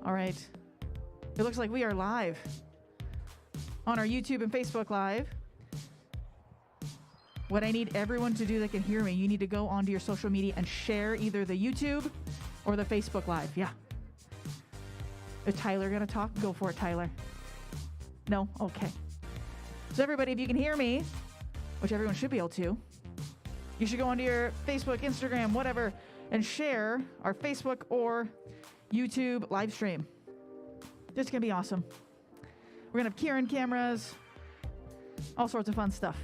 All right. It looks like we are live on our YouTube and Facebook Live. What I need everyone to do that can hear me, you need to go onto your social media and share either the YouTube or the Facebook Live. Yeah. Is Tyler going to talk? Go for it, Tyler. No? Okay. So everybody, if you can hear me, which everyone should be able to, you should go onto your Facebook, Instagram, whatever, and share our Facebook or YouTube live stream. This is going to be awesome. We're going to have Kieran cameras, all sorts of fun stuff.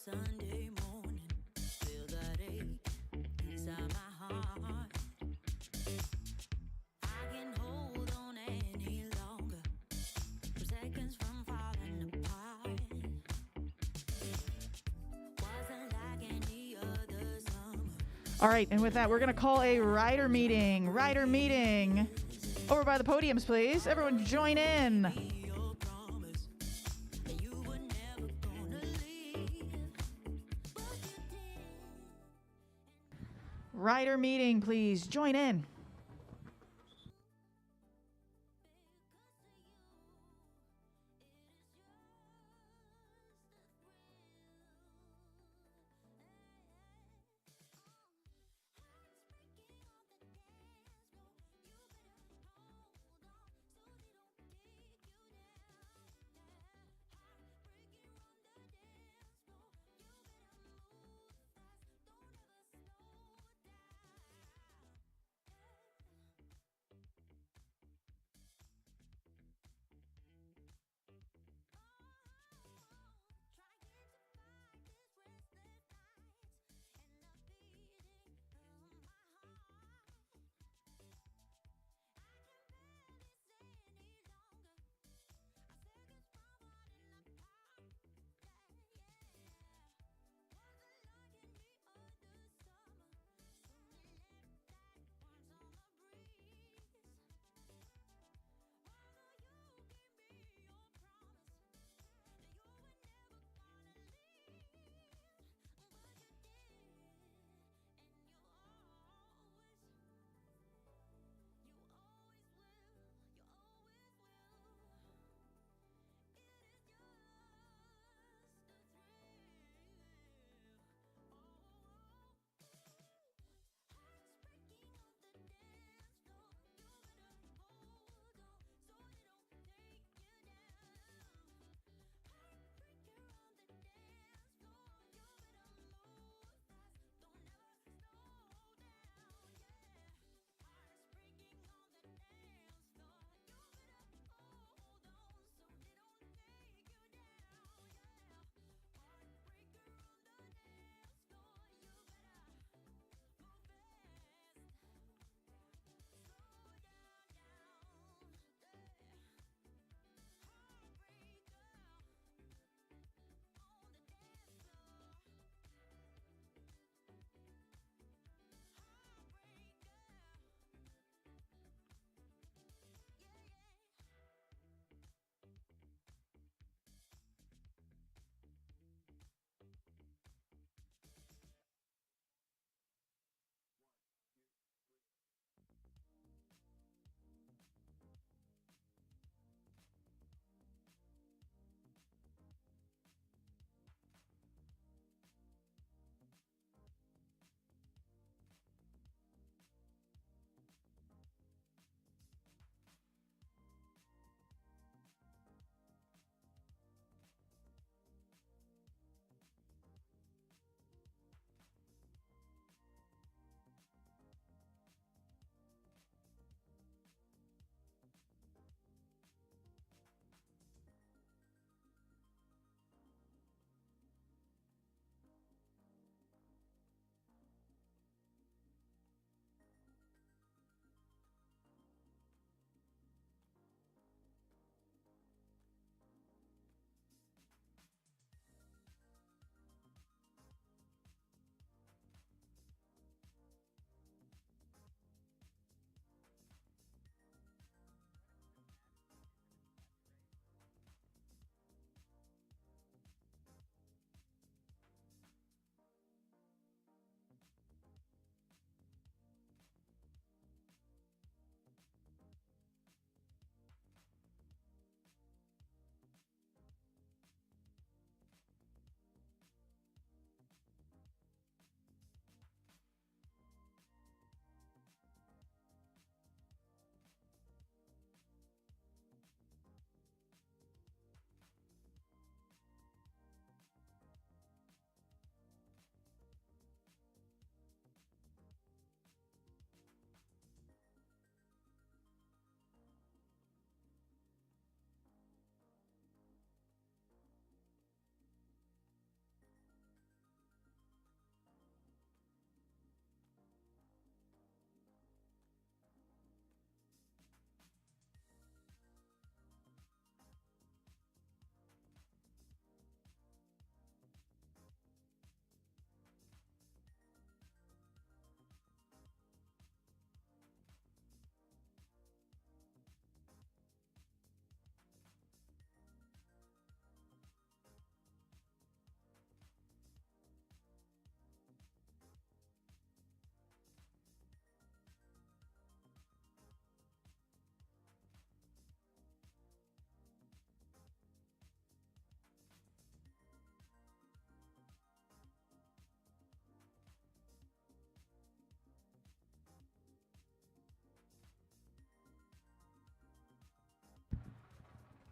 Sunday morning, feel that ache inside my heart. I can't hold on any longer. We're seconds from falling apart. Wasn't like any other summer. All right, and with that, we're going to call a rider meeting. Rider meeting. Over by the podiums, please. Everyone join in. Rider meeting, please. Join in.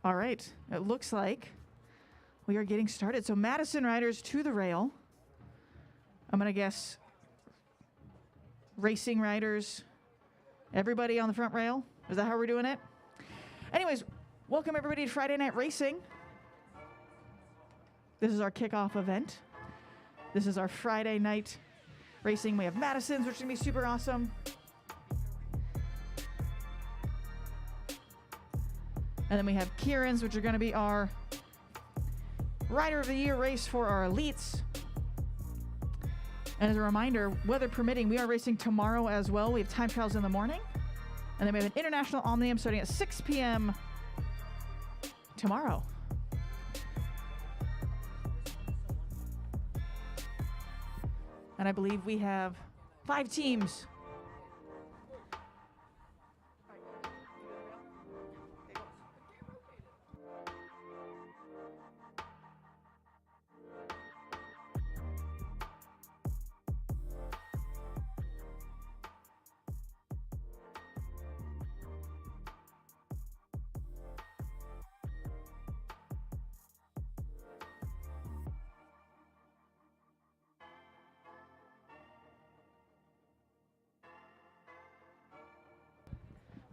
All right, it looks like we are getting started. So Madison riders to the rail. I'm gonna guess racing riders, everybody on the front rail. Is that how we're doing it? Anyways, welcome everybody to Friday Night Racing. This is our kickoff event. This is our Friday night racing. We have Madison's, which is gonna be super awesome. And then we have Kieran's, which are gonna be our Rider of the Year race for our elites. And as a reminder, weather permitting, we are racing tomorrow as well. We have time trials in the morning. And then we have an international omnium starting at 6 p.m. tomorrow. And I believe we have 5 teams.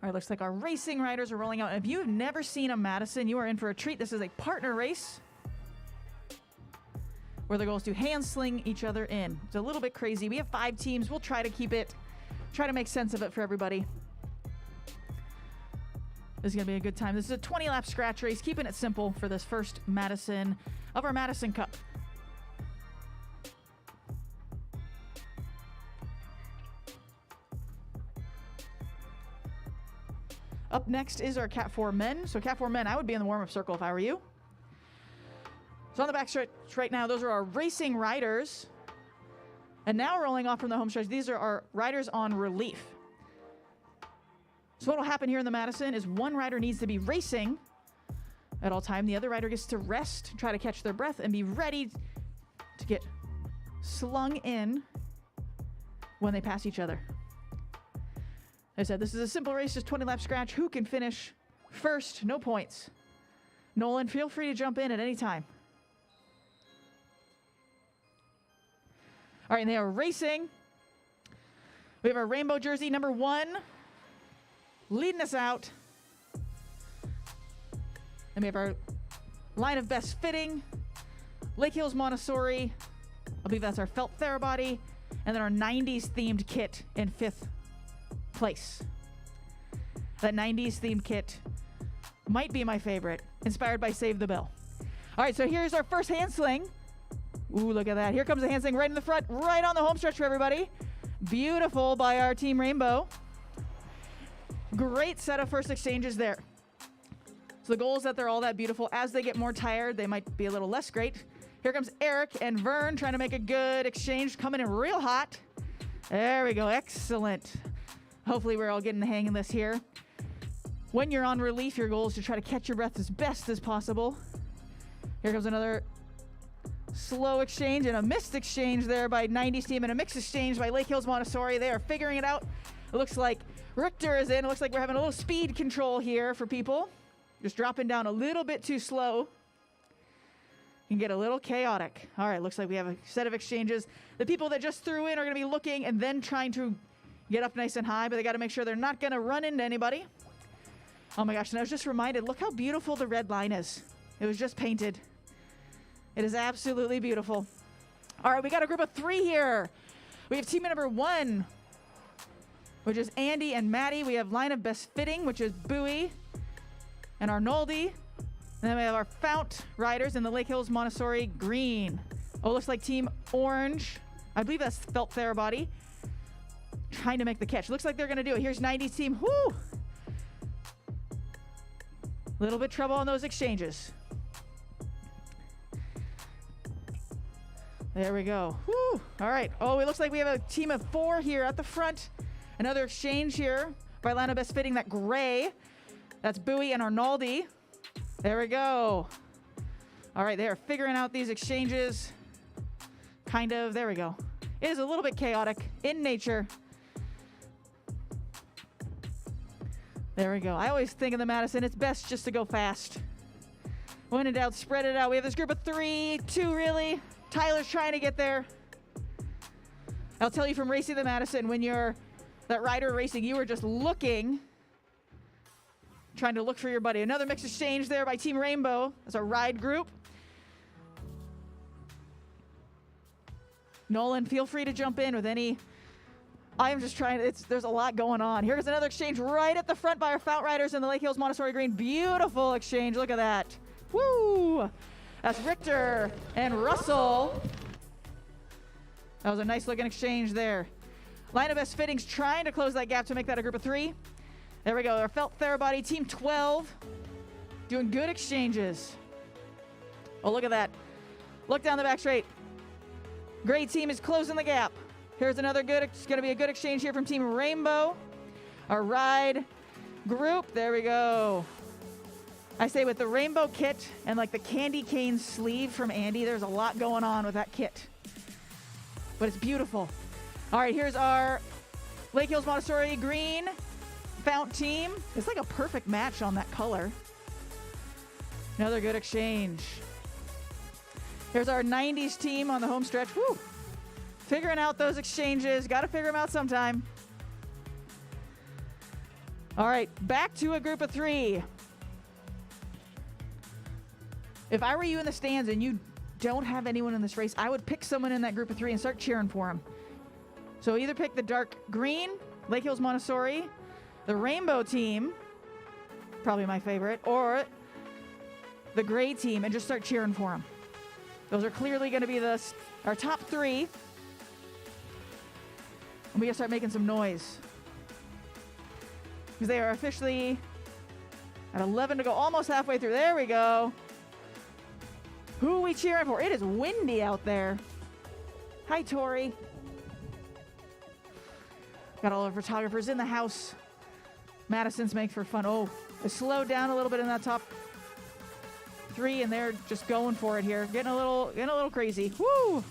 All right, looks like our racing riders are rolling out. If you've never seen a Madison, you are in for a treat. This is a partner race where the goal is to hand sling each other in. It's a little bit crazy. We have 5 teams. We'll try to make sense of it for everybody. This is gonna be a good time. This is a 20-lap scratch race, keeping it simple for this first Madison of our Madison Cup. Up next is our Cat 4 men. So Cat 4 men, I would be in the warm-up circle if I were you. So on the back stretch right now, those are our racing riders. And now rolling off from the home stretch, these are our riders on relief. So what will happen here in the Madison is one rider needs to be racing at all time. The other rider gets to rest, try to catch their breath, and be ready to get slung in when they pass each other. As I said, this is a simple race, just 20-lap scratch. Who can finish first? No points. Nolan, feel free to jump in at any time. All right, and they are racing. We have our rainbow jersey, number 1, leading us out. And we have our line of best fitting, Lake Hills Montessori. I believe that's our felt Therabody. And then our 90s themed kit in 5th place. That 90s themed kit might be my favorite, inspired by Save the Bell. All right, so here's our first hand sling. Ooh, look at that. Here comes the hand sling right in the front, right on the home stretch for everybody. Beautiful by our Team Rainbow. Great set of first exchanges there. So the goal is that they're all that beautiful. As they get more tired, they might be a little less great. Here comes Eric and Vern trying to make a good exchange, coming in real hot. There we go, excellent. Hopefully we're all getting the hang of this here. When you're on relief, your goal is to try to catch your breath as best as possible. Here comes another slow exchange and a missed exchange there by 90s team and a mixed exchange by Lake Hills Montessori. They are figuring it out. It looks like Richter is in. It looks like we're having a little speed control here for people. Just dropping down a little bit too slow. Can get a little chaotic. All right, looks like we have a set of exchanges. The people that just threw in are going to be looking and then trying to get up nice and high, but they got to make sure they're not going to run into anybody. Oh my gosh, and I was just reminded, look how beautiful the red line is. It was just painted. It is absolutely beautiful. All right, we got a group of 3 here. We have team number 1, which is Andy and Maddie. We have line of best fitting, which is Bowie and Arnoldi. And then we have our Fount riders in the Lake Hills Montessori green. Oh, looks like team orange. I believe that's felt Therabody. Trying to make the catch. Looks like they're going to do it. Here's 90s team. Whoo! Little bit trouble on those exchanges. There we go. Whoo! All right. Oh, it looks like we have a team of 4 here at the front. Another exchange here by line of best fitting, that gray. That's Bowie and Arnoldi. There we go. All right, they are figuring out these exchanges. Kind of. There we go. It is a little bit chaotic in nature. There we go. I always think in the Madison, it's best just to go fast. When in doubt, spread it out. We have this group of 3, 2 really. Tyler's trying to get there. I'll tell you from racing the Madison, when you're that rider racing, you are just looking, trying to look for your buddy. Another mixed exchange there by Team Rainbow as a ride group. Nolan, feel free to jump in with any. I'm just trying to, there's a lot going on. Here's another exchange right at the front by our Fount Riders in the Lake Hills Montessori Green. Beautiful exchange. Look at that. Woo! That's Richter and Russell. That was a nice looking exchange there. Line of best fittings trying to close that gap to make that a group of 3. There we go. Our Felt Therabody Team 12 doing good exchanges. Oh, look at that. Look down the back straight. Great team is closing the gap. Here's another good, it's going to be a good exchange here from Team Rainbow. Our ride group. There we go. I say with the rainbow kit and like the candy cane sleeve from Andy, there's a lot going on with that kit. But it's beautiful. All right, here's our Lake Hills Montessori Green Fount team. It's like a perfect match on that color. Another good exchange. Here's our 90s team on the home stretch. Woo! Figuring out those exchanges. Got to figure them out sometime. All right, back to a group of 3. If I were you in the stands and you don't have anyone in this race, I would pick someone in that group of 3 and start cheering for them. So either pick the dark green, Lake Hills Montessori, the rainbow team, probably my favorite, or the gray team and just start cheering for them. Those are clearly going to be our top 3. And we got to start making some noise. Because they are officially at 11 to go, almost halfway through. There we go. Who are we cheering for? It is windy out there. Hi, Tori. Got all our photographers in the house. Madison's makes for fun. Oh, it slowed down a little bit in that top 3, and they're just going for it here. Getting a little crazy. Woo!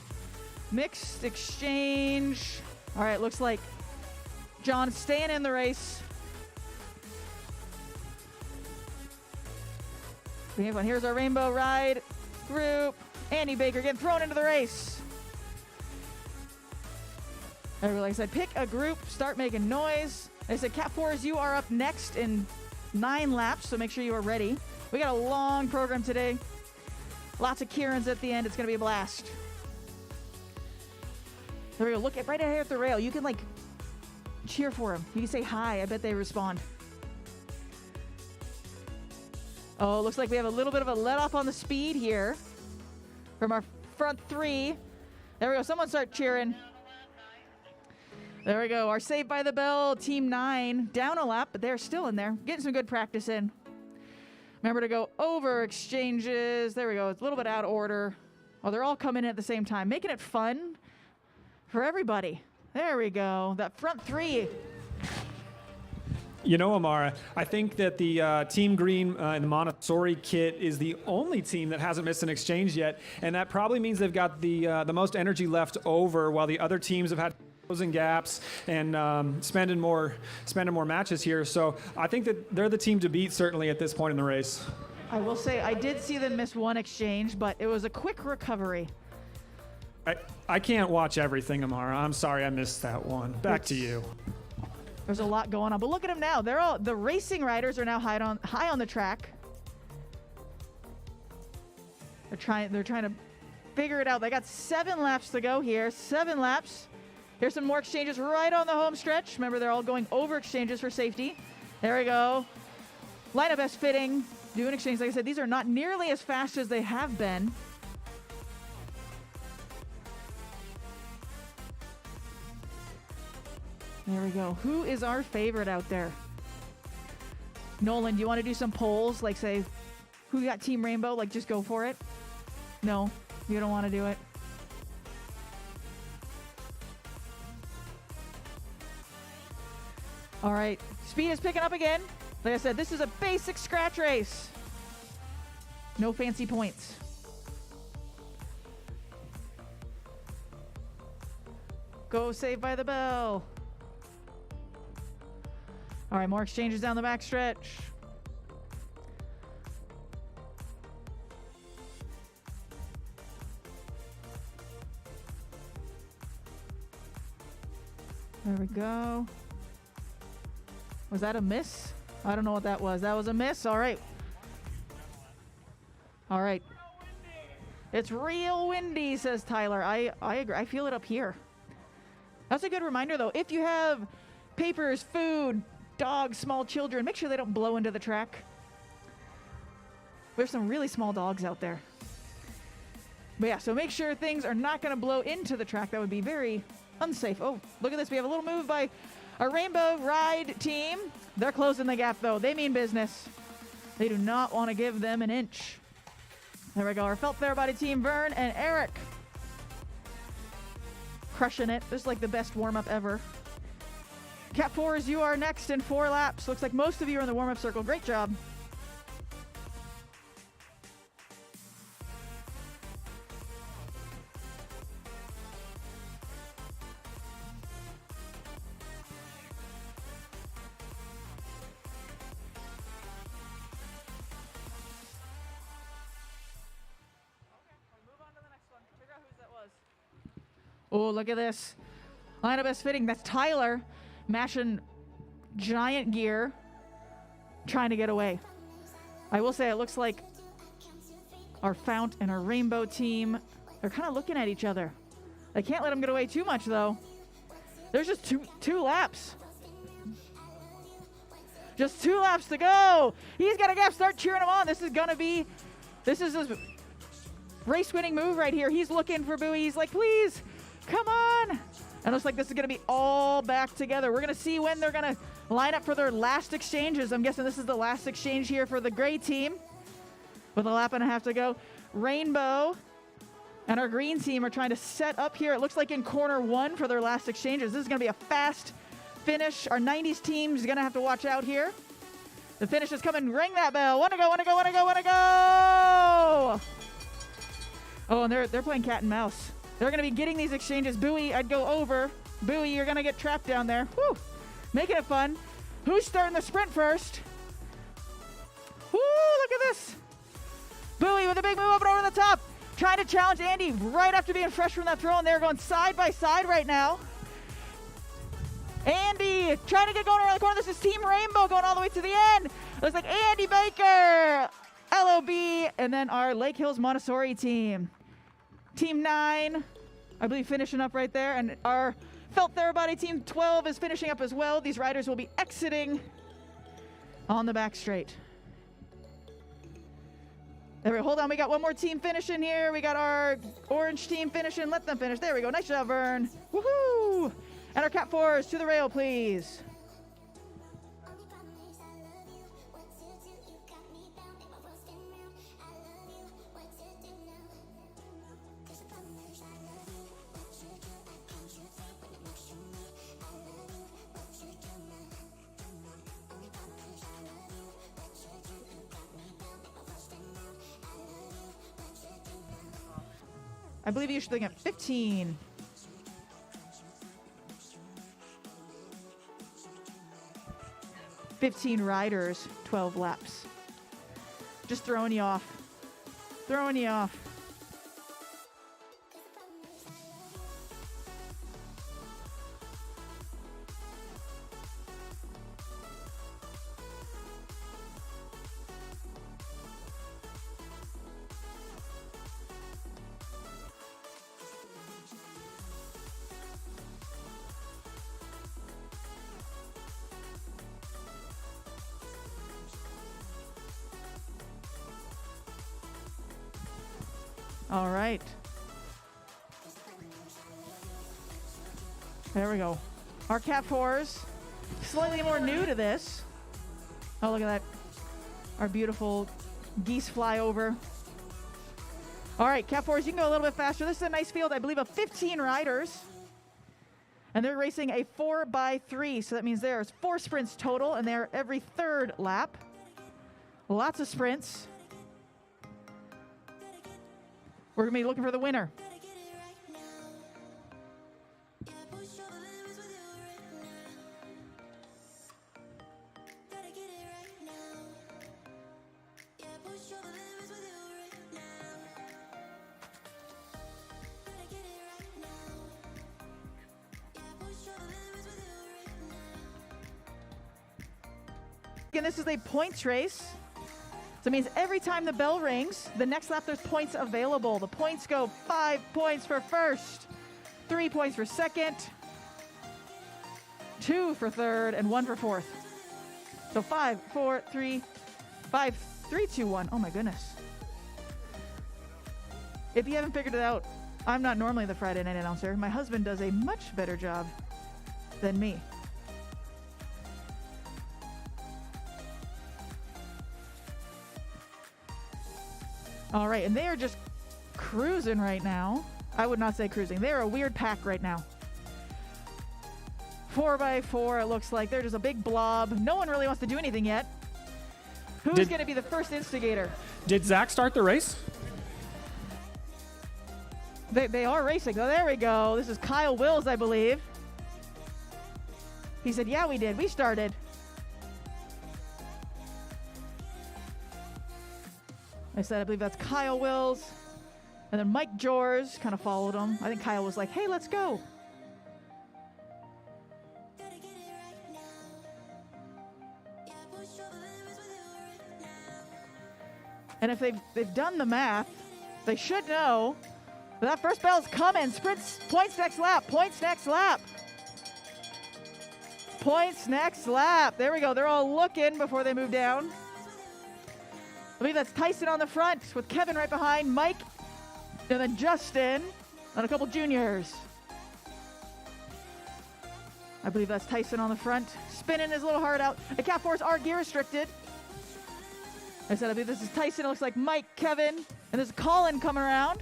Mixed exchange. All right, looks like John's staying in the race. Here's our rainbow ride group. Andy Baker getting thrown into the race. Like I said, pick a group, start making noise. They said, Cat 4s, you are up next in 9 laps, so make sure you are ready. We got a long program today. Lots of Kierans at the end. It's going to be a blast. There we go. Look right ahead at the rail. You can, like, cheer for them. You can say hi. I bet they respond. Oh, looks like we have a little bit of a let-off on the speed here from our front 3. There we go. Someone start cheering. There we go. Our Saved by the Bell, Team 9, down a lap, but they're still in there. Getting some good practice in. Remember to go over exchanges. There we go. It's a little bit out of order. Oh, they're all coming in at the same time. Making it fun for everybody. There we go. That front 3. You know, Amara, I think that the Team Green and the Montessori kit is the only team that hasn't missed an exchange yet, and that probably means they've got the most energy left over, while the other teams have had closing gaps and spending more matches here. So I think that they're the team to beat, certainly at this point in the race. I will say I did see them miss one exchange, but it was a quick recovery. I can't watch everything, Amara. I'm sorry I missed that one. Back to you. There's a lot going on, but look at them now. The racing riders are now high on the track. They're trying to figure it out. They got 7 laps to go here. 7 laps. Here's some more exchanges right on the home stretch. Remember, they're all going over exchanges for safety. There we go. Line of best fitting. Doing exchanges. Like I said, these are not nearly as fast as they have been. There we go. Who is our favorite out there? Nolan, do you want to do some polls? Like, say, who got Team Rainbow? Like, just go for it? No, you don't want to do it. All right. Speed is picking up again. Like I said, this is a basic scratch race. No fancy points. Go Saved by the Bell. All right, more exchanges down the back stretch. There we go. Was that a miss? I don't know what that was. That was a miss. All right. All right. It's real windy, says Tyler. I agree. I feel it up here. That's a good reminder, though. If you have papers, food, dogs, small children, make sure they don't blow into the track. There's some really small dogs out there. But yeah, so make sure things are not going to blow into the track. That would be very unsafe. Oh, look at this. We have a little move by our Rainbow Ride team. They're closing the gap, though. They mean business. They do not want to give them an inch. There we go. Our Felt Therabody team, Vern and Eric. Crushing it. This is like the best warm-up ever. Cat 4s, you are next in 4 laps. Looks like most of you are in the warm-up circle. Great job. Oh, look at this. Lineup best fitting. That's Tyler mashing giant gear, trying to get away. I will say it looks like our Fount and our Rainbow team, they're kind of looking at each other. They can't let him get away too much, though. There's just two laps. Just 2 laps to go. He's got to gap. Start cheering him on. This is his race-winning move right here. He's looking for Bowie. He's like, please. Come on. And it looks like this is going to be all back together. We're going to see when they're going to line up for their last exchanges. I'm guessing this is the last exchange here for the gray team with a lap and a half to go. Rainbow and our green team are trying to set up here. It looks like in corner 1 for their last exchanges. This is going to be a fast finish. Our 90s team is going to have to watch out here. The finish is coming. Ring that bell. Want to go, want to go, want to go, want to go. Oh, and they're playing cat and mouse. They're going to be getting these exchanges. Bowie, I'd go over. Bowie, you're going to get trapped down there. Woo! Making it fun. Who's starting the sprint first? Woo! Look at this. Bowie with a big move up and over the top. Trying to challenge Andy right after being fresh from that throw, and they're going side by side right now. Andy trying to get going around the corner. This is Team Rainbow going all the way to the end. Looks like Andy Baker, LOB, and then our Lake Hills Montessori team. Team 9, I believe, finishing up right there. And our Felt Therabody team 12 is finishing up as well. These riders will be exiting on the back straight. There we go. Hold on. We got one more team finishing here. We got our orange team finishing. Let them finish. There we go. Nice job, Vern. Woohoo! And our Cat 4s to the rail, please. I believe you should think at 15. Riders, 12 laps. Just throwing you off. Throwing you off. All right. There we go. Our Cat 4s, slightly more new to this. Oh, look at that. Our beautiful geese flyover. All right, Cat 4s, you can go a little bit faster. This is a nice field, I believe, of 15 riders. And they're racing a 4x3, so that means there's 4 sprints total, and they're every 3rd lap. Lots of sprints. We're going to be looking for the winner. and this is a points race. So it means every time the bell rings, the next lap there's points available. The points go 5 points for first, 3 points for second, 2 for third, and 1 for fourth. So 5, 4, 3, 5, 3, 2, 1. Oh my goodness. If you haven't figured it out, I'm not normally the Friday night announcer. My husband does a much better job than me. All right, and they are just cruising right now. I would not say cruising. They're a weird pack right now. 4x4, it looks like. They're just a big blob. No one really wants to do anything yet. Who's going to be the first instigator? Did Zach start the race? They are racing. Oh, there we go. This is Kyle Wills, I believe. He said, yeah, we did. We started. I said, I believe that's Kyle Wills. And then Mike Jors kind of followed him. I think Kyle was like, hey, let's go. And if they've done the math, they should know that first bell's coming. Sprints, points next lap, points next lap. Points next lap. There we go. They're all looking before they move down. I believe that's Tyson on the front with Kevin right behind, Mike, and then Justin, and a couple juniors. I believe that's Tyson on the front, spinning his little heart out. The Cat 4s are gear restricted. I said, I believe this is Tyson. It looks like Mike, Kevin, and there's Colin coming around.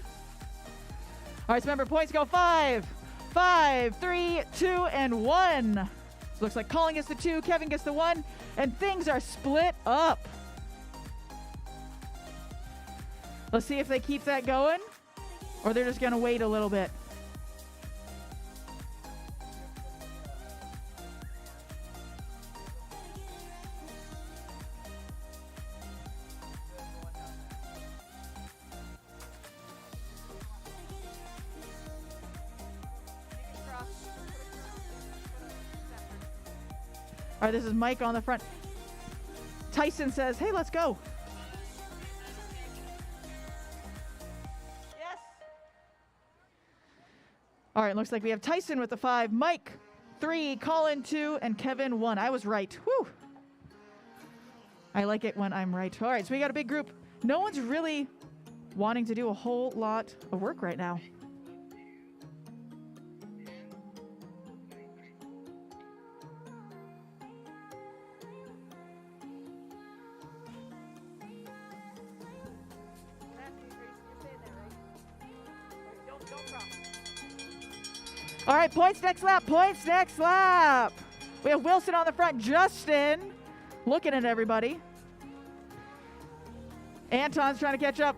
All right, so remember, points go 5, 5, 3, 2, and 1. So it looks like Colin gets the 2, Kevin gets the 1, and things are split up. Let's see if they keep that going, or they're just going to wait a little bit. All right, this is Mike on the front. Tyson says, hey, let's go. Yes. All right, looks like we have Tyson with the 5, Mike 3, Colin 2, and Kevin 1. I was right. Whew. I like it when I'm right. All right, so we got a big group. No one's really wanting to do a whole lot of work right now. All right, points next lap, points next lap. We have Wilson on the front, Justin looking at everybody. Anton's trying to catch up.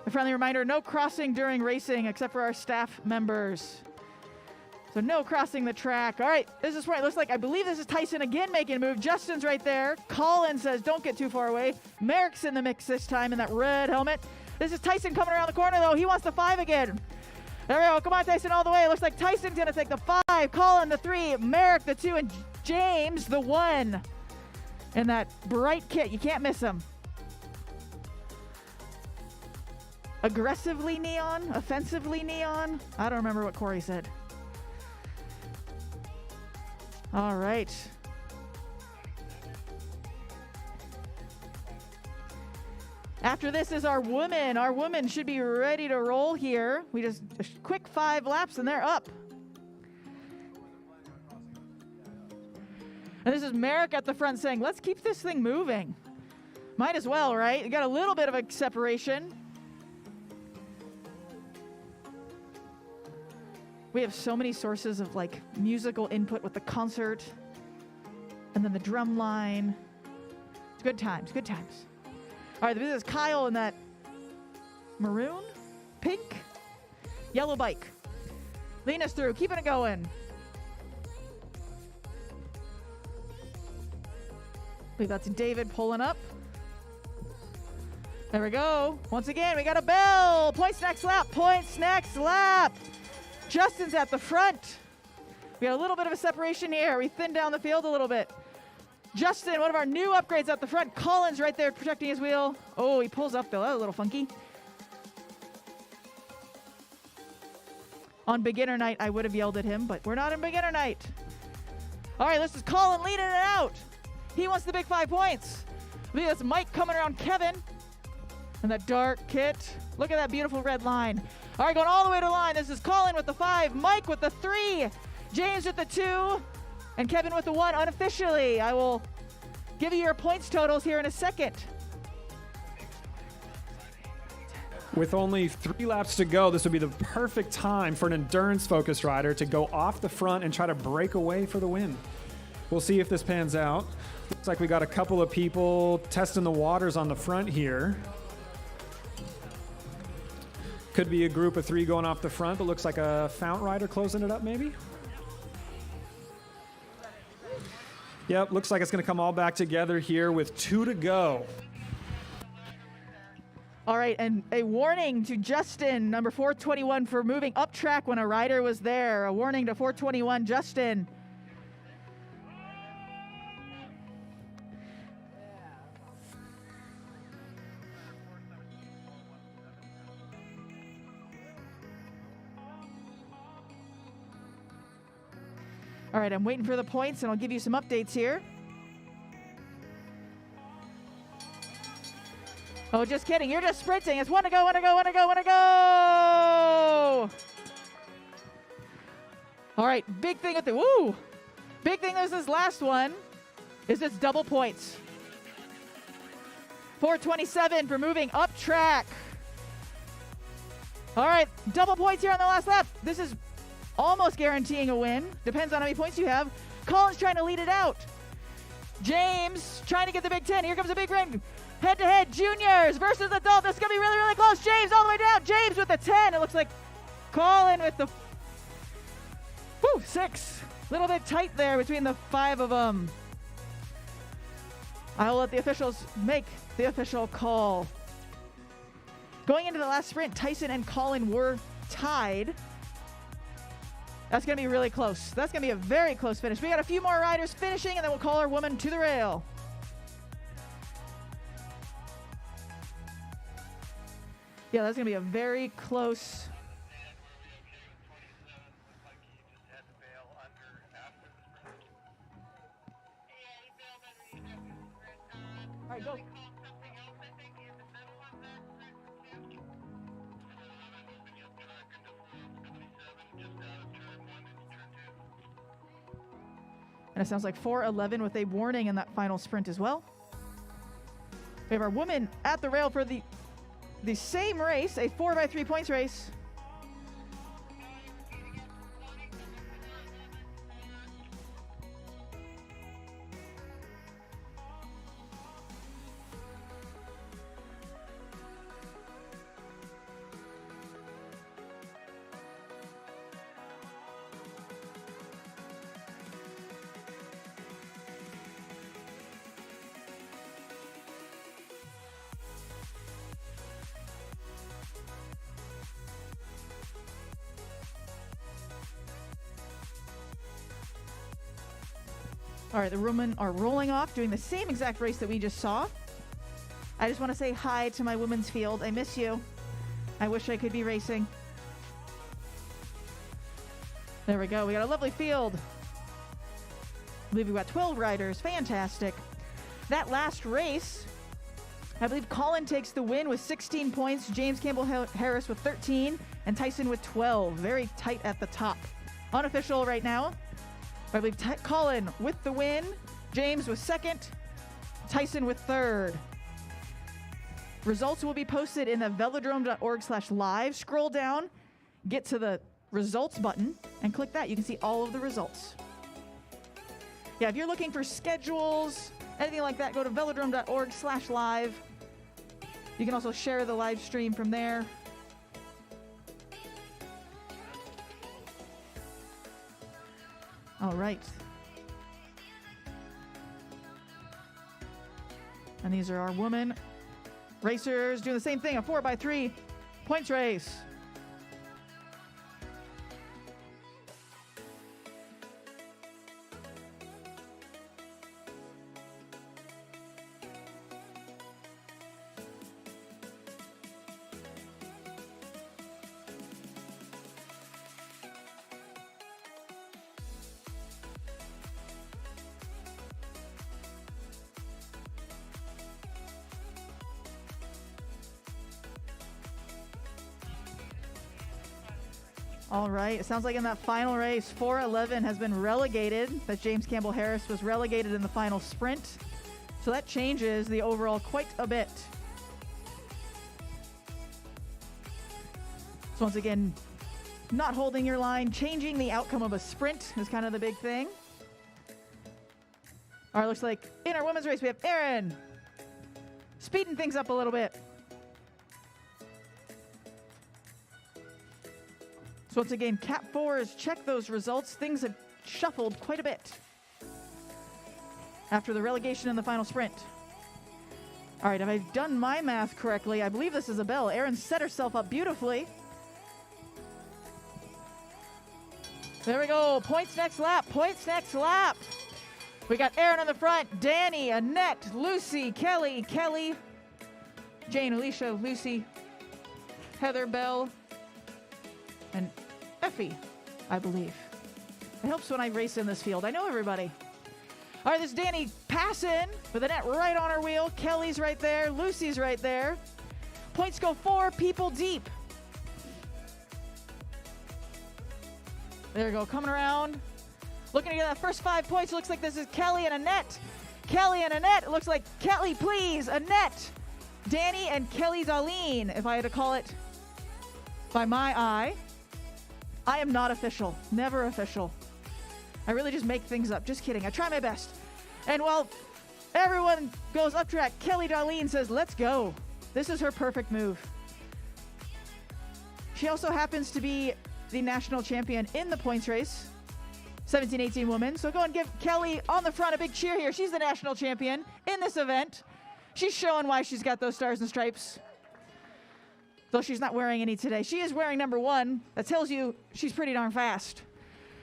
A friendly reminder, no crossing during racing except for our staff members. So no crossing the track. All right, this is where it looks like, I believe this is Tyson again making a move. Justin's right there. Colin says, don't get too far away. Merrick's in the mix this time in that red helmet. This is Tyson coming around the corner, though. He wants the 5 again. There we go. Come on, Tyson, all the way. It looks like Tyson's going to take the 5, Colin the 3, Merrick the 2, and James the 1. In that bright kit. You can't miss him. Aggressively neon? Offensively neon? I don't remember what Corey said. All right. After this is our woman. Our woman should be ready to roll here. We just a quick 5 laps and they're up. And this is Merrick at the front saying, let's keep this thing moving. Might as well, right? You got a little bit of a separation. We have so many sources of like musical input with the concert and then the drum line. It's good times, good times. All right, this is Kyle in that maroon, pink, yellow bike. Lean us through, keeping it going. I believe that's David pulling up. There we go. Once again, we got a bell. Points next lap, points next lap. Justin's at the front. We got a little bit of a separation here. We thinned down the field a little bit. Justin, one of our new upgrades at the front. Colin's right there protecting his wheel. Oh, he pulls up though. That was a little funky. On beginner night, I would have yelled at him, but we're not in beginner night. All right, this is Colin leading it out. He wants the big 5 points. Look at this Mike coming around Kevin. And that dark kit. Look at that beautiful red line. All right, going all the way to the line. This is Colin with the 5, Mike with the 3, James with the 2, and Kevin with the 1 unofficially. I will give you your points totals here in a second. With only 3 laps to go, this would be the perfect time for an endurance-focused rider to go off the front and try to break away for the win. We'll see if this pans out. Looks like we got a couple of people testing the waters on the front here. Could be a group of 3 going off the front, but looks like a Fount rider closing it up maybe. Yep, looks like it's going to come all back together here with 2 to go. All right, and a warning to Justin, number 421, for moving up track when a rider was there. A warning to 421, Justin. All right, I'm waiting for the points, and I'll give you some updates here. Oh, just kidding. You're just sprinting. It's 1 to go, 1 to go, 1 to go, 1 to go. All right, big thing with the, woo. Big thing with this last one is it's double points. 427 for moving up track. All right, double points here on the last lap. This is almost guaranteeing a win. Depends on how many points you have. Colin's trying to lead it out. James trying to get the big 10. Here comes a big ring. Head-to-head, juniors versus adult. This is going to be really, really close. James all the way down. James with the 10. It looks like Colin with the 6. A little bit tight there between the 5 of them. I'll let the officials make the official call. Going into the last sprint, Tyson and Colin were tied. That's going to be really close. That's going to be a very close finish. We got a few more riders finishing, and then we'll call our woman to the rail. Yeah, that's going to be a very close. All right, go. And it sounds like 411 with a warning in that final sprint as well. We have our woman at the rail for the same race, a 4x3 points race. All right, the women are rolling off, doing the same exact race that we just saw. I just want to say hi to my women's field. I miss you. I wish I could be racing. There we go. We got a lovely field. I believe we've got 12 riders. Fantastic. That last race, I believe Colin takes the win with 16 points, James Campbell-Harris with 13, and Tyson with 12. Very tight at the top. Unofficial right now. I believe Colin with the win, James with second, Tyson with third. Results will be posted in the velodrome.org/live. Scroll down, get to the results button, and click that. You can see all of the results. Yeah, if you're looking for schedules, anything like that, go to velodrome.org/live. You can also share the live stream from there. All right. And these are our women racers doing the same thing, a 4x3 points race. All right. It sounds like in that final race, 411 has been relegated. That James Campbell Harris was relegated in the final sprint. So that changes the overall quite a bit. So once again, not holding your line, changing the outcome of a sprint is kind of the big thing. All right, looks like in our women's race, we have Keirin speeding things up a little bit. So once again, Cap 4 has checked those results. Things have shuffled quite a bit after the relegation in the final sprint. All right, if I've done my math correctly, I believe this is a bell. Keirin set herself up beautifully. There we go. Points next lap. Points next lap. We got Keirin on the front. Danny, Annette, Lucy, Kelly, Jane, Alicia, Lucy, Heather, Belle, and Effie, I believe. It helps when I race in this field. I know everybody. All right, this is Danny passing with Annette right on her wheel. Kelly's right there. Lucy's right there. Points go 4 people deep. There we go, coming around. Looking to get that first 5 points. Looks like this is Kelly and Annette. Kelly and Annette. It looks like Kelly, please. Annette, Danny, and Kelly Darlene, if I had to call it by my eye. I am not official. Never official. I really just make things up. Just kidding. I try my best. And while everyone goes up track, Kelly Darlene says, let's go. This is her perfect move. She also happens to be the national champion in the points race, 17-18 women. So go and give Kelly on the front a big cheer here. She's the national champion in this event. She's showing why she's got those stars and stripes. Though she's not wearing any today. She is wearing number 1. That tells you she's pretty darn fast.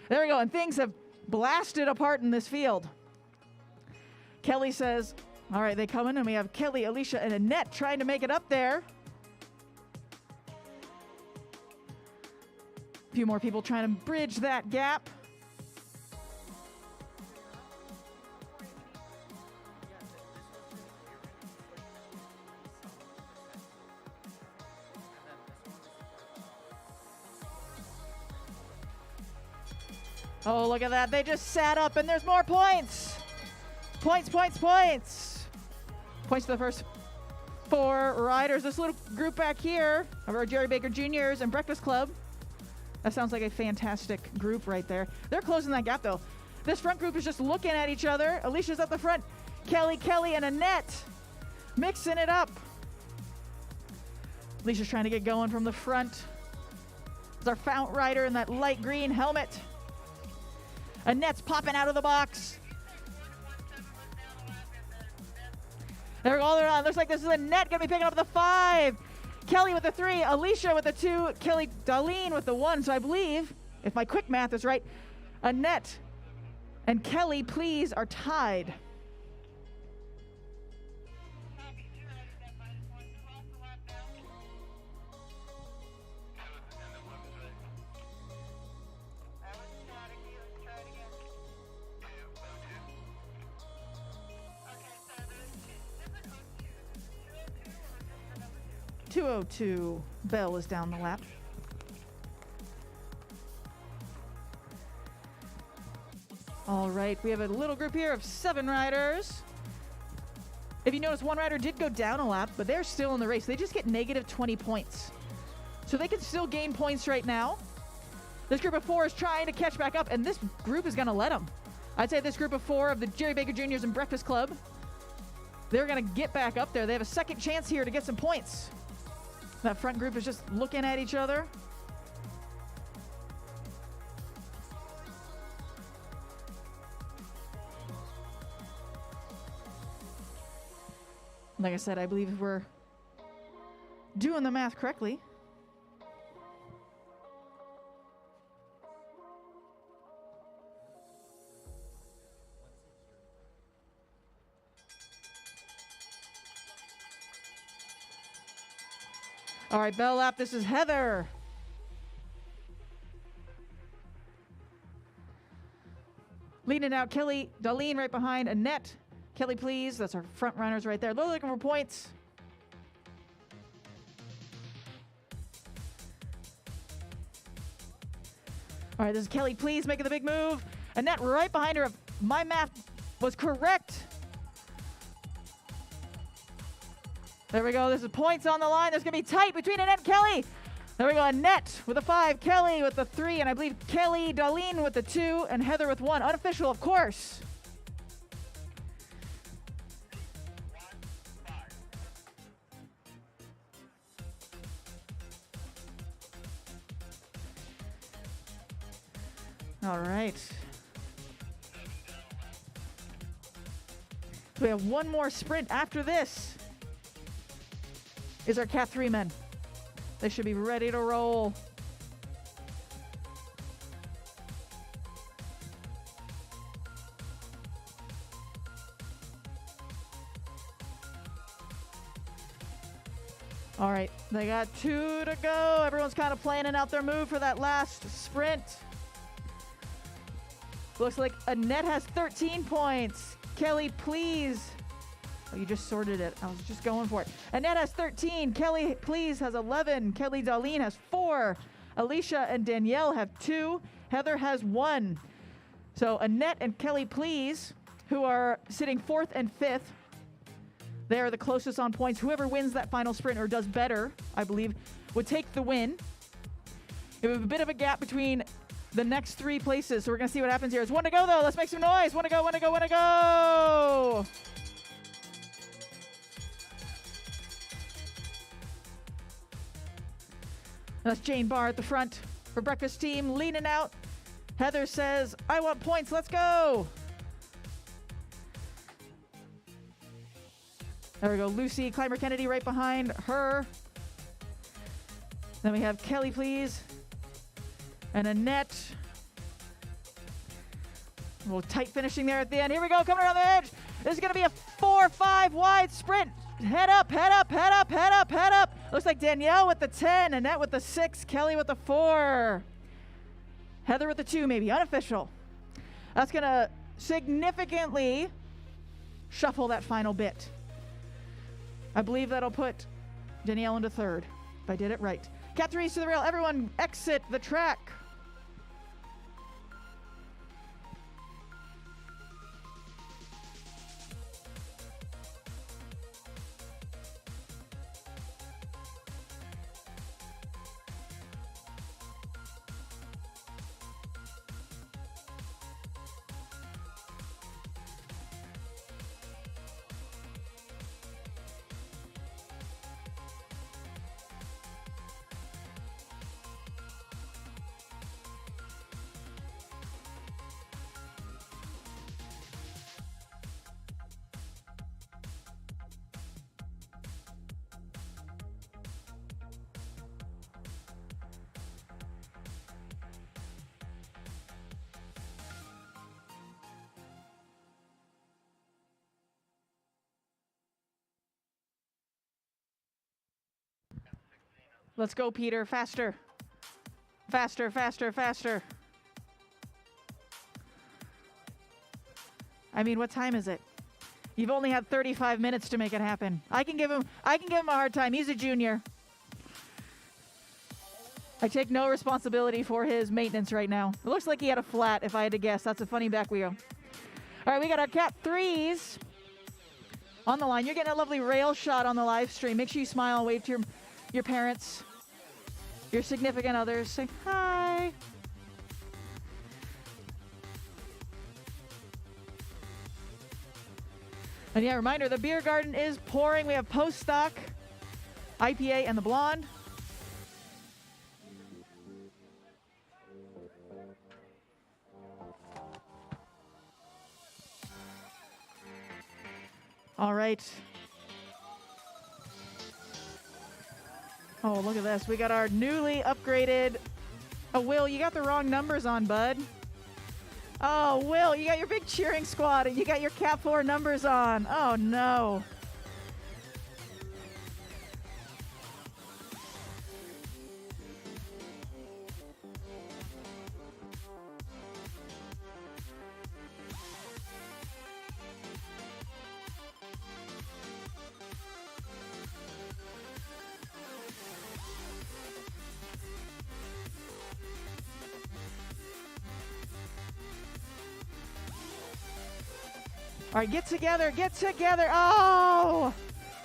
There we go. And things have blasted apart in this field. Kelly says, all right, they come in, and we have Kelly, Alicia, and Annette trying to make it up there. A few more people trying to bridge that gap. Oh, look at that. They just sat up, and there's more points. Points, points, points. Points to the first 4 riders. This little group back here of our Jerry Baker Juniors and Breakfast Club. That sounds like a fantastic group right there. They're closing that gap, though. This front group is just looking at each other. Alicia's up the front. Kelly, and Annette mixing it up. Alicia's trying to get going from the front. It's our fount rider in that light green helmet. Annette's popping out of the box. There we go. All around. Looks like this is Annette going to be picking up the 5. Kelly with the 3. Alicia with the 2. Kelly Darlene with the 1. So I believe, if my quick math is right, Annette and Kelly, please, are tied. .202. Bell is down the lap. All right, we have a little group here of 7 riders. If you notice, 1 rider did go down a lap, but they're still in the race. They just get negative 20 points. So they can still gain points right now. This group of 4 is trying to catch back up, and this group is going to let them. I'd say this group of 4 of the Jerry Baker Juniors and Breakfast Club, they're going to get back up there. They have a second chance here to get some points. That front group is just looking at each other. Like I said, I believe if we're doing the math correctly, all right, bell lap, this is Heather. Leading out, Kelly Darlene right behind Annette. Kelly, please. That's our front runners right there. They're looking for points. All right, this is Kelly, please, making the big move. Annette right behind her. If my math was correct. There we go. This is points on the line. There's going to be tight between Annette and Kelly. There we go. Annette with a 5, Kelly with the 3, and I believe Kelly, Darlene with the 2, and Heather with 1. Unofficial, of course. All right. We have one more sprint after this. Is our Cat 3 men. They should be ready to roll. All right, they got 2 to go. Everyone's kind of planning out their move for that last sprint. Looks like Annette has 13 points. Kelly, please. Oh, you just sorted it. I was just going for it. Annette has 13. Kelly, please, has 11. Kelly Darlene has 4. Alicia and Danielle have 2. Heather has 1. So Annette and Kelly, please, who are sitting 4th and 5th, they are the closest on points. Whoever wins that final sprint or does better, I believe, would take the win. We have a bit of a gap between the next 3 places, so we're going to see what happens here. It's 1 to go, though. Let's make some noise. 1 to go, 1 to go, 1 to go. That's Jane Barr at the front for breakfast team, leaning out. Heather says, I want points. Let's go. There we go. Lucy Clymer Kennedy right behind her. Then we have Kelly, please. And Annette. A little tight finishing there at the end. Here we go, coming around the edge. This is going to be a 4-5 wide sprint. Head up, head up, head up, head up, head up. Looks like Danielle with the 10, Annette with the 6, Kelly with the 4. Heather with the 2, maybe, unofficial. That's going to significantly shuffle that final bit. I believe that'll put Danielle into 3rd, if I did it right. Cat 3's to the rail. Everyone exit the track. Let's go, Peter. Faster. Faster, faster, faster. I mean, what time is it? You've only had 35 minutes to make it happen. I can give him a hard time. He's a junior. I take no responsibility for his maintenance right now. It looks like he had a flat, if I had to guess. That's a funny back wheel. All right, we got our Cat 3s on the line. You're getting a lovely rail shot on the live stream. Make sure you smile and wave to your parents, your significant others. Say hi. And yeah, reminder, the beer garden is pouring. We have post stock, IPA, and the blonde. All right. Oh, look at this. We got our newly upgraded. Oh, Will, you got the wrong numbers on, bud. Oh, Will, you got your big cheering squad and you got your Cat 4 numbers on. Oh, no. All right, get together, get together. Oh,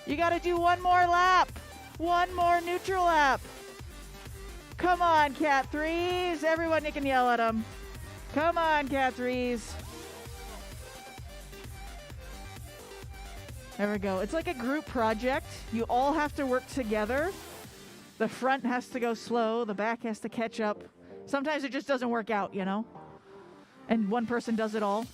you got to do one more lap. One more neutral lap. Come on, Cat 3s. Everyone, you can yell at them. Come on, Cat 3s. There we go. It's like a group project. You all have to work together. The front has to go slow. The back has to catch up. Sometimes it just doesn't work out, you know? And one person does it all.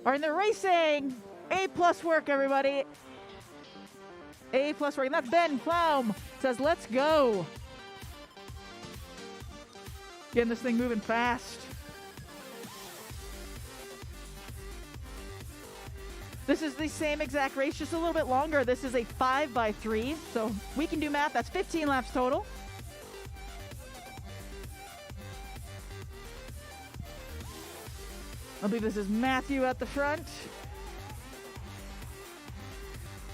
All right, they're racing. A+ work, everybody. A+ work. And that's Ben Ploum. Says, let's go. Getting this thing moving fast. This is the same exact race, just a little bit longer. This is a 5x3, so we can do math. That's 15 laps total. I believe this is Matthew at the front.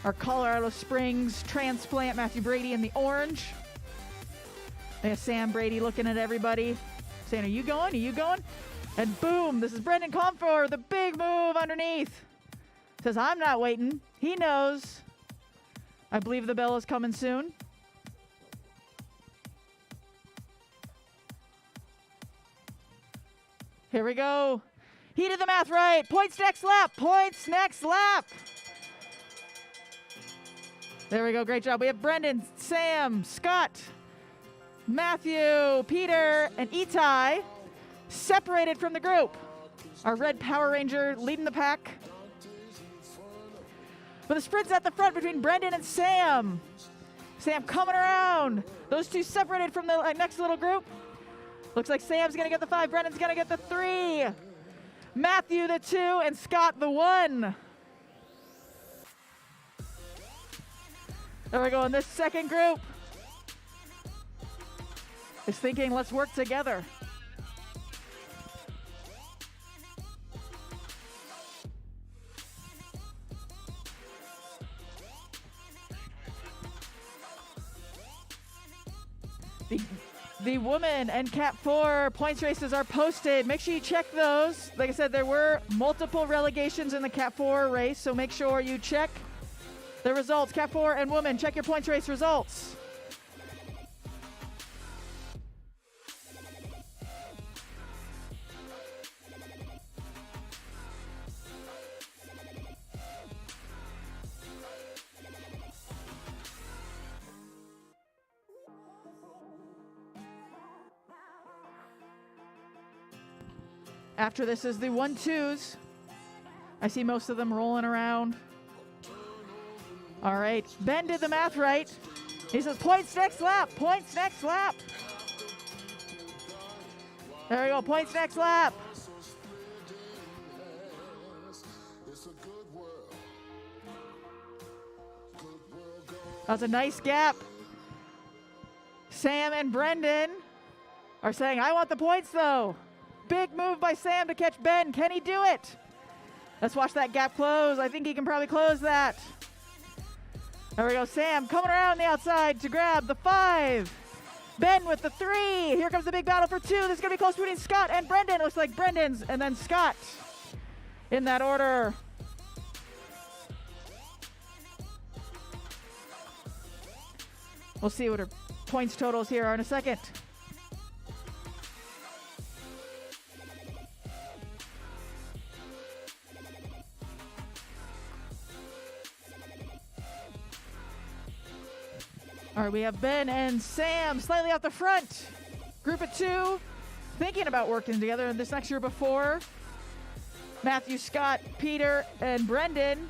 Our Colorado Springs transplant, Matthew Brady in the orange. There's Sam Brady looking at everybody, saying, are you going? Are you going? And boom, this is Brendan Comfort, the big move underneath. Says, I'm not waiting. He knows. I believe the bell is coming soon. Here we go. He did the math right. Points next lap. Points next lap. There we go. Great job. We have Brendan, Sam, Scott, Matthew, Peter, and Itai separated from the group. Our red Power Ranger leading the pack. But the sprint's at the front between Brendan and Sam. Sam coming around. Those two separated from the next little group. Looks like Sam's going to get the 5. Brendan's going to get the 3. Matthew the 2 and Scott the 1. There we go. In this second group is thinking, let's work together. The women and Cat 4 points races are posted. Make sure you check those. Like I said, there were multiple relegations in the Cat 4 race, so make sure you check the results. Cat 4 and women, check your points race results. After this is the 1-2s. I see most of them rolling around. All right, Ben did the math right. He says points next lap, points next lap. There we go, points next lap. That's a nice gap. Sam and Brendan are saying, I want the points though. Big move by Sam to catch Ben. Can he do it? Let's watch that gap close. I think he can probably close that. There we go. Sam coming around the outside to grab the 5. Ben with the 3. Here comes the big battle for 2. This is going to be close between Scott and Brendan. It looks like Brendan's and then Scott in that order. We'll see what our points totals here are in a second. All right, we have Ben and Sam slightly out the front. Group of 2, thinking about working together this next year before. Matthew, Scott, Peter, and Brendan.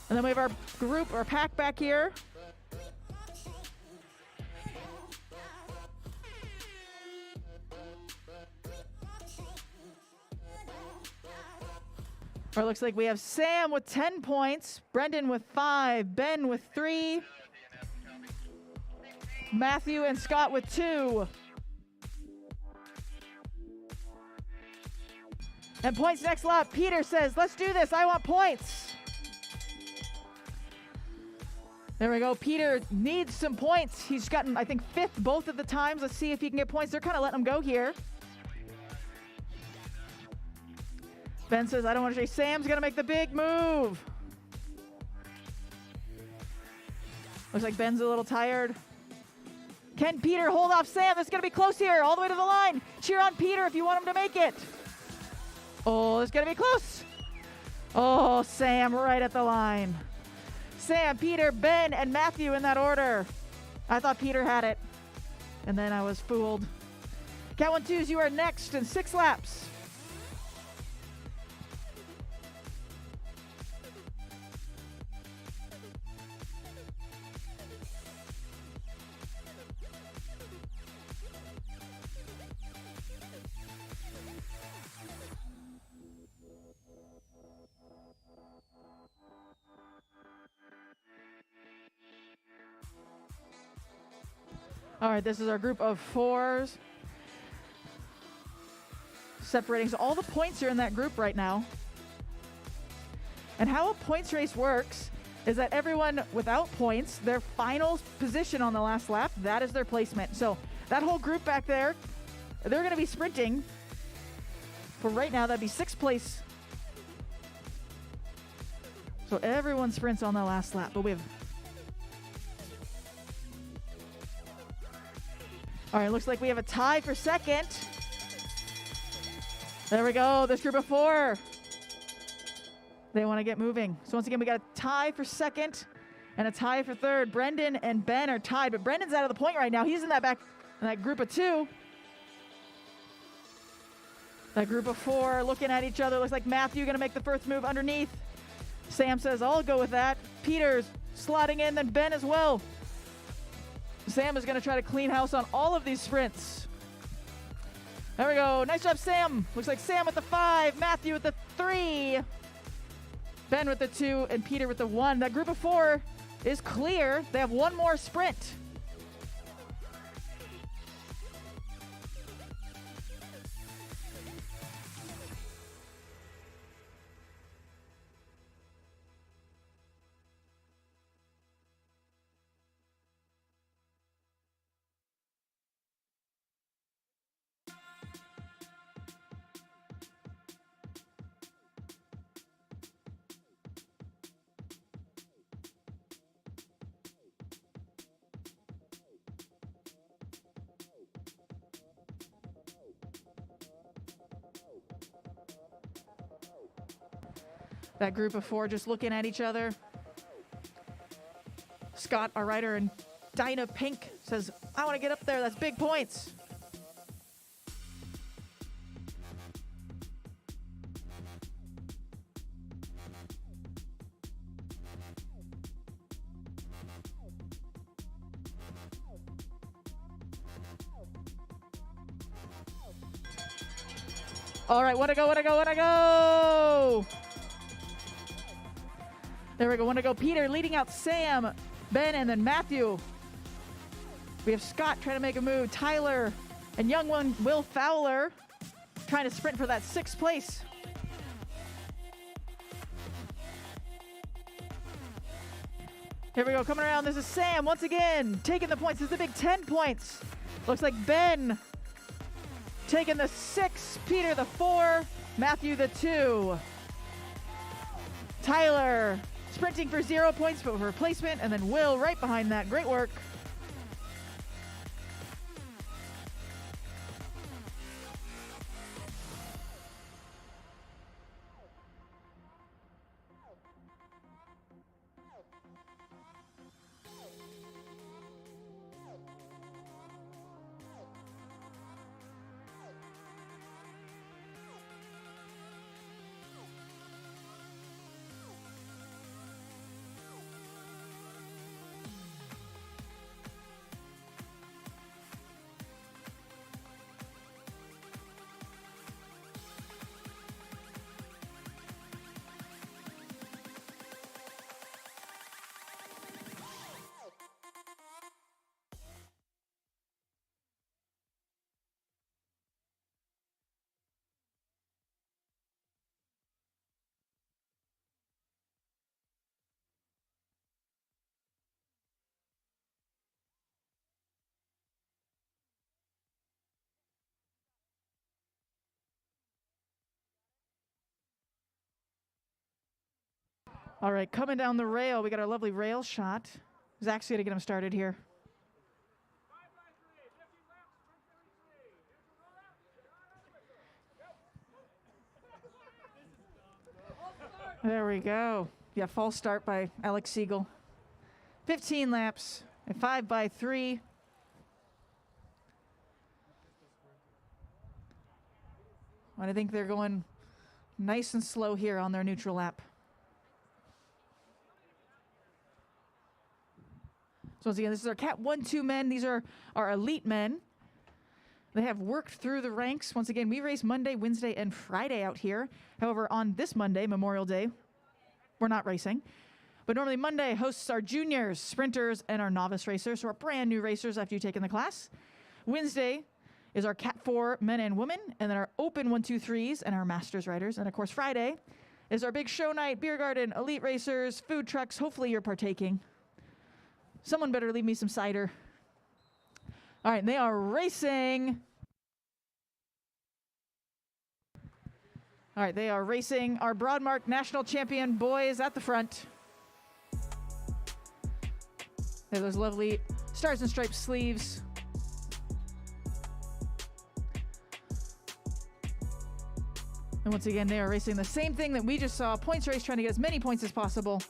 And then we have our group, our pack back here. Or it looks like we have Sam with 10 points, Brendan with 5, Ben with 3. Matthew and Scott with 2. And points next lap. Peter says, let's do this. I want points. There we go. Peter needs some points. He's gotten, I think, 5th both of the times. Let's see if he can get points. They're kind of letting him go here. Ben says, I don't want to say Sam's going to make the big move. Looks like Ben's a little tired. Can Peter hold off Sam? This is going to be close here, all the way to the line. Cheer on Peter if you want him to make it. Oh, it's going to be close. Oh, Sam right at the line. Sam, Peter, Ben, and Matthew in that order. I thought Peter had it, and then I was fooled. Count 1, 2s, you are next in 6 laps. All right, this is our group of 4s. Separating, so all the points are in that group right now. And how a points race works is that everyone without points, their final position on the last lap, that is their placement. So that whole group back there, they're going to be sprinting. For right now, that'd be 6th place. So everyone sprints on the last lap, but we have... All right, looks like we have a tie for 2nd. There we go, this group of 4. They want to get moving. So once again, we got a tie for 2nd and a tie for 3rd. Brendan and Ben are tied, but Brendan's out of the point right now. He's in that group of 2. That group of 4 looking at each other. Looks like Matthew going to make the first move underneath. Sam says, I'll go with that. Peter's slotting in, then Ben as well. Sam is going to try to clean house on all of these sprints. There we go. Nice job, Sam. Looks like Sam with the 5, Matthew with the 3, Ben with the 2, and Peter with the 1. That group of 4 is clear. They have one more sprint. That group of 4 just looking at each other. Scott, our rider, and Dinah Pink says, I want to get up there. That's big points. All right, want to go. There we go, want to go. Peter leading out Sam, Ben, and then Matthew. We have Scott trying to make a move. Tyler and young one Will Fowler trying to sprint for that 6th place. Here we go, coming around. This is Sam once again taking the points. This is the big 10 points. Looks like Ben taking the 6, Peter the 4, Matthew the 2. Tyler sprinting for 0 points, but for replacement, and then Will right behind that. Great work. All right, coming down the rail, we got our lovely rail shot. Zach's going to get him started here. There we go. Yeah, false start by Alex Siegel. 15 laps, a 5x3. And I think they're going nice and slow here on their neutral lap. So once again, this is our Cat 1-2 men. These are our elite men. They have worked through the ranks. Once again, we race Monday, Wednesday, and Friday out here. However, on this Monday, Memorial Day, we're not racing. But normally Monday hosts our juniors, sprinters, and our novice racers, who are brand new racers after you've taken the class. Wednesday is our Cat 4 men and women, and then our open 1-2-3s and our masters riders. And of course, Friday is our big show night, beer garden, elite racers, food trucks. Hopefully you're partaking. Someone better leave me some cider. All right, they are racing. All right, they are racing our Broadmark National Champion boys at the front. They have those lovely Stars and Stripes sleeves. And once again, they are racing the same thing that we just saw. Points race, trying to get as many points as possible.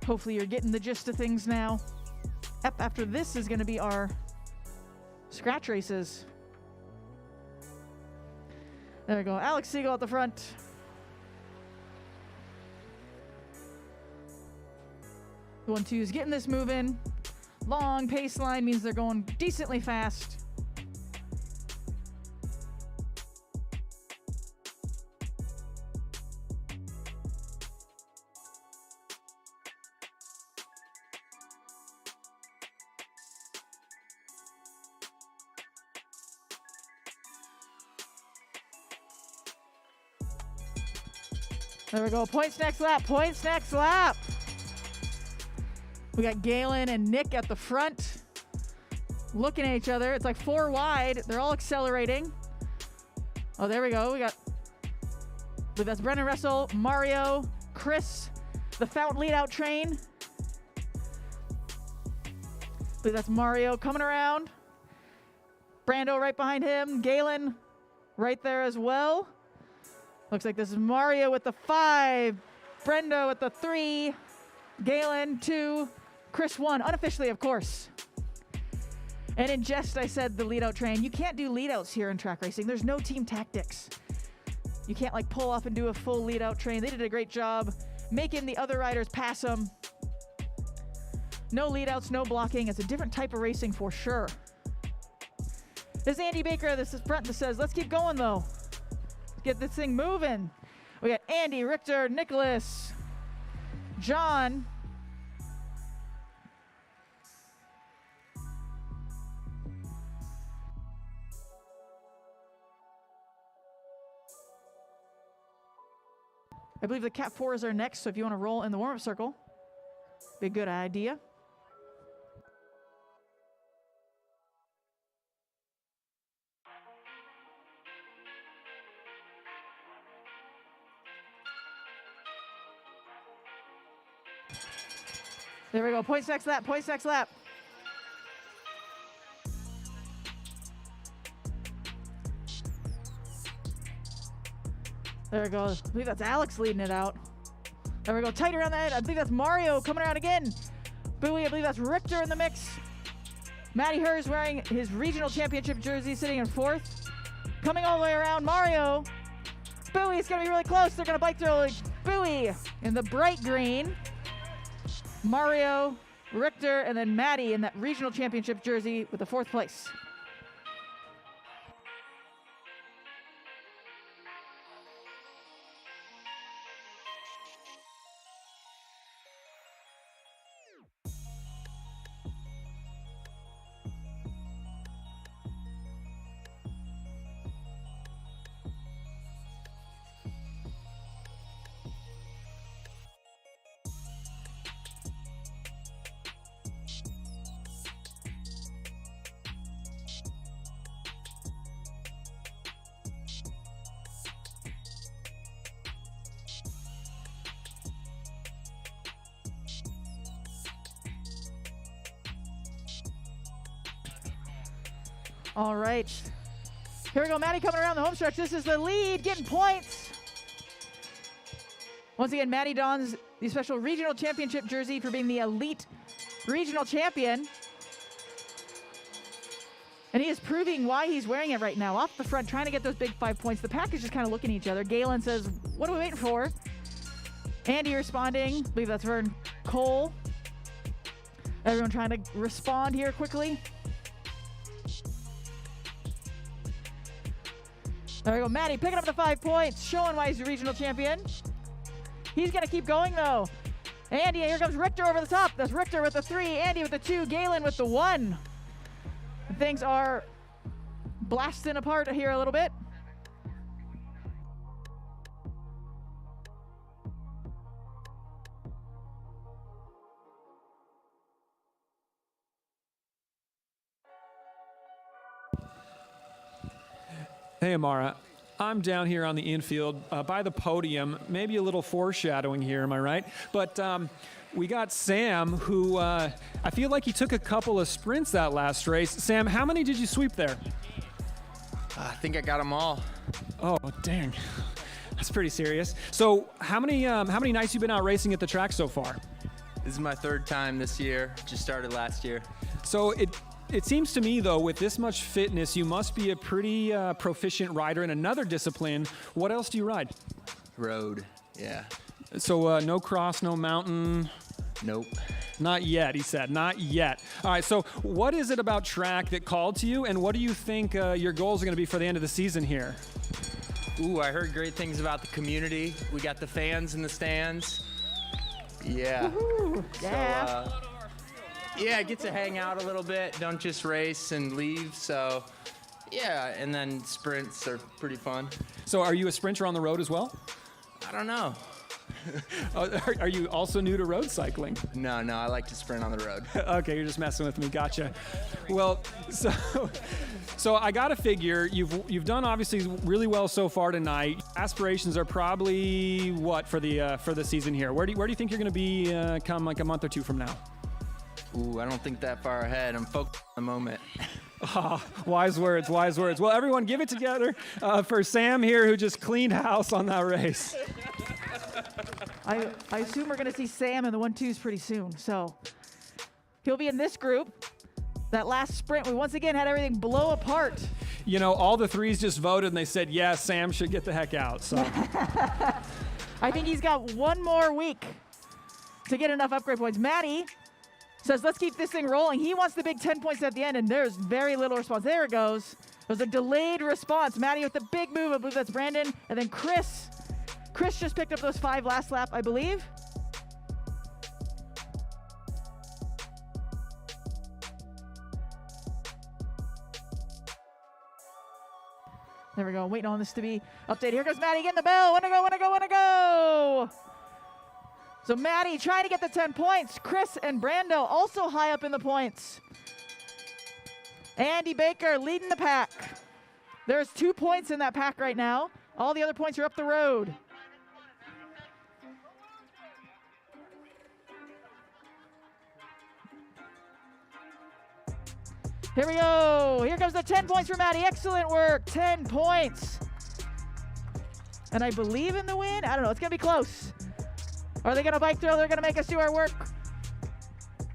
Hopefully you're getting the gist of things now. Up after this is going to be our scratch races. There we go. Alex Siegel at the front. The 1-2 is getting this moving. Long pace line means they're going decently fast. There we go. Points next lap. Points next lap. We got Galen and Nick at the front looking at each other. It's like 4 wide. They're all accelerating. Oh, there we go. We got, that's Brennan Russell, Mario, Chris, the Fountain lead out train. That's Mario coming around. Brando right behind him. Galen right there as well. Looks like this is Mario with the 5, Brendo with the 3, Galen 2, Chris 1, unofficially, of course. And in jest, I said the lead out train. You can't do lead outs here in track racing. There's no team tactics. You can't like pull off and do a full lead out train. They did a great job making the other riders pass them. No lead outs, no blocking. It's a different type of racing for sure. There's Andy Baker, this is front that says, let's keep going though. Get this thing moving. We got Andy, Richter, Nicholas, John. I believe the Cat 4s are next, so if you want to roll in the warm-up circle, be a good idea. There we go. Points next lap. Points next lap. There we go. I believe that's Alex leading it out. There we go. Tight around the head. I believe that's Mario coming around again. Bowie, I believe that's Richter in the mix. Matty Hers wearing his regional championship jersey, sitting in 4th. Coming all the way around, Mario. Bowie's going to be really close. They're going to bike through Bowie in the bright green. Mario, Richter, and then Maddie in that regional championship jersey with the 4th place. All right. Here we go. Maddie coming around the home stretch. This is the lead, getting points. Once again, Maddie dons the special regional championship jersey for being the elite regional champion. And he is proving why he's wearing it right now. Off the front, trying to get those big 5 points. The pack is just kind of looking at each other. Galen says, what are we waiting for? Andy responding. I believe that's Vern Cole. Everyone trying to respond here quickly. There we go. Maddie picking up the 5 points, showing why he's the regional champion. He's going to keep going, though. Andy, here comes Richter over the top. That's Richter with the 3, Andy with the 2, Galen with the 1. Things are blasting apart here a little bit. Hey, Amara. I'm down here on the infield by the podium. Maybe a little foreshadowing here, am I right? But we got Sam, who I feel like he took a couple of sprints that last race. Sam, how many did you sweep there? I think I got them all. Oh, dang. That's pretty serious. So how many nights you been out racing at the track so far? This is my 3rd time this year. Just started last year. So it seems to me, though, with this much fitness, you must be a pretty proficient rider in another discipline. What else do you ride? Road, yeah. So no cross, no mountain? Nope. Not yet, he said. Not yet. All right, so what is it about track that called to you, and what do you think your goals are going to be for the end of the season here? Ooh, I heard great things about the community. We got the fans in the stands. Yeah. Woohoo. Yeah. So, yeah, get to hang out a little bit. Don't just race and leave. So, yeah, and then sprints are pretty fun. So are you a sprinter on the road as well? I don't know. Are you also new to road cycling? No, I like to sprint on the road. Okay, you're just messing with me. Gotcha. Well, so I got to figure you've done obviously really well so far tonight. Aspirations are probably what for the season here. Where do you think you're going to be come like a month or two from now? Ooh, I don't think that far ahead. I'm focused on the moment. Oh, wise words, wise words. Well, everyone give it together for Sam here, who just cleaned house on that race. I assume we're going to see Sam in the 1-2s pretty soon. So he'll be in this group. That last sprint, we once again had everything blow apart. You know, all the 3s just voted and they said, yeah, Sam should get the heck out. So I think he's got one more week to get enough upgrade points. Maddie says, let's keep this thing rolling. He wants the big 10 points at the end, and there's very little response. There it goes. It was a delayed response. Maddie with the big move. I believe that's Brandon. And then Chris. Chris just picked up those 5 last lap, I believe. There we go. Waiting on this to be updated. Here goes Maddie getting the bell. Wanna go. So Maddie trying to get the 10 points. Chris and Brando also high up in the points. Andy Baker leading the pack. There's 2 points in that pack right now. All the other points are up the road. Here we go. Here comes the 10 points for Maddie. Excellent work. 10 points. And I believe in the win. I don't know. It's going to be close. Are they going to bike throw? They're going to make us do our work.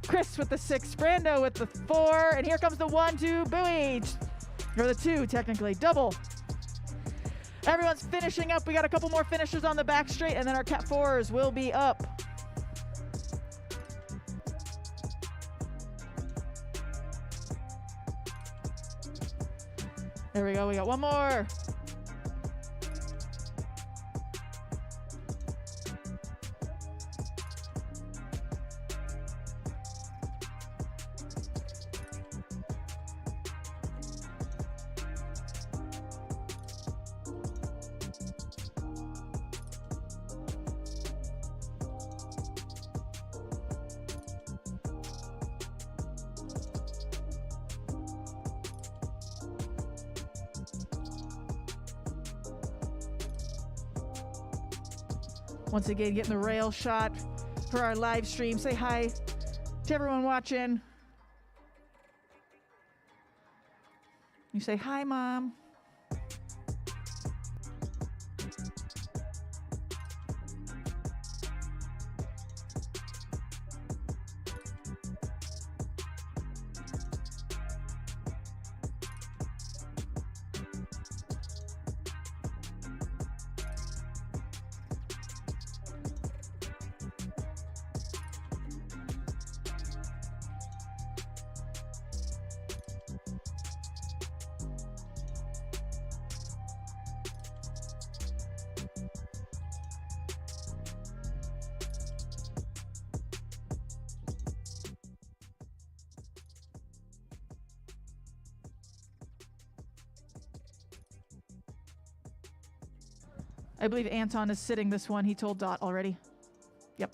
Chris with the 6. Brando with the 4. And here comes the 1-2 buoy. Or the 2, technically. Double. Everyone's finishing up. We got a couple more finishers on the back straight. And then our Cat 4s will be up. There we go. We got one more. Once again, getting the rail shot for our live stream. Say hi to everyone watching. You say, hi, Mom. I believe Anton is sitting this one. He told Dot already. Yep.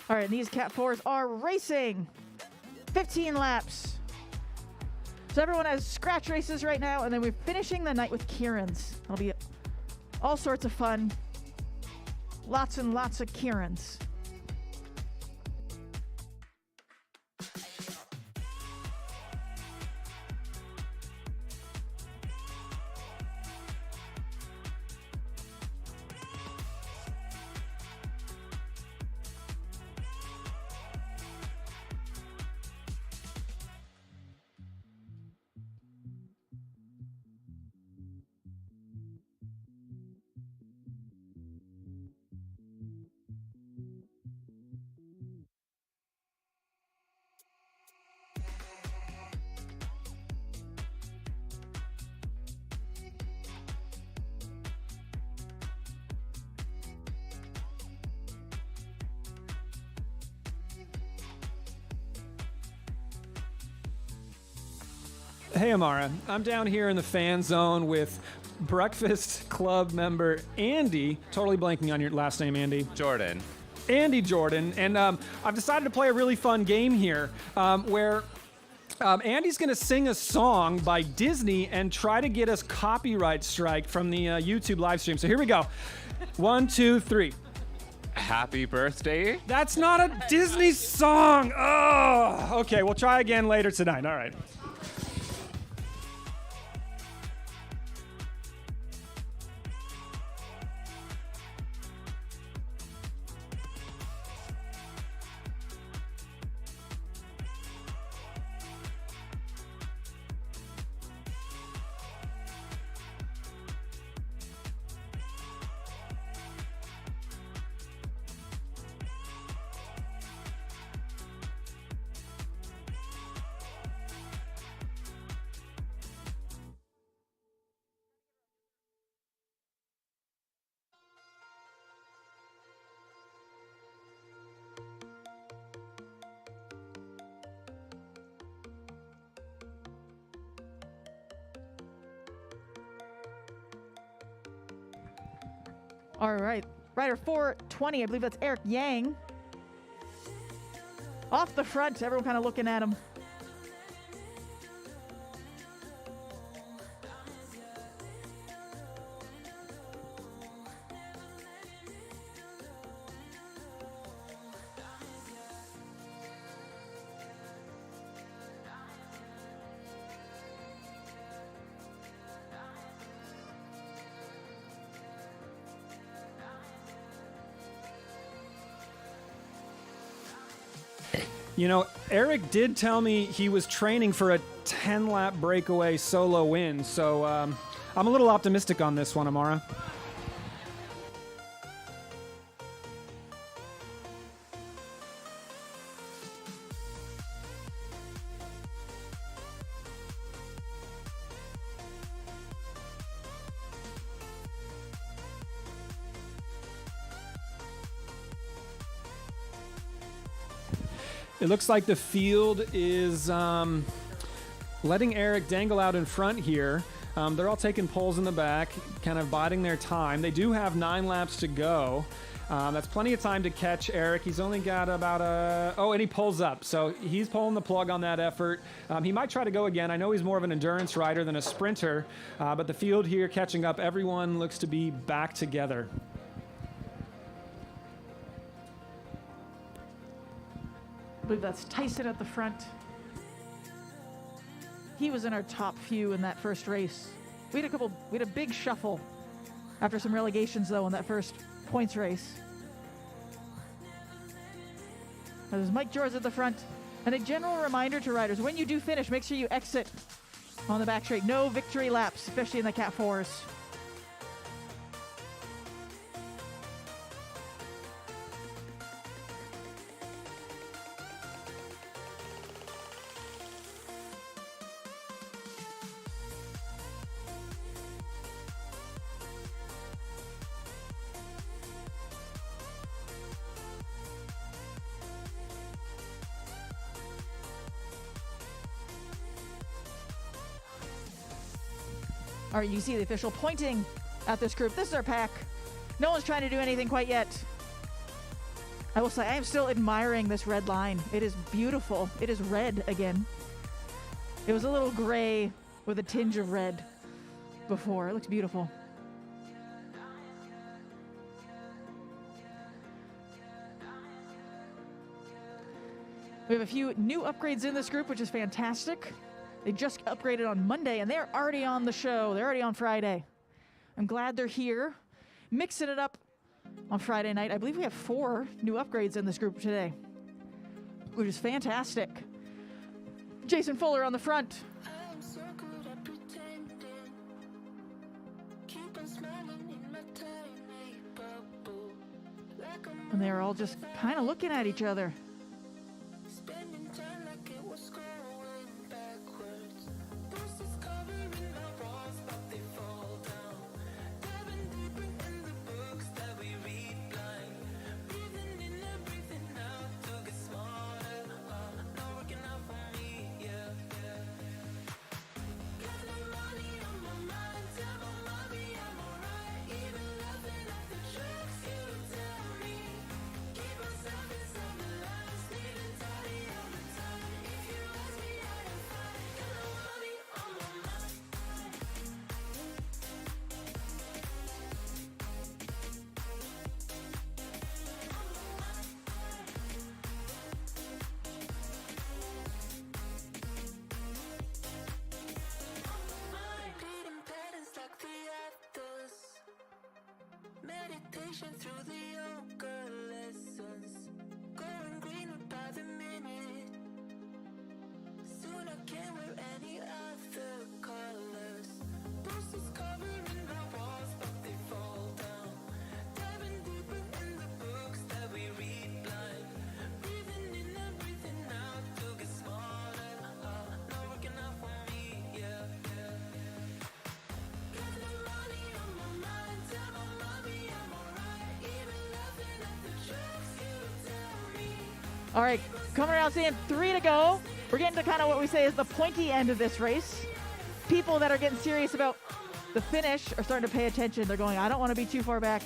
All right, and these Cat 4s are racing. 15 laps. So everyone has scratch races right now, and then we're finishing the night with Kieran's. It'll be all sorts of fun. Lots and lots of Kieran's. Hey, Amara. I'm down here in the fan zone with Breakfast Club member Andy. Totally blanking on your last name, Andy. Jordan. Andy Jordan. And I've decided to play a really fun game here where Andy's going to sing a song by Disney and try to get us copyright strike from the YouTube live stream. So here we go. 1, 2, 3. Happy birthday. That's not a Disney song. Oh, okay. We'll try again later tonight. All right. All right. Rider 420, I believe that's Eric Yang. Off the front, everyone kind of looking at him. You know, Eric did tell me he was training for a 10-lap breakaway solo win, so I'm a little optimistic on this one, Amara. It looks like the field is letting Eric dangle out in front here. They're all taking poles in the back, kind of biding their time. They do have 9 laps to go. That's plenty of time to catch Eric. He's only got about and he pulls up. So he's pulling the plug on that effort. He might try to go again. I know he's more of an endurance rider than a sprinter, but the field here catching up. Everyone looks to be back together. I believe that's Tyson at the front. He was in our top few in that first race. We had a big shuffle after some relegations though in that first points race. There's Mike George at the front. And a general reminder to riders, when you do finish, make sure you exit on the back straight. No victory laps, especially in the Cat 4s. All right, you see the official pointing at this group. This is our pack. No one's trying to do anything quite yet. I will say, I am still admiring this red line. It is beautiful. It is red again. It was a little gray with a tinge of red before. It looks beautiful. We have a few new upgrades in this group, which is fantastic. They just upgraded on Monday, and they're already on the show. They're already on Friday. I'm glad they're here, mixing it up on Friday night. I believe we have 4 new upgrades in this group today, which is fantastic. Jason Fuller on the front. And they're all just kind of looking at each other. Through the yoga lessons, going greener by the minute. Soon I can't wear any other colors. Bruises covering our walls, but they fall down. Diving deeper in the books that we read blind. Breathing in and breathing out to get smarter. Not working out for me, yeah. Got no money on my mind, tell my mommy I'm alright. All right, coming around saying 3 to go. We're getting to kind of what we say is the pointy end of this race. People that are getting serious about the finish are starting to pay attention. They're going, I don't want to be too far back.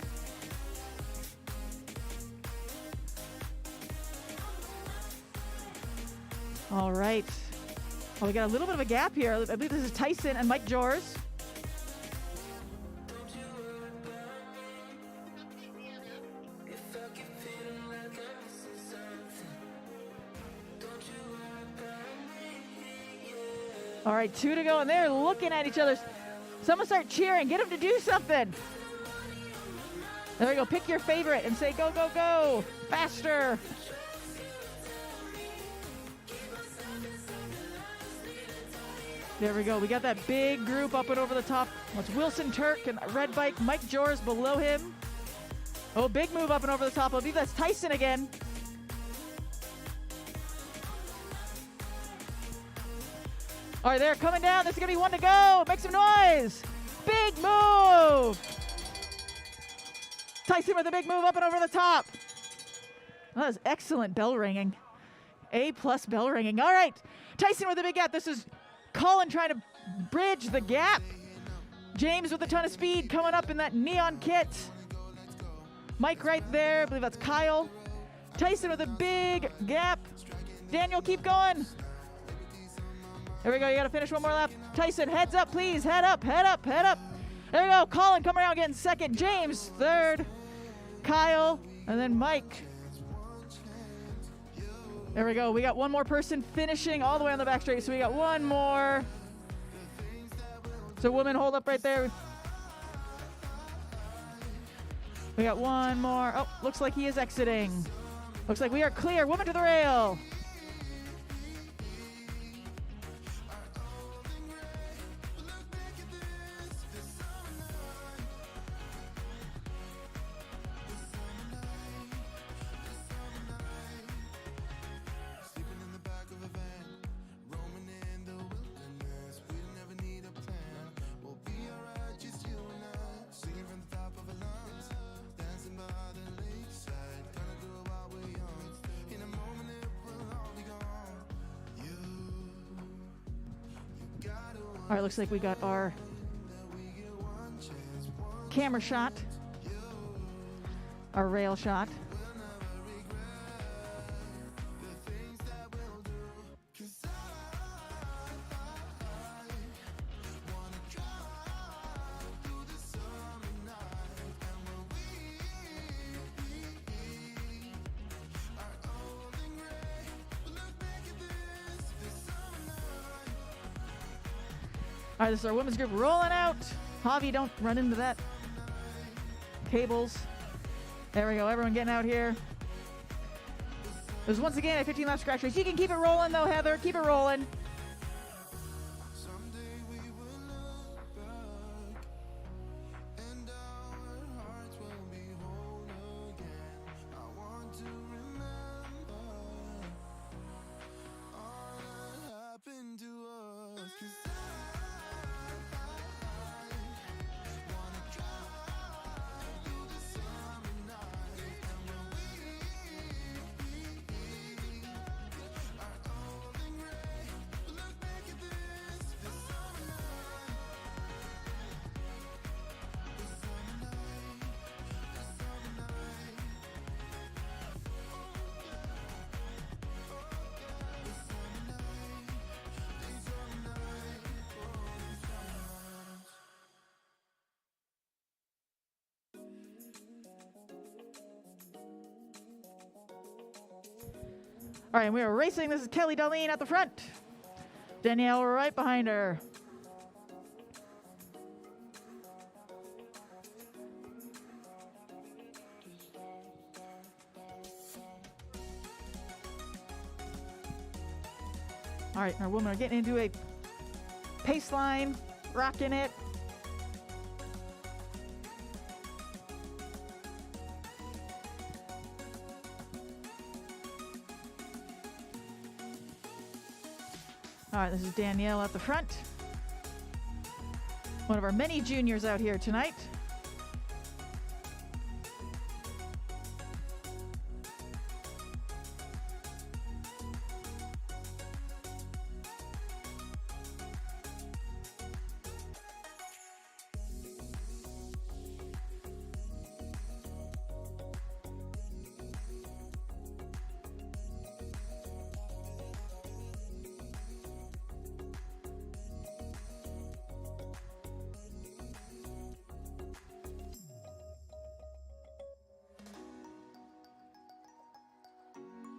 All right. Well, we got a little bit of a gap here. I believe this is Tyson and Mike George. All right, 2 to go, and they're looking at each other. Someone start cheering. Get them to do something. There we go. Pick your favorite and say, go, go, go. Faster. There we go. We got that big group up and over the top. That's Wilson Turk and red bike. Mike Jors below him. Oh, big move up and over the top. I believe that's Tyson again. All right, they're coming down. There's going to be one to go. Make some noise. Big move. Tyson with a big move up and over the top. That was excellent bell ringing. A+ bell ringing. All right. Tyson with a big gap. This is Colin trying to bridge the gap. James with a ton of speed coming up in that neon kit. Mike right there. I believe that's Kyle. Tyson with a big gap. Daniel, keep going. There we go. You got to finish one more lap. Tyson, heads up, please. Head up, head up, head up. There we go. Colin coming around getting second. James, third. Kyle, and then Mike. There we go. We got one more person finishing all the way on the back straight. So we got one more. So woman, hold up right there. We got one more. Oh, looks like he is exiting. Looks like we are clear. Woman to the rail. All right, looks like we got our camera shot, our rail shot. All right, this is our women's group rolling out. Javi, don't run into that. Cables. There we go, everyone getting out here. There's once again a 15 lap scratch race. You can keep it rolling though, Heather. Keep it rolling. All right, we are racing. This is Kelly Darlene at the front. Danielle right behind her. All right, our women are getting into a pace line, rocking it. All right, this is Danielle at the front. One of our many juniors out here tonight.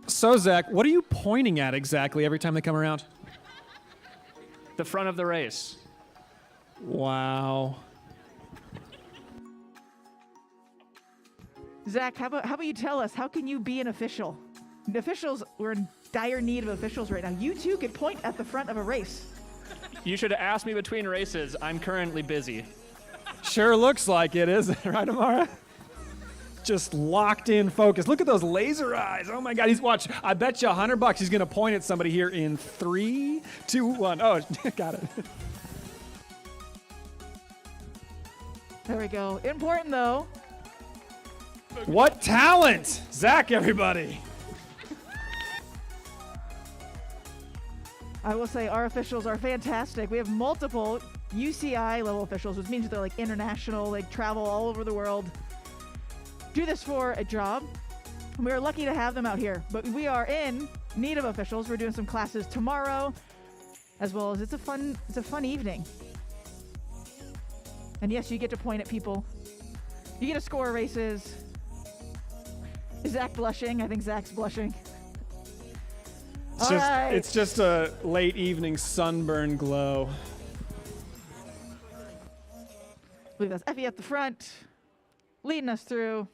So, Zach, what are you pointing at exactly every time they come around? The front of the race. Wow. Zach, how about you tell us, how can you be an official? The officials, we're in dire need of officials right now. You too could point at the front of a race. You should ask me between races. I'm currently busy. Sure looks like it, isn't it, right, Amara? Just locked in focus. Look at those laser eyes. Oh my God, watch. I bet you $100 he's gonna point at somebody here in 3, 2, 1. Oh, got it. There we go. Important though. What talent! Zach, everybody. I will say our officials are fantastic. We have multiple UCI level officials, which means they're like international, like travel all over the world. Do this for a job. We are lucky to have them out here, but we are in need of officials. We're doing some classes tomorrow, as well as it's a fun evening. And yes, you get to point at people. You get to score races. Is Zach blushing? I think Zach's blushing. It's just a late evening sunburn glow. I believe that's Effie at the front, leading us through.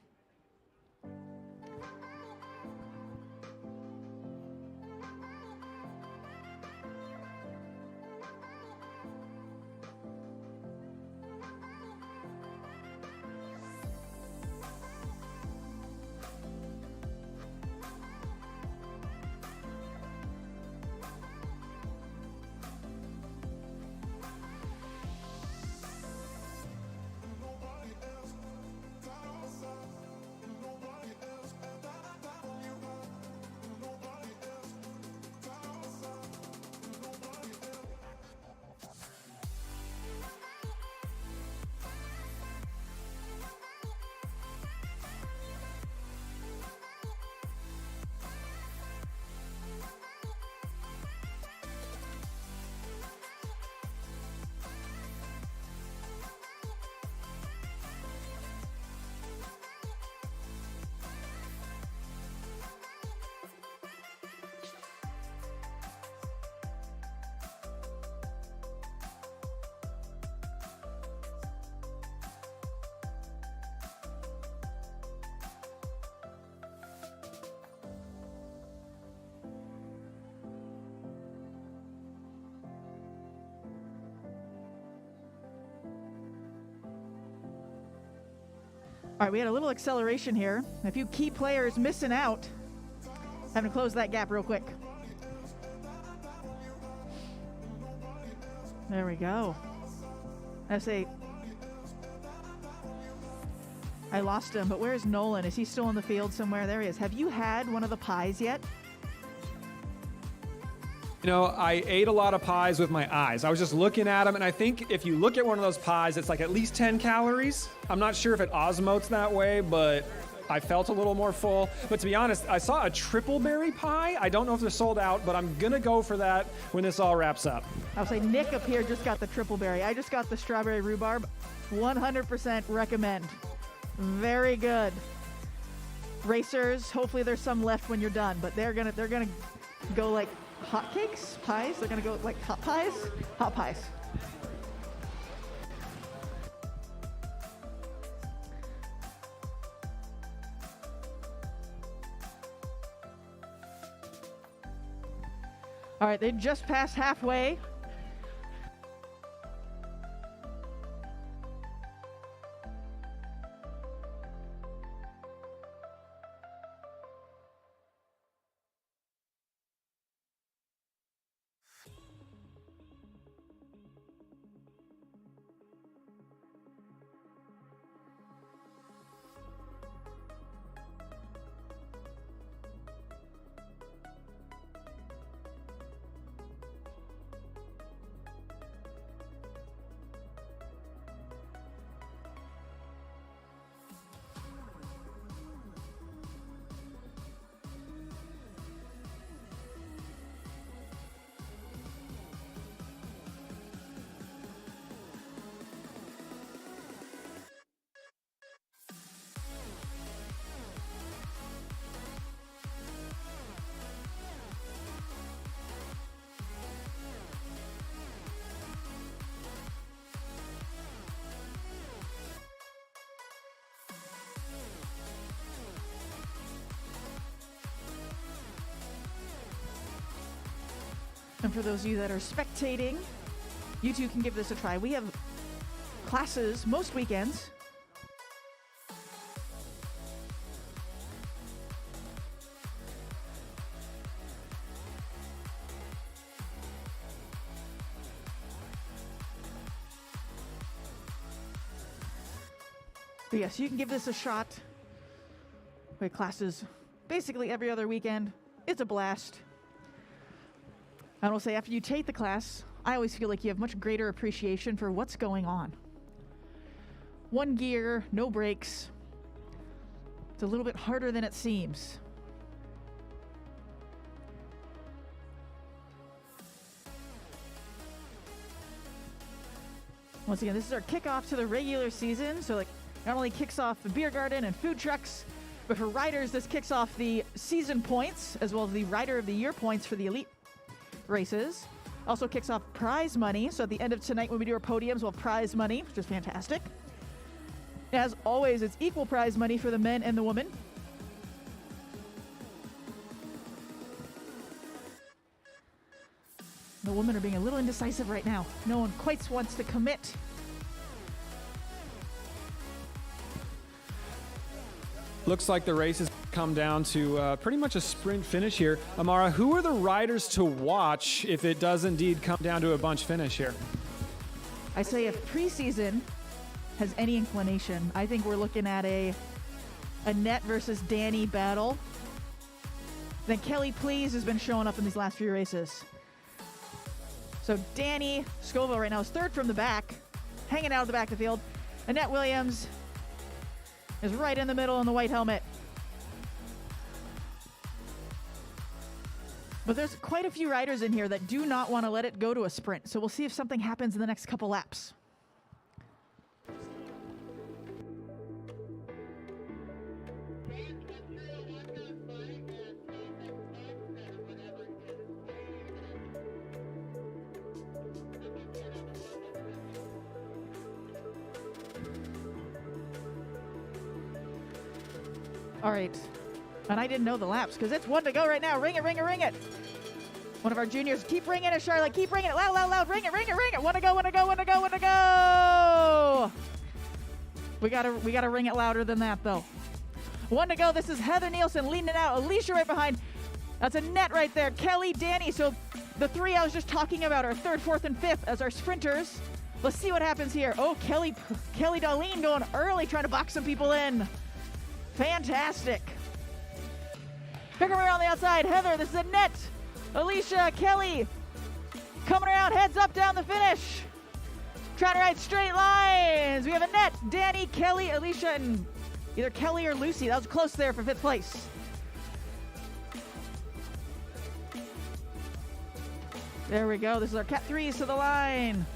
All right, we had a little acceleration here. A few key players missing out. Having to close that gap real quick. There we go. I lost him, but where's Nolan? Is he still in the field somewhere? There he is. Have you had one of the pies yet? You know, I ate a lot of pies with my eyes. I was just looking at them, and I think if you look at one of those pies, it's like at least 10 calories. I'm not sure if it osmotes that way, but I felt a little more full. But to be honest, I saw a triple berry pie. I don't know if they're sold out, but I'm gonna go for that when this all wraps up. I'll say Nick up here just got the triple berry. I just got the strawberry rhubarb. 100% recommend. Very good. Racers, hopefully there's some left when you're done, but they're gonna go like hotcakes, pies. They're gonna go like hot pies. Hot pies. All right, they just passed halfway. And for those of you that are spectating you two can give this a try. We have classes most weekends. But yes, you can give this a shot. We have classes basically every other weekend. It's a blast. I will say, after you take the class, I always feel like you have much greater appreciation for what's going on. One gear, no brakes. It's a little bit harder than it seems. Once again, this is our kickoff to the regular season. So, like, not only kicks off the beer garden and food trucks, but for riders, this kicks off the season points, as well as the Rider of the Year points for the elite races. Also kicks off prize money. So at the end of tonight, when we do our podiums, we'll have prize money, which is fantastic. As always, it's equal prize money for the men and the women. The women are being a little indecisive right now. No one quite wants to commit. Looks like the race has come down to pretty much a sprint finish here. Amara, who are the riders to watch if it does indeed come down to a bunch finish here? I say if preseason has any inclination, I think we're looking at a Annette versus Danny battle. Then Kelly Please has been showing up in these last few races. So Danny Scoville right now is third from the back, hanging out of the back of the field. Annette Williams is right in the middle in the white helmet. But there's quite a few riders in here that do not want to let it go to a sprint. So we'll see if something happens in the next couple laps. All right. And I didn't know the laps because it's one to go right now. Ring it, ring it, ring it. One of our juniors. Keep ringing it, Charlotte. Keep ringing it. Loud, loud, loud. Ring it, ring it, ring it. One to go, one to go, one to go, one to go. We gotta ring it louder than that, though. One to go. This is Heather Nielsen leading it out. Alicia right behind. That's Annette right there. Kelly, Danny. So the three I was just talking about are third, fourth, and fifth as our sprinters. Let's see what happens here. Oh, Kelly Darlene going early, trying to box some people in. Fantastic. Pick her around the outside. Heather, this is Annette. Alicia, Kelly. Coming around, heads up down the finish. Trying to ride straight lines. We have Annette, Danny, Kelly, Alicia, and either Kelly or Lucy. That was close there for fifth place. There we go. This is our Cat 3s to the line.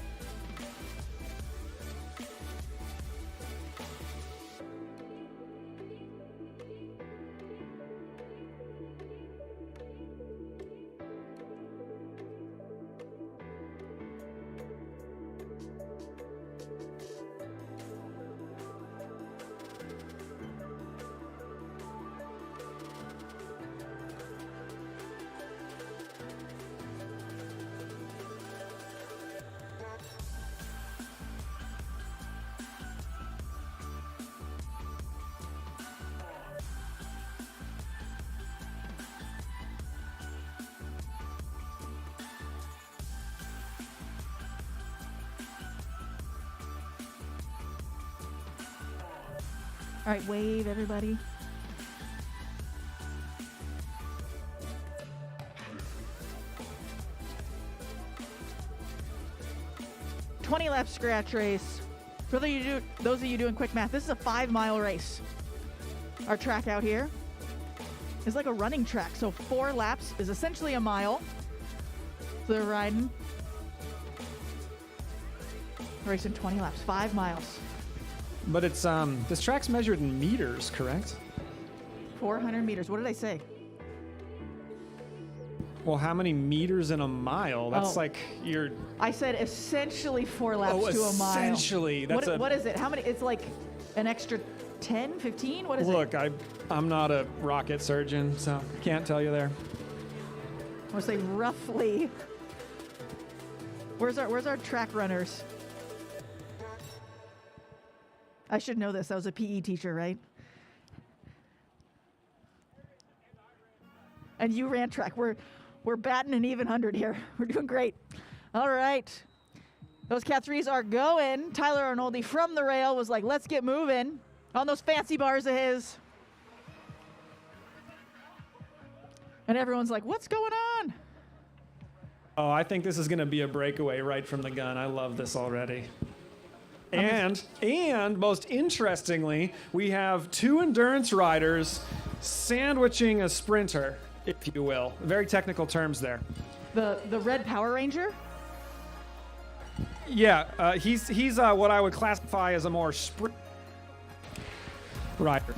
All right, wave, everybody. $20 scratch race. For those of you doing quick math, this is a 5-mile race. Our track out here is like a running track. So 4 laps is essentially a mile. So they're riding. Racing 20 laps, 5 miles. But it's this track's measured in meters, correct? 400 meters. What did I say? Well, how many meters in a mile? That's like your... I said essentially 4 laps to a mile. Essentially. What is it? How many? It's like an extra 10, 15? What is it? Look, I'm not a rocket surgeon, so can't tell you there. I would say roughly Where's our track runners? I should know this. I was a PE teacher, right? And you ran track. We're batting an even 100 here. We're doing great. All right. Those Cat 3s are going. Tyler Arnoldi from the rail was like, let's get moving on those fancy bars of his. And everyone's like, what's going on? Oh, I think this is going to be a breakaway right from the gun. I love this already. And most interestingly, we have two endurance riders sandwiching a sprinter, if you will. Very technical terms there. The red Power Ranger? Yeah, he's what I would classify as a more sprint rider.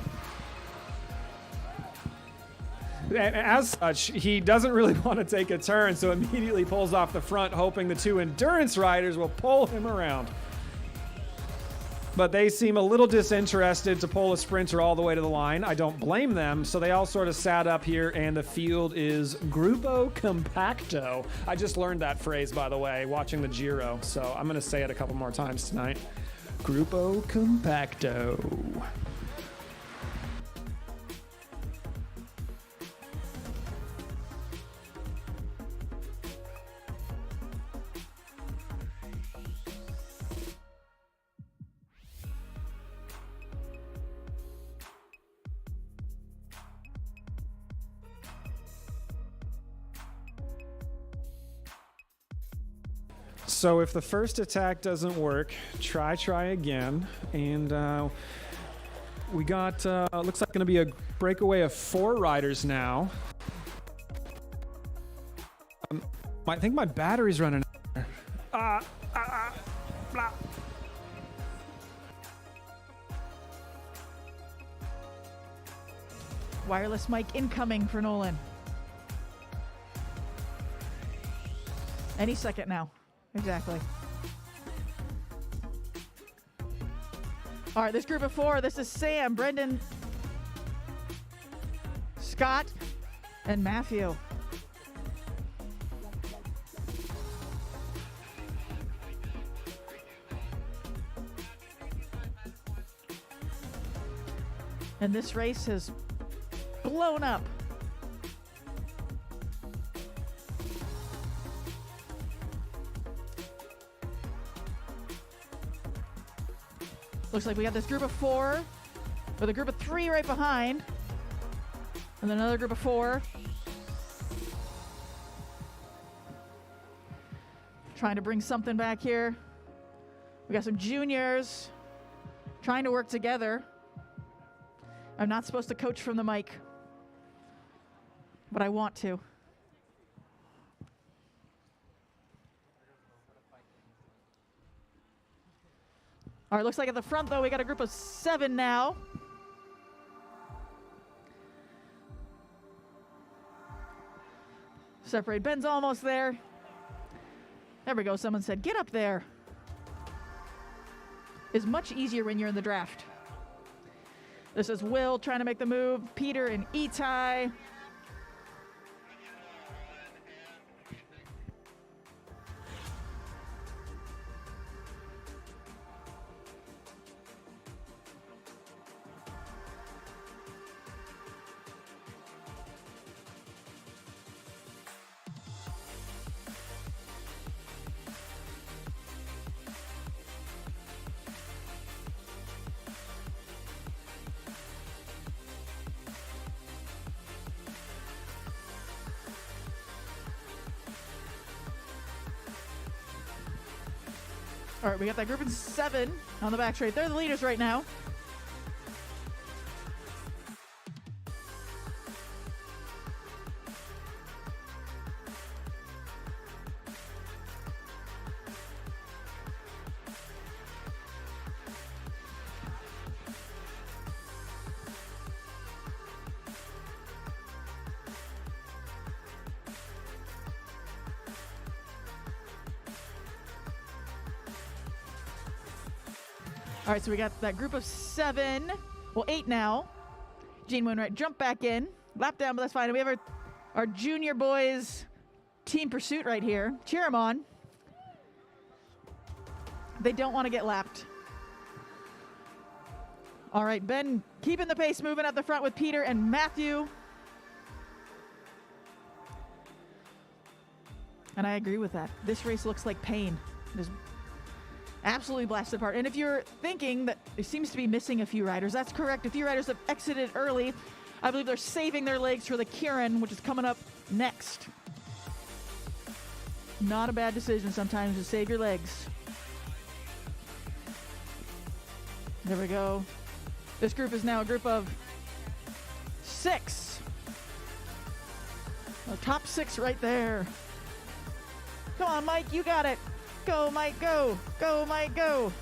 And as such, he doesn't really want to take a turn, so immediately pulls off the front, hoping the two endurance riders will pull him around. But they seem a little disinterested to pull a sprinter all the way to the line. I don't blame them, so they all sort of sat up here, and the field is Grupo Compacto. I just learned that phrase, by the way, watching the Giro, so I'm going to say it a couple more times tonight. Grupo Compacto. So if the first attack doesn't work, try again. And we got, looks like going to be a breakaway of 4 riders now. I think my battery's running out. Blah. Wireless mic incoming for Nolan. Any second now. Exactly. All right, this group of 4, this is Sam, Brendan, Scott, and Matthew. And this race has blown up. Looks like we got this group of 4 with a group of 3 right behind. And then another group of 4. Trying to bring something back here. We got some juniors trying to work together. I'm not supposed to coach from the mic, but I want to. All right, looks like at the front, though, we got a group of 7 now. Separate. Ben's almost there. There we go. Someone said, get up there. It's much easier when you're in the draft. This is Will trying to make the move. Peter and Itai. All right, we got that group of 7 on the back straight. They're the leaders right now. All right, so we got that group of 7, well, 8 now. Gene Moonwright jump back in, lap down, but that's fine. We have our junior boys team pursuit right here. Cheer them on. They don't want to get lapped. All right, Ben keeping the pace moving at the front with Peter and Matthew. And I agree with that. This race looks like pain. Just absolutely blasted apart. And if you're thinking that it seems to be missing a few riders, that's correct. A few riders have exited early. I believe they're saving their legs for the Kieran, which is coming up next. Not a bad decision sometimes to save your legs. There we go. This group is now a group of 6. The top 6 right there. Come on, Mike, you got it. Go, Mike, go. Go, Mike, go.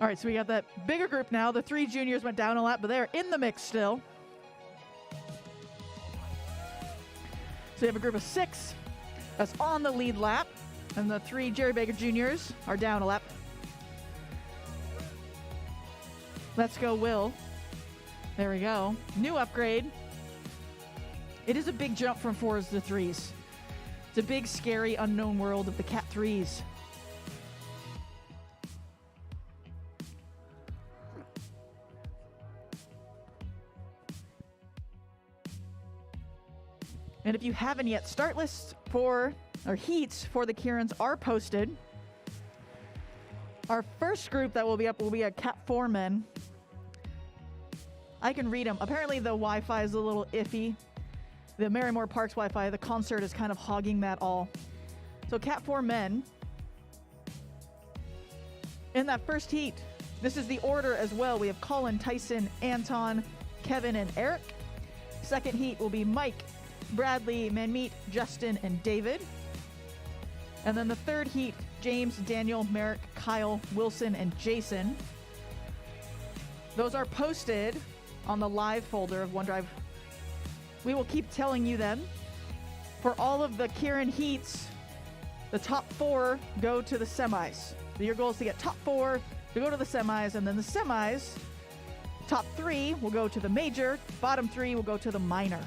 All right, so we got that bigger group now. The 3 juniors went down a lap, but they're in the mix still. So we have a group of 6 that's on the lead lap, and the 3 Jerry Baker juniors are down a lap. Let's go, Will. There we go. New upgrade. It is a big jump from 4s to 3s. It's a big, scary, unknown world of the Cat 3s. And if you haven't yet, start lists for, or heats for the Kierans are posted. Our first group that will be up will be a Cat 4 men. I can read them. Apparently the Wi-Fi is a little iffy. The Marymore Parks Wi-Fi, the concert is kind of hogging that all. So Cat 4 men. In that first heat, this is the order as well. We have Colin, Tyson, Anton, Kevin, and Eric. Second heat will be Mike, Bradley, Manmeet, Justin, and David. And then the third heat, James, Daniel, Merrick, Kyle, Wilson, and Jason. Those are posted on the live folder of OneDrive. We will keep telling you them. For all of the Kieran heats, the top 4 go to the semis. So your goal is to get top 4 to go to the semis, and then the semis, top 3 will go to the major, bottom 3 will go to the minor.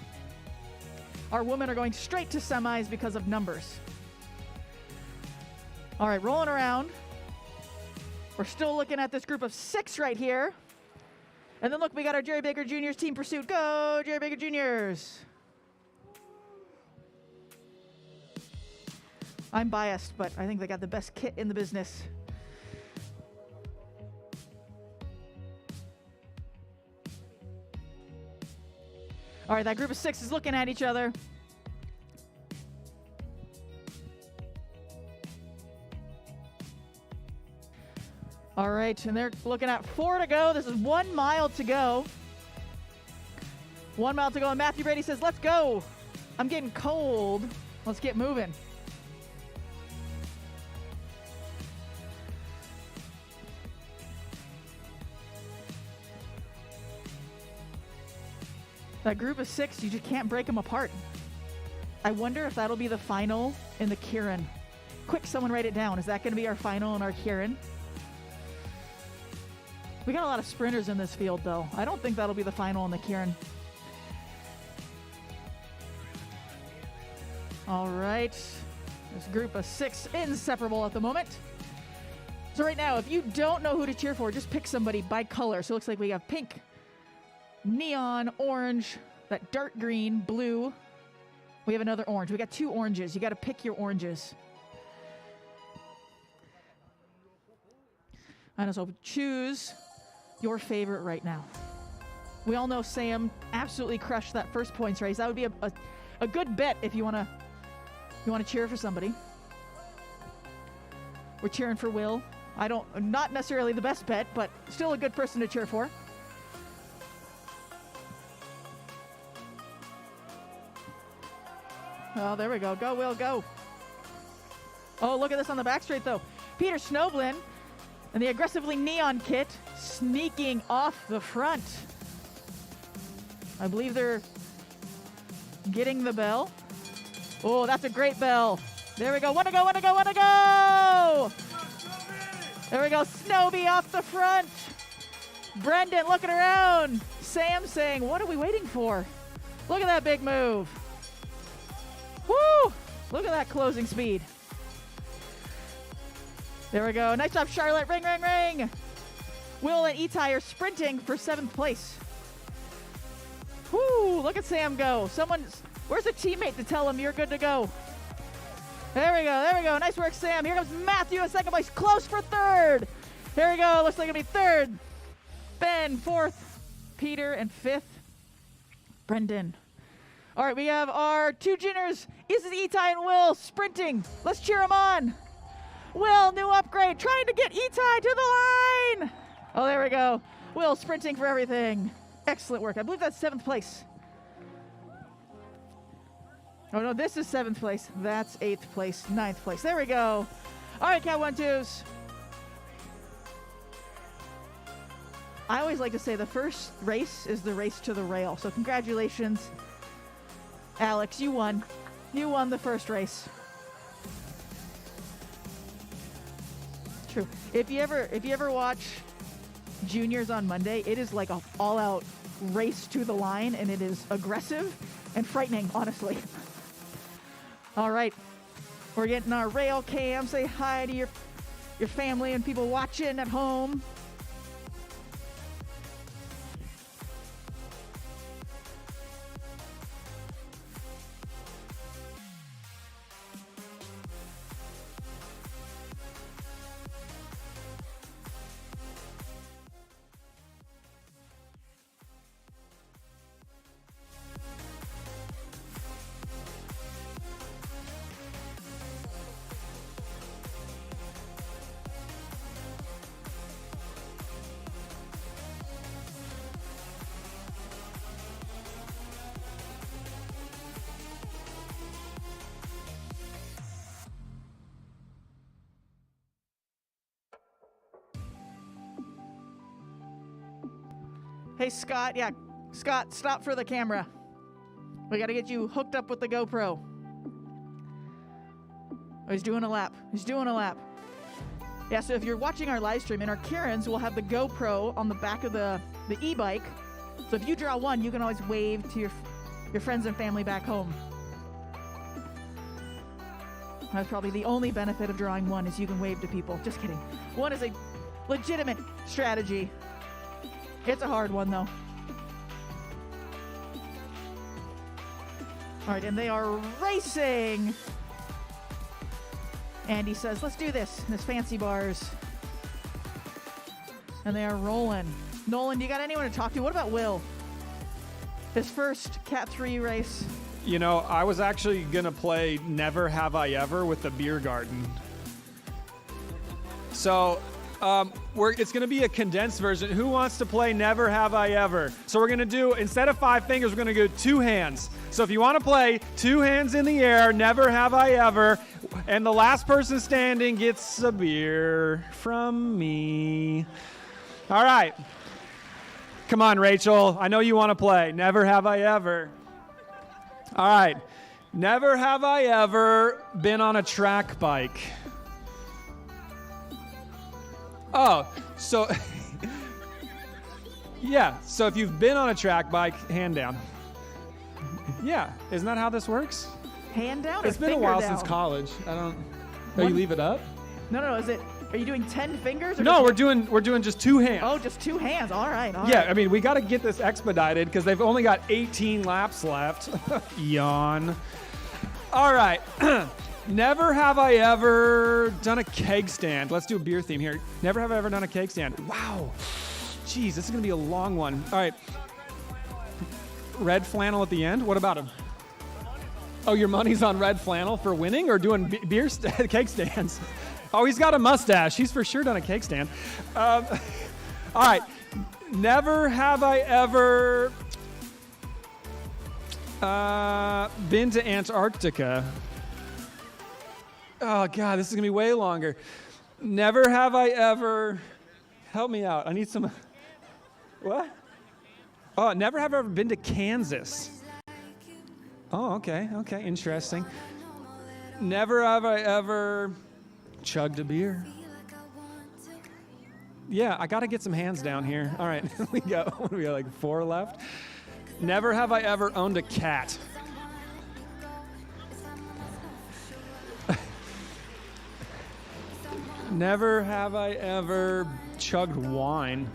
Our women are going straight to semis because of numbers. All right, rolling around. We're still looking at this group of 6 right here. And then look, we got our Jerry Baker Juniors Team Pursuit. Go, Jerry Baker Juniors. I'm biased, but I think they got the best kit in the business. All right, that group of 6 is looking at each other. All right, and they're looking at 4 to go. This is 1 mile to go. 1 mile to go, and Matthew Brady says, let's go. I'm getting cold. Let's get moving. That group of 6, you just can't break them apart. I wonder if that'll be the final in the Kieran. Quick, someone write it down. Is that going to be our final in our Kieran? We got a lot of sprinters in this field, though. I don't think that'll be the final in the Kieran. All right. This group of 6 inseparable at the moment. So right now, if you don't know who to cheer for, just pick somebody by color. So it looks like we have pink, neon, orange, that dark green, blue. We have another orange. We got 2 oranges. You got to pick your oranges. And so choose your favorite right now. We all know Sam absolutely crushed that first points race. That would be a good bet if you want to cheer for somebody. We're cheering for Will. Not necessarily the best bet, but still a good person to cheer for. Oh, there we go. Go, Will, go. Oh, look at this on the back straight, though. Peter Snoblin and the aggressively neon kit sneaking off the front. I believe they're getting the bell. Oh, that's a great bell. There we go. Want to go, want to go, want to go! There we go. Snowbee off the front. Brendan looking around. Sam saying, what are we waiting for? Look at that big move. Woo! Look at that closing speed. There we go. Nice job, Charlotte. Ring, ring, ring. Will and Itai are sprinting for 7th place. Woo! Look at Sam go. Where's a teammate to tell him you're good to go? There we go. There we go. Nice work, Sam. Here comes Matthew in 2nd place. Close for 3rd. Here we go. Looks like it'll be 3rd. Ben, 4th. Peter, and 5th. Brendan. All right, we have our 2 juniors. This is Itai and Will sprinting. Let's cheer them on. Will, new upgrade, trying to get Itai to the line. Oh, there we go. Will sprinting for everything. Excellent work. I believe that's 7th place. Oh, no, this is 7th place. That's 8th place, 9th place. There we go. All right, Cat 1-2s. I always like to say the first race is the race to the rail. So congratulations, Alex. You won. You won the first race. True. If you ever watch juniors on Monday, it is like an all-out race to the line, and it is aggressive and frightening, honestly. All right, we're getting our rail cam. Say hi to your family and people watching at home. Hey, Scott. Yeah, Scott, stop for the camera. We got to get you hooked up with the GoPro. Oh, he's doing a lap. He's doing a lap. Yeah, so if you're watching our live stream, in our Kieran's, we'll have the GoPro on the back of the e-bike. So if you draw one, you can always wave to your friends and family back home. That's probably the only benefit of drawing one, is you can wave to people. Just kidding. One is a legitimate strategy. It's a hard one, though. All right, and they are racing. Andy says, let's do this. This fancy bars. And they are rolling. Nolan, you got anyone to talk to? What about Will? His first Cat 3 race. You know, I was actually going to play Never Have I Ever with the beer garden. So it's going to be a condensed version. Who wants to play Never Have I Ever? So we're going to do, instead of 5 fingers, we're going to go 2 hands. So if you want to play 2 hands in the air, Never Have I Ever, and the last person standing gets a beer from me. All right. Come on, Rachel. I know you want to play. Never have I ever. All right. Never have I ever been on a track bike. Oh, so yeah. So if you've been on a track bike, hand down. Yeah. Isn't that how this works? Hand down or It's been a finger while down? since college. I don't. Oh, you leave it up? No. Are you doing 10 fingers? Or No, just we're doing just 2 hands. Oh, just 2 hands. All right. Yeah, I mean, we got to get this expedited because they've only got 18 laps left. Yawn. All right. Never have I ever done a keg stand. Let's do a beer theme here. Never have I ever done a keg stand. Wow. Jeez, this is going to be a long one. All right. red flannel at the end? What about him? Oh, your money's on red flannel for winning or doing cake stands? Oh, he's got a mustache. He's for sure done a cake stand. All right. Never have I ever been to Antarctica. Oh, God, this is going to be way longer. Never have I ever... Help me out. I need some... What? Oh, never have I ever been to Kansas. Oh, okay, interesting. Never have I ever chugged a beer. Yeah, I got to get some hands down here. All right, we got like 4 left. Never have I ever owned a cat. Never have I ever chugged wine.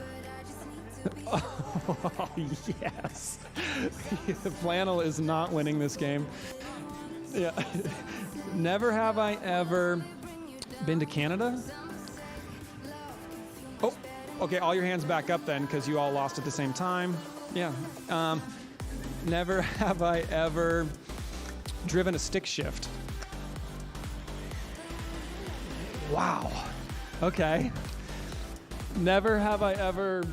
Oh, yes. The flannel is not winning this game. Yeah. Never have I ever been to Canada. Oh, okay, all your hands back up then because you all lost at the same time. Yeah. Never have I ever driven a stick shift. Wow. Okay. Never have I ever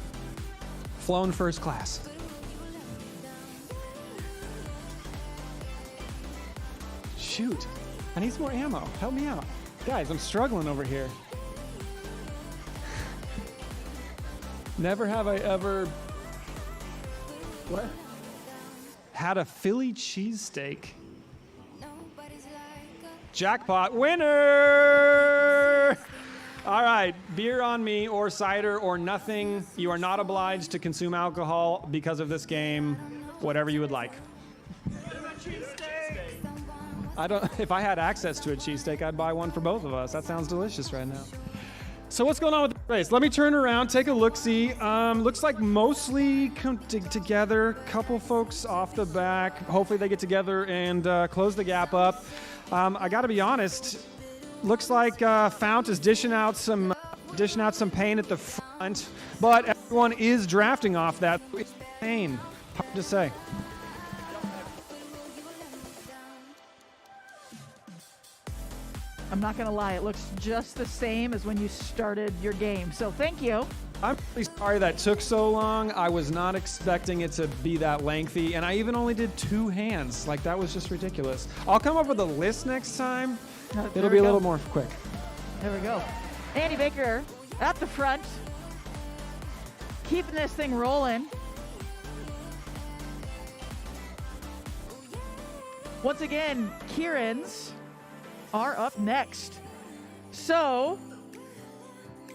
flown first class. Shoot. I need some more ammo. Help me out. Guys, I'm struggling over here. Never have I ever... What? Had a Philly cheesesteak. Jackpot winner! All right, beer on me or cider or nothing. You are not obliged to consume alcohol because of this game. Whatever you would like. If I had access to a cheesesteak, I'd buy one for both of us. That sounds delicious right now. So what's going on with the race? Let me turn around, take a look-see. Looks like mostly come together. Couple folks off the back. Hopefully they get together and close the gap up. I got to be honest. Looks like Fount is dishing out some pain at the front, but everyone is drafting off that. It's pain. Hard to say. I'm not going to lie, it looks just the same as when you started your game. So thank you. I'm really sorry that took so long. I was not expecting it to be that lengthy, and I even only did 2 hands. Like, that was just ridiculous. I'll come up with a list next time. It'll be a little more quick. There we go. Andy Baker at the front, keeping this thing rolling. Once again, Kieran's are up next. So,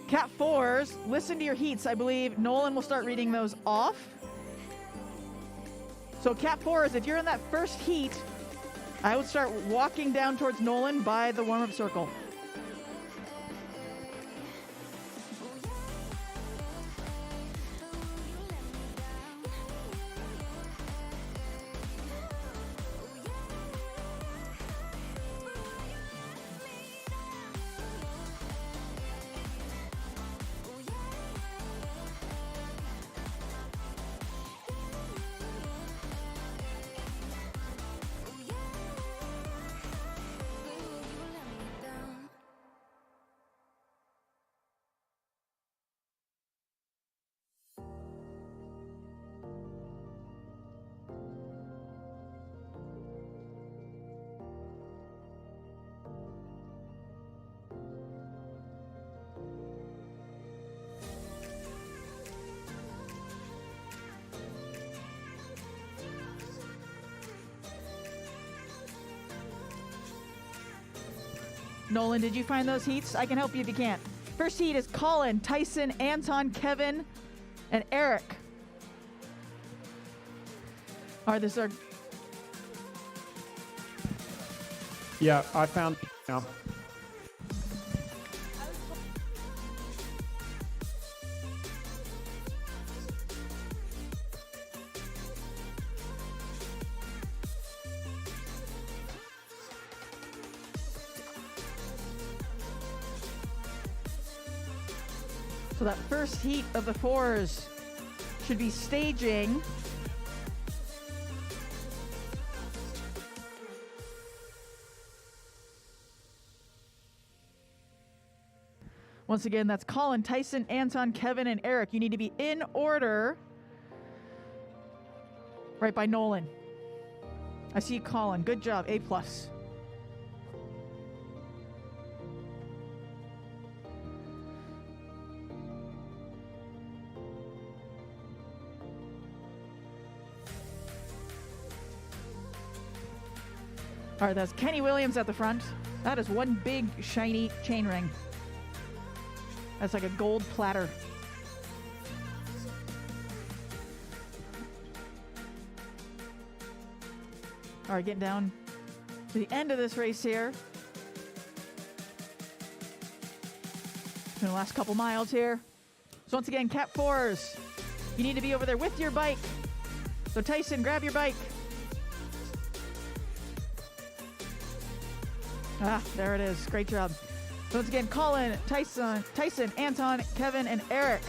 Cat 4s, listen to your heats. I believe Nolan will start reading those off. So Cat 4s, if you're in that first heat, I would start walking down towards Nolan by the warm-up circle. Nolan, did you find those heats? I can help you if you can't. First heat is Colin, Tyson, Anton, Kevin, and Eric. This are... Yeah, I found now. So that first heat of the 4s should be staging Once again, that's Colin, Tyson, Anton, Kevin, and Eric. You need to be in order right by Nolan. I see Colin. Good job. A+. All right, that's Kenny Williams at the front. That is one big, shiny chain ring. That's like a gold platter. All right, getting down to the end of this race here. In the last couple miles here. So once again, Cat 4s. You need to be over there with your bike. So Tyson, grab your bike. Ah, there it is. Great job. So once again, Colin, Tyson, Anton, Kevin, and Eric.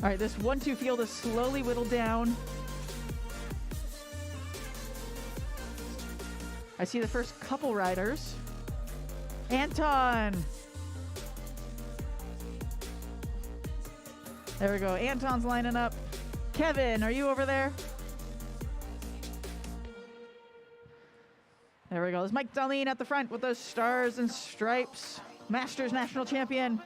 All right, this 1-2 field is slowly whittled down. I see the first couple riders. Anton. There we go. Anton's lining up. Kevin, are you over there? There we go. There's Mike Darlene at the front with those stars and stripes. Masters National Champion.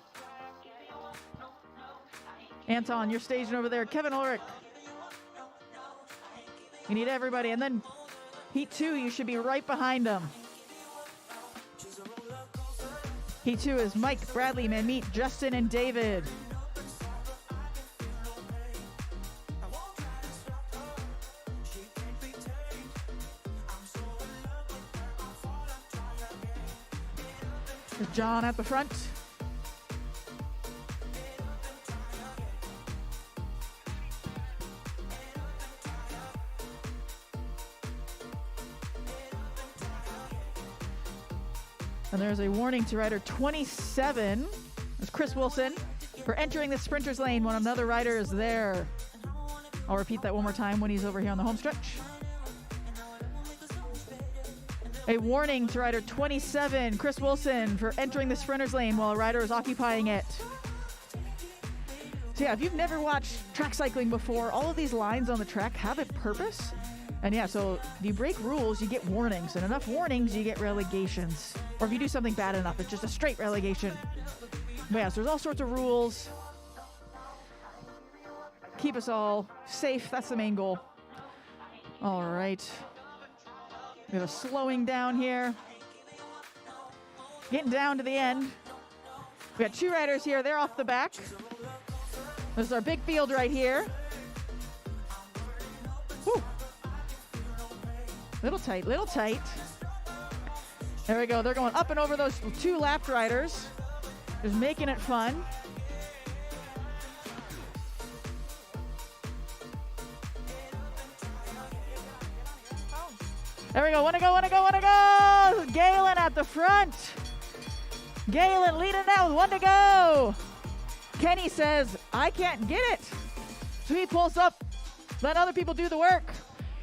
Anton, you're staging over there. Kevin Ulrich. You need everybody. And then Heat 2, you should be right behind them. Heat 2 is Mike, Bradley, Manmeet, Justin, and David. There's John at the front. And there's a warning to rider 27. That's Chris Wilson for entering the sprinter's lane when another rider is there. I'll repeat that one more time when he's over here on the home stretch. A warning to rider 27, Chris Wilson, for entering the sprinter's lane while a rider is occupying it. So yeah, if you've never watched track cycling before, all of these lines on the track have a purpose. And yeah, so if you break rules, you get warnings. And enough warnings, you get relegations. Or if you do something bad enough, it's just a straight relegation. But yeah, so there's all sorts of rules. Keep us all safe. That's the main goal. All right. We have a slowing down here. Getting down to the end. We got two riders here. They're off the back. This is our big field right here. Whew. Little tight, little tight. There we go. They're going up and over those two lapped riders. Just making it fun. There we go. Wanna go, wanna go, wanna go! Galen at the front. Galen leading now with one to go. Kenny says, I can't get it. So he pulls up, let other people do the work.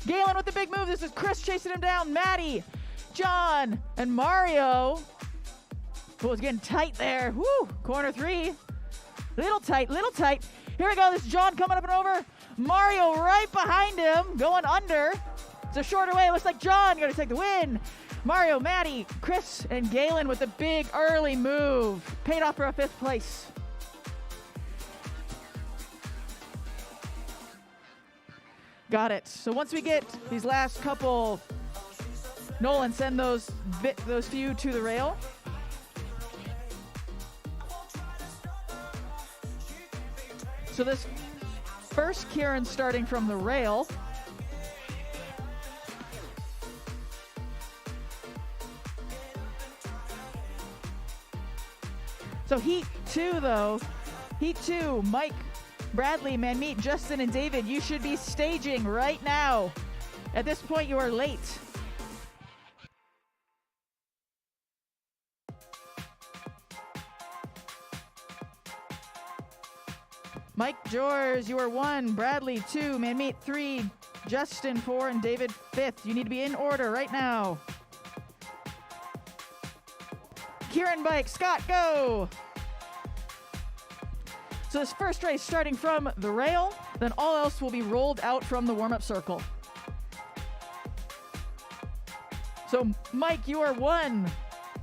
Galen with the big move. This is Chris chasing him down. Maddie, John, and Mario. Oh, it's getting tight there. Woo! Corner 3. Little tight, little tight. Here we go. This is John coming up and over. Mario right behind him, going under. It's a shorter way. It looks like John going to take the win. Mario, Maddie, Chris, and Galen with the big early move. Paid off for a 5th place. Got it. So once we get these last couple, Nolan, send those few to the rail. So this first Kieran starting from the rail. So Heat 2 though, Heat 2, Mike, Bradley, Manmeet, Justin, and David, you should be staging right now. At this point, you are late. Mike Jors, you are 1, Bradley 2, Manmeet 3, Justin 4, and David 5th. You need to be in order right now. Kieran bike. Scott, go. So this first race starting from the rail, then all else will be rolled out from the warm-up circle. So Mike, you are 1.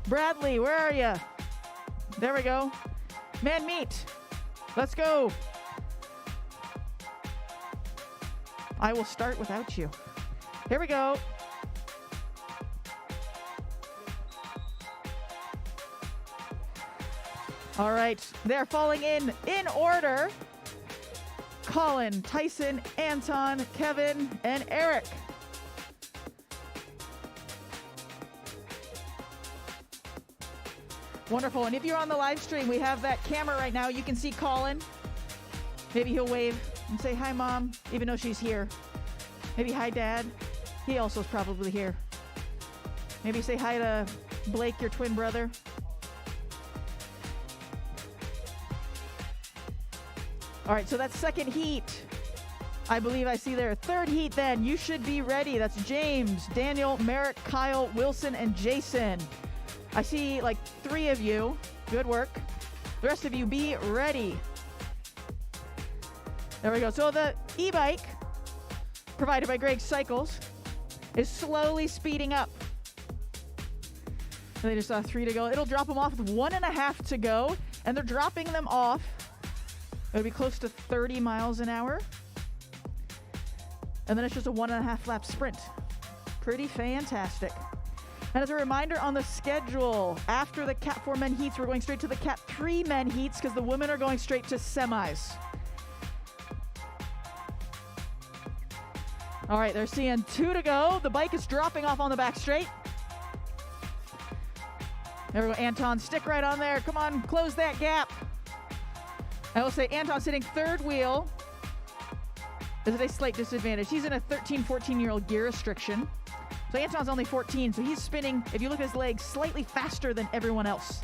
Bradley, where are you? There we go. Man meet. Let's go. I will start without you. Here we go. All right, they're falling in order. Colin, Tyson, Anton, Kevin, and Eric. Wonderful, and if you're on the live stream, we have that camera right now. You can see Colin. Maybe he'll wave and say, hi, Mom, even though she's here. Maybe hi, Dad. He also is probably here. Maybe say hi to Blake, your twin brother. All right, so that's second heat. I believe I see there. Third heat then, you should be ready. That's James, Daniel, Merrick, Kyle, Wilson, and Jason. I see like 3 of you. Good work. The rest of you be ready. There we go. So the e-bike, provided by Greg Cycles, is slowly speeding up. And they just saw 3 to go. It'll drop them off with 1.5 to go, and they're dropping them off. It'll be close to 30 miles an hour. And then it's just a 1.5 lap sprint. Pretty fantastic. And as a reminder on the schedule, after the Cat 4 men heats, we're going straight to the Cat 3 men heats because the women are going straight to semis. All right, they're seeing 2 to go. The bike is dropping off on the back straight. There we go, Anton, stick right on there. Come on, close that gap. I will say Anton sitting third wheel is at a slight disadvantage. He's in a 13, 14-year-old gear restriction. So Anton's only 14, so he's spinning, if you look at his legs, slightly faster than everyone else.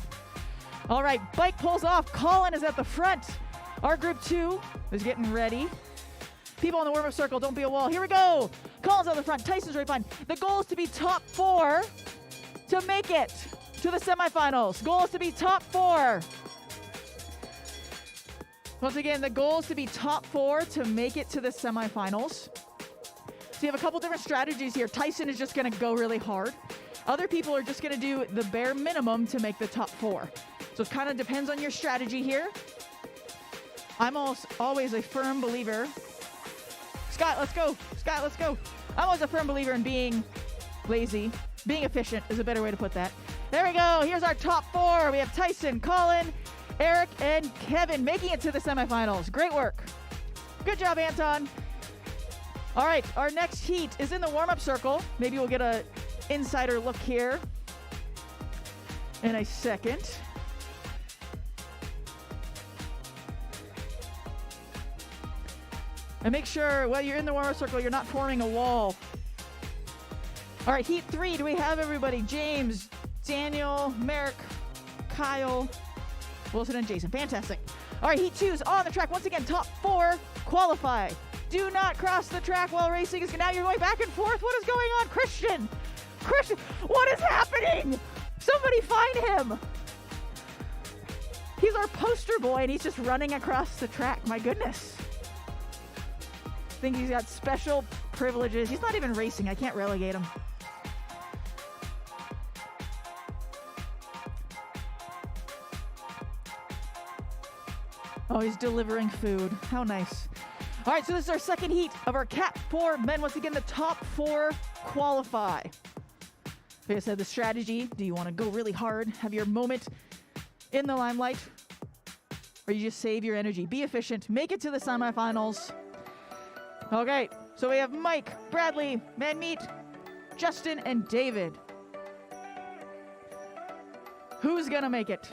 All right, bike pulls off. Colin is at the front. Our group 2 is getting ready. People on the warm-up circle, don't be a wall. Here we go. Colin's at the front. Tyson's right behind. The goal is to be top 4 to make it to the semifinals. Goal is to be top 4. Once again, the goal is to be top 4 to make it to the semifinals. So you have a couple different strategies here. Tyson is just going to go really hard. Other people are just going to do the bare minimum to make the top 4. So it kind of depends on your strategy here. I'm always a firm believer. Scott, let's go. Scott, let's go. I'm always a firm believer in being lazy. Being efficient is a better way to put that. There we go. Here's our top 4. We have Tyson, Colin, Eric, and Kevin making it to the semifinals. Great work. Good job, Anton. All right, our next heat is in the warm-up circle. Maybe we'll get an insider look here in a second. And make sure while you're in the warm-up circle, you're not forming a wall. All right, heat 3, do we have everybody? James, Daniel, Merrick, Kyle, Wilson, and Jason. Fantastic. All right, heat 2 is on the track. Once again, top 4 qualify. Do not cross the track while racing. Now you're going back and forth. What is going on? Christian, what is happening? Somebody find him. He's our poster boy, and he's just running across the track. My goodness. I think he's got special privileges. He's not even racing. I can't relegate him. Oh, he's delivering food. How nice. All right, so this is our second heat of our Cat 4 men. Once again, the top 4 qualify. Like I said, the strategy, do you want to go really hard, have your moment in the limelight, or you just save your energy? Be efficient, make it to the semifinals. Okay, so we have Mike, Bradley, Manmeet, Justin, and David. Who's gonna make it?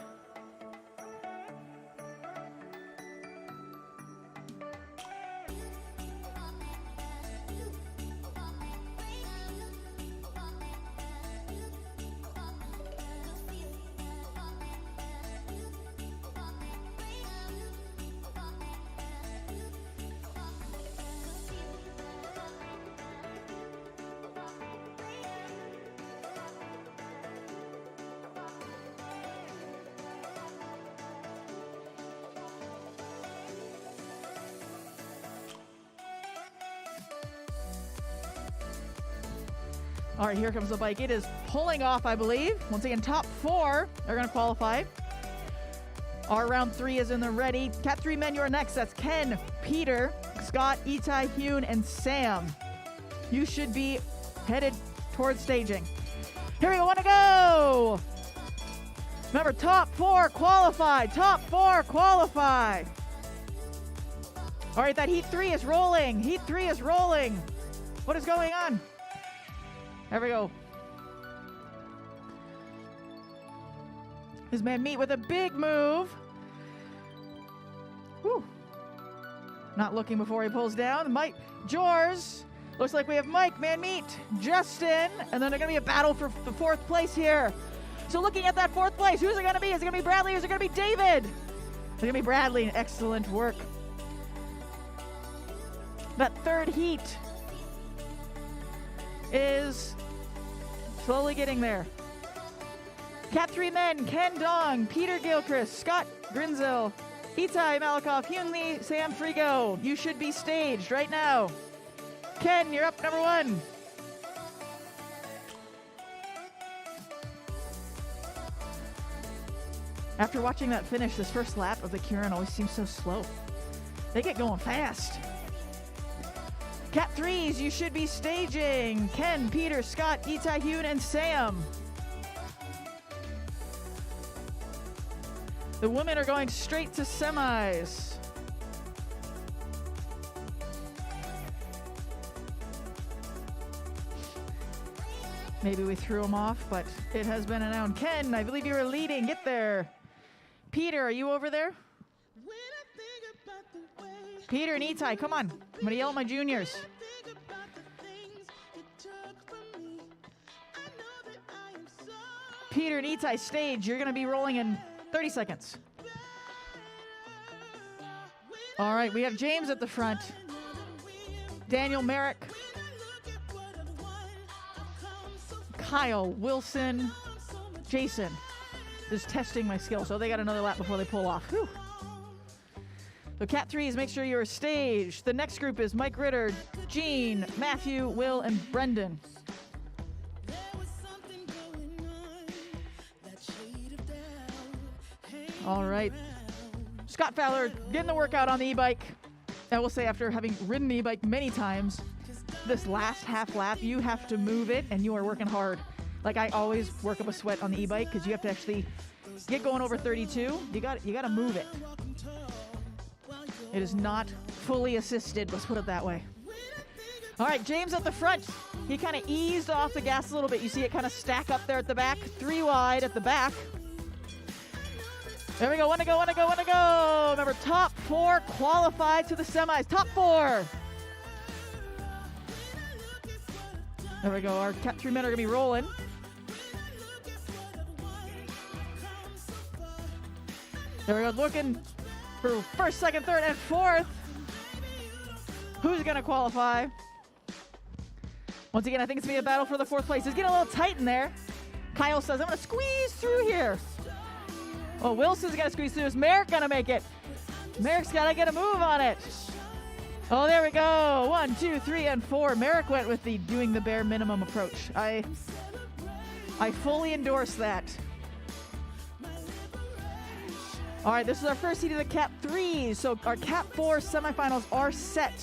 All right, here comes the bike. It is pulling off, I believe. Once again, top 4 are going to qualify. Our round 3 is in the ready. Cat 3 men, you're next. That's Ken, Peter, Scott, Itai, Hune, and Sam. You should be headed towards staging. Here we go. Want to go? Remember, top 4 qualify. Top 4 qualify. All right, that Heat 3 is rolling. Heat 3 is rolling. What is going on? There we go. His man Meat with a big move. Whew. Not looking before he pulls down. Mike, Jors. Looks like we have Mike, Man Meat, Justin, and then they're going to be a battle for the 4th place here. So looking at that 4th place, who's it going to be? Is it going to be Bradley or is it going to be David? It's going to be Bradley. Excellent work. That 3rd heat is slowly getting there. Cat 3 men, Ken Dong, Peter Gilchrist, Scott Grinzel, Itai Malakoff, Hyun Lee, Sam Frigo. You should be staged right now. Ken, you're up number 1. After watching that finish, this first lap of the Kieran always seems so slow. They get going fast. Cat 3s, you should be staging. Ken, Peter, Scott, Itai, Hyun, and Sam. The women are going straight to semis. Maybe we threw him off, but it has been announced. Ken, I believe you were leading. Get there. Peter, are you over there? Peter and Itai, come on. I'm going to yell at my juniors. Peter and Itai stage. You're going to be rolling in 30 seconds. All right, we have James at the front. Daniel Merrick. Kyle, Wilson, Jason is testing my skill. So they got another lap before they pull off. Whew. So Cat 3s, make sure you're staged. The next group is Mike Ritter, Gene, Matthew, Will, and Brendan. All right. Scott Fowler getting the workout on the e-bike. I will say, after having ridden the e-bike many times, this last half lap, you have to move it, and you are working hard. Like, I always work up a sweat on the e-bike because you have to actually get going over 32. You got to move it. It is not fully assisted, let's put it that way. All right, James at the front. He kind of eased off the gas a little bit. You see it kind of stack up there at the back. 3 wide at the back. There we go. Want to go. Remember, top 4 qualified to the semis. Top 4. There we go. Our Cat 3 men are going to be rolling. There we go. Looking for 1st, 2nd, 3rd, and 4th. Who's going to qualify? Once again, I think it's going to be a battle for the 4th place. It's getting a little tight in there. Kyle says, I'm going to squeeze through here. Oh, Wilson's got to squeeze through. Is Merrick going to make it? Merrick's got to get a move on it. Oh, there we go. 1, 2, 3, and 4. Merrick went with the doing the bare minimum approach. I fully endorse that. All right, this is our first seed of the Cat 3s. So our Cat 4 semifinals are set.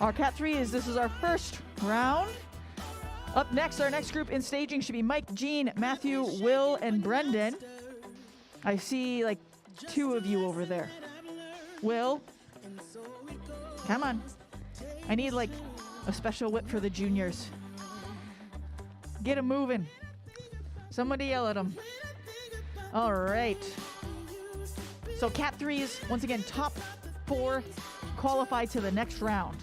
Our Cat 3s, this is our first round. Up next, our next group in staging should be Mike, Gene, Matthew, Will, and Brendan. I see like 2 of you over there. Will, come on. I need like a special whip for the juniors. Get them moving. Somebody yell at them. All right. So Cat 3s, once again, top 4 qualify to the next round.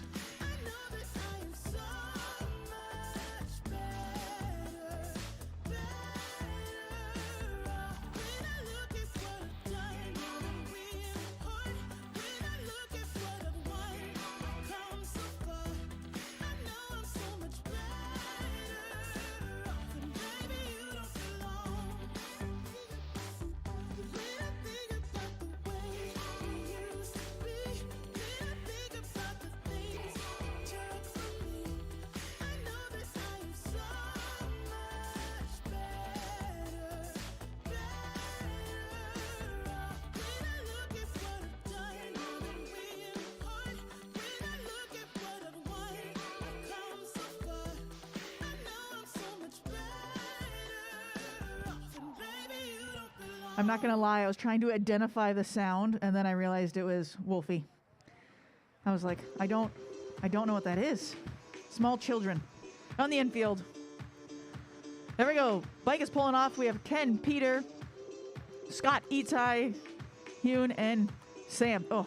I'm not gonna lie, I was trying to identify the sound, and then I realized it was Wolfie. I was like, I don't know what that is. Small children on the infield. There we go. Bike is pulling off. We have Ken, Peter, Scott, Itai, Hune, and Sam. Oh,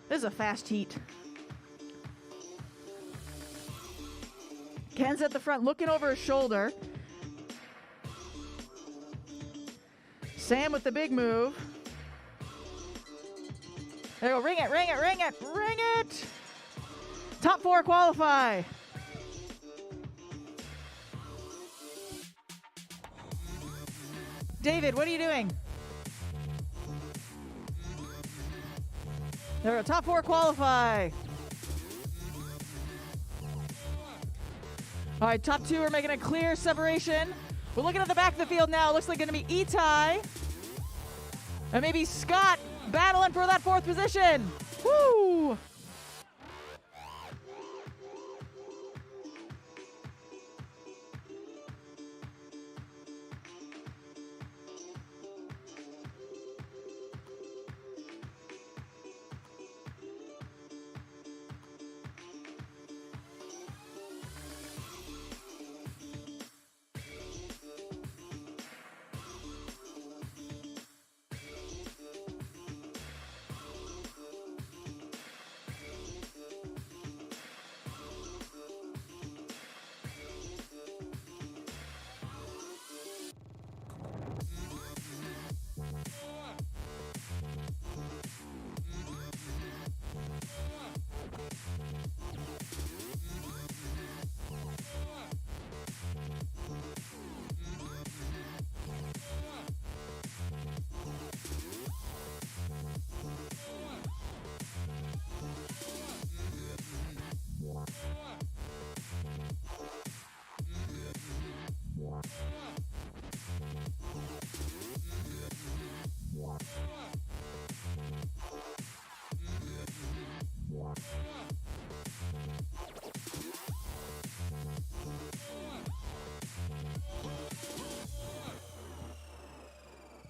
this is a fast heat. Ken's at the front looking over his shoulder. Sam with the big move. There we go. Ring it, ring it, ring it, ring it. Top 4 qualify. David, what are you doing? There we go. Top 4 qualify. All right, top 2 are making a clear separation. We're looking at the back of the field now. Looks like going to be Itai and maybe Scott battling for that 4th position. Woo!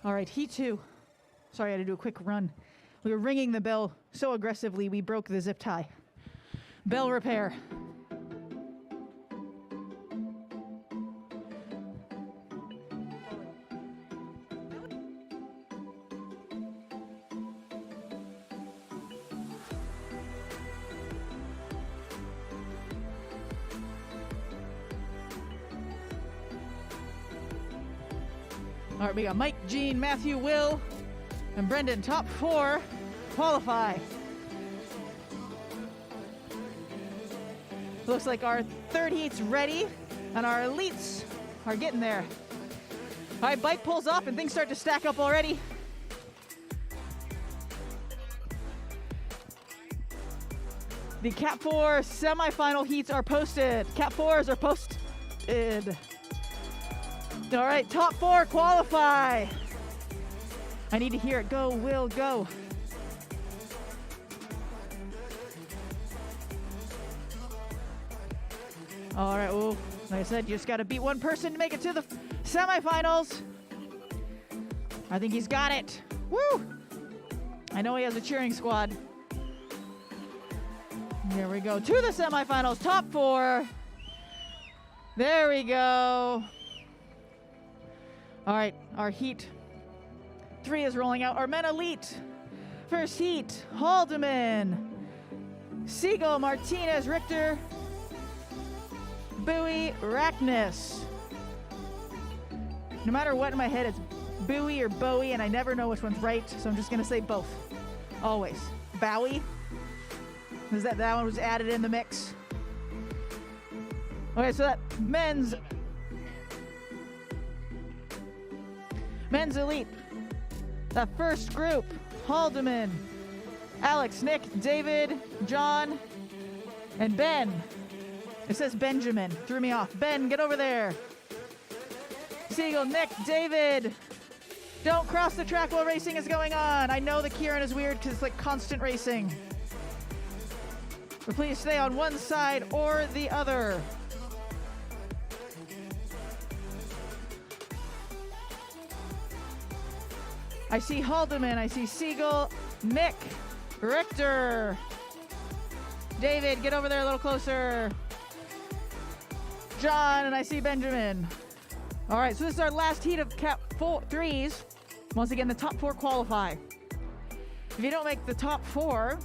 All right, Heat 2. Sorry, I had to do a quick run. We were ringing the bell so aggressively we broke the zip tie. Bell repair. All right, we got Mike, Gene, Matthew, Will, and Brendan. Top 4 qualify. Looks like our 3rd heat's ready, and our elites are getting there. All right, bike pulls off, and things start to stack up already. The Cat 4 semifinal heats are posted. Cat 4s are posted. All right, top 4 qualify. I need to hear it. Go, Will, go. All right, well, like I said, you just got to beat one person to make it to the semifinals. I think he's got it. Woo! I know he has a cheering squad. Here we go to the semifinals, top 4. There we go. All right, our Heat 3 is rolling out. Our Men Elite. First Heat, Haldeman, Siegel, Martinez, Richter, Bowie, Rackness. No matter what in my head, it's Bowie or Bowie, and I never know which one's right, so I'm just going to say both. Always. Bowie. Is that one was added in the mix? Okay, so that men's Elite. The first group, Haldeman, Alex, Nick, David, John, and Ben. It says Benjamin. Threw me off. Ben, get over there. Siegel, Nick, David. Don't cross the track while racing is going on. I know the Kieran is weird because it's like constant racing. But please stay on one side or the other. I see Haldeman. I see Siegel. Mick. Richter. David, get over there a little closer. John, and I see Benjamin. All right, so this is our last heat of Cat 3s. Once again, the top 4 qualify. If you don't make the top 4,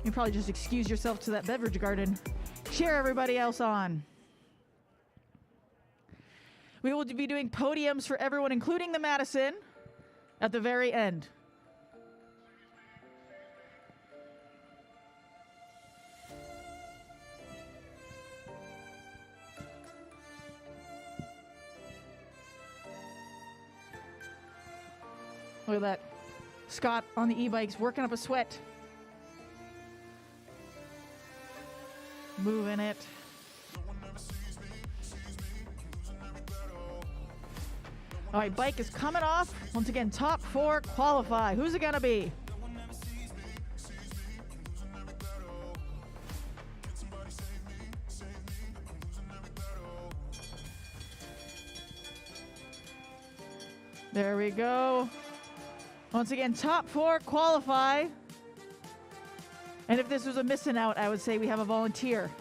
you probably just excuse yourself to that beverage garden. Cheer everybody else on. We will be doing podiums for everyone, including the Madison, at the very end. Look at that. Scott on the e-bikes working up a sweat. Moving it. All right, bike is coming off. Once again, top 4 qualify. Who's it going to be? There we go. Once again, top 4 qualify. And if this was a missing out, I would say we have a volunteer.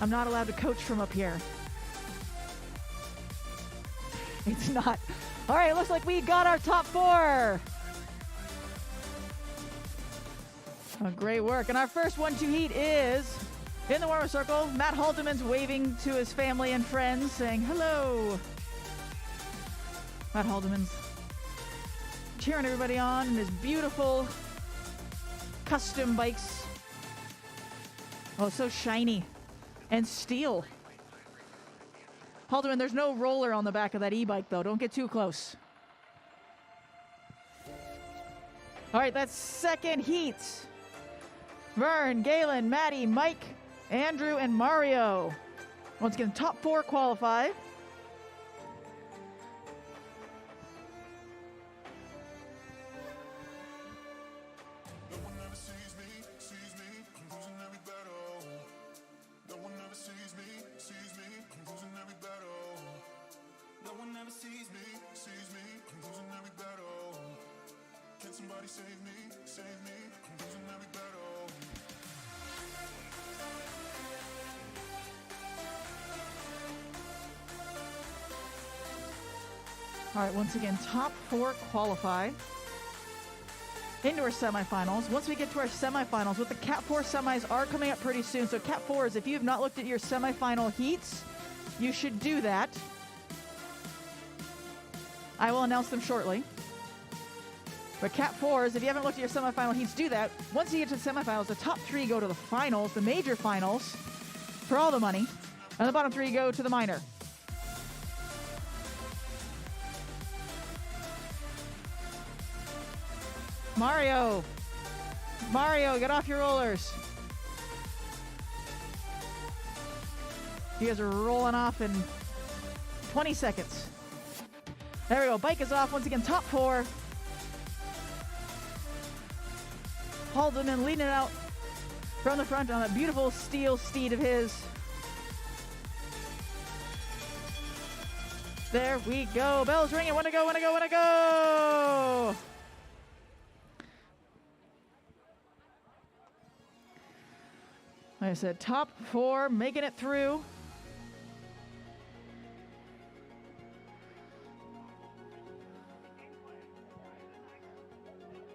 I'm not allowed to coach from up here. It's not. All right, it looks like we got our top 4. Oh, great work. And our first 1-2 heat is in the warm-up circle. Matt Haldeman's waving to his family and friends, saying hello. Matt Haldeman's cheering everybody on in his beautiful custom bikes. Oh, so shiny. And steel. Haldeman, there's no roller on the back of that e-bike, though. Don't get too close. All right, that's second heat. Vern, Galen, Maddie, Mike, Andrew, and Mario. Once again, top 4 qualify. All right, once again, top 4 qualify. Indoor semifinals. Once we get to our semifinals, with the Cat 4 semis are coming up pretty soon. So Cat 4s, if you have not looked at your semifinal heats, you should do that. I will announce them shortly. But Cat 4s, if you haven't looked at your semifinal heats, do that. Once you get to the semifinals, the top 3 go to the finals, the major finals, for all the money. And the bottom 3 go to the minor. Mario, get off your rollers. You guys are rolling off in 20 seconds. There we go. Bike is off. Once again, top 4. Haldeman leading it out from the front on that beautiful steel steed of his. There we go. Bell's ringing. Want to go, want to go, want to go. Like I said, top 4, making it through.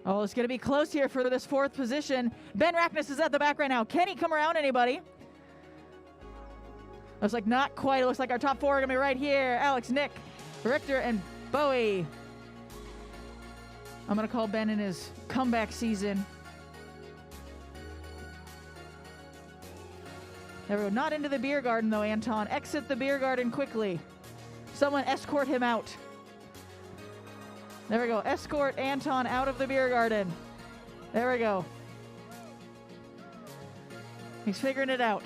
Oh, it's going to be close here for this 4th position. Ben Rackness is at the back right now. Can he come around anybody? Looks like not quite. It looks like our top 4 are going to be right here. Alex, Nick, Richter, and Bowie. I'm going to call Ben in his comeback season. There we go. Not into the beer garden, though, Anton. Exit the beer garden quickly. Someone escort him out. There we go. Escort Anton out of the beer garden. There we go. He's figuring it out.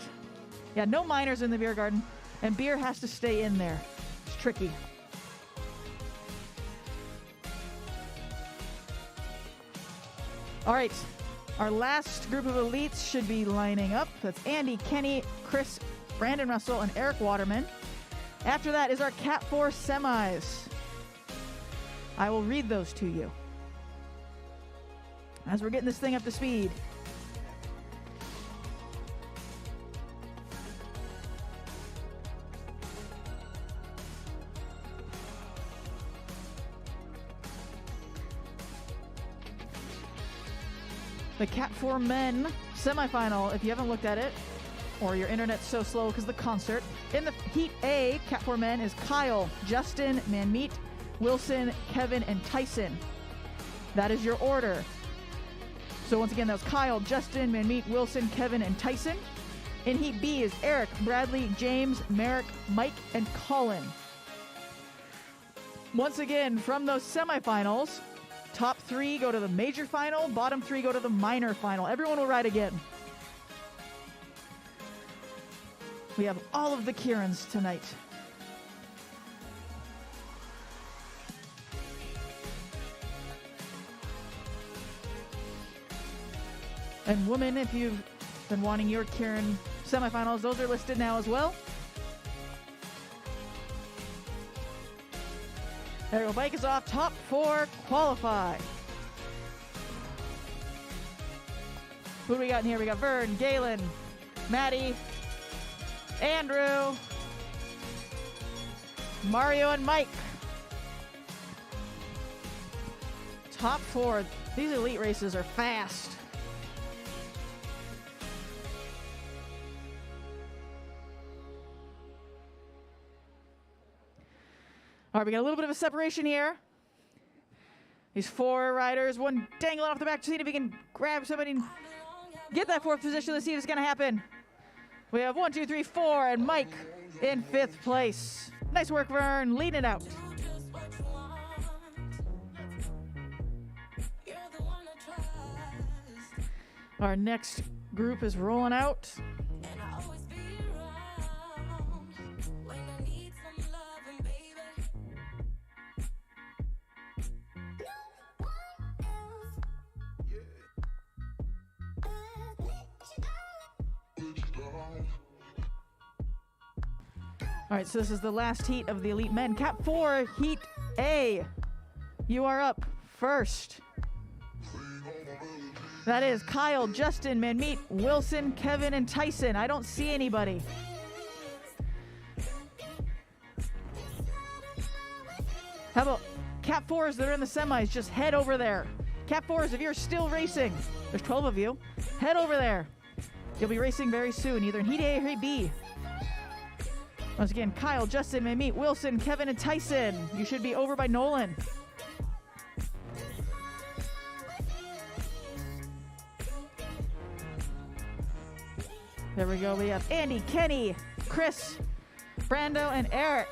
Yeah, no minors in the beer garden. And beer has to stay in there. It's tricky. All right. Our last group of elites should be lining up. That's Andy, Kenny, Chris, Brandon Russell, and Eric Waterman. After that is our Cat 4 semis. I will read those to you as we're getting this thing up to speed. The Cat 4 men semifinal, if you haven't looked at it, or your internet's so slow because the concert. In the Heat A, Cat 4 men is Kyle, Justin, Manmeet, Wilson, Kevin, and Tyson. That is your order. So once again, that was Kyle, Justin, Manmeet, Wilson, Kevin, and Tyson. In Heat B is Eric, Bradley, James, Merrick, Mike, and Colin. Once again, from those semifinals, top 3 go to the major final, bottom 3 go to the minor final. Everyone will ride again. We have all of the Kierans tonight. And women, if you've been wanting your Kieran semifinals, those are listed now as well. There we go, bike is off, top 4 qualify. Who do we got in here? We got Vern, Galen, Maddie, Andrew, Mario, and Mike. Top 4. These elite races are fast. All right, we got a little bit of a separation here. These 4 riders, one dangling off the back. See if he can grab somebody and get that 4th position. Let's see if it's going to happen. We have 1, 2, 3, 4, and Mike in 5th place. Nice work, Vern, leading it out. Our next group is rolling out. All right, so this is the last heat of the elite men. Cat 4, Heat A. You are up first. That is Kyle, Justin, Manmeet, Wilson, Kevin, and Tyson. I don't see anybody. How about Cat 4s that are in the semis? Just head over there. Cat 4s, if you're still racing, there's 12 of you, head over there. You'll be racing very soon, either in Heat A or Heat B. Once again, Kyle, Justin, Manmeet, Wilson, Kevin, and Tyson. You should be over by Nolan. There we go. We have Andy, Kenny, Chris, Brando, and Eric.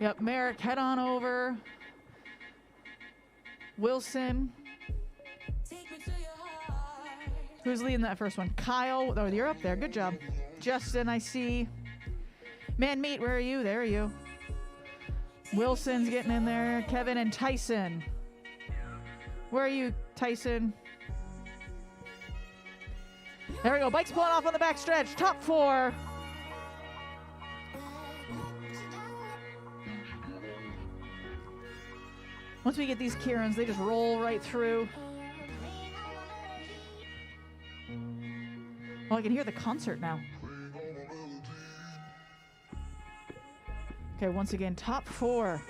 Yep, Merrick, head on over. Wilson. Who's leading that first one? Kyle. Oh, you're up there. Good job. Justin, I see. Manmeet, where are you? There are you. Wilson's getting in there. Kevin and Tyson. Where are you, Tyson? There we go. Bike's pulling off on the back stretch. Top 4. Once we get these Kierans, they just roll right through. Oh, I can hear the concert now. Okay, once again, top 4.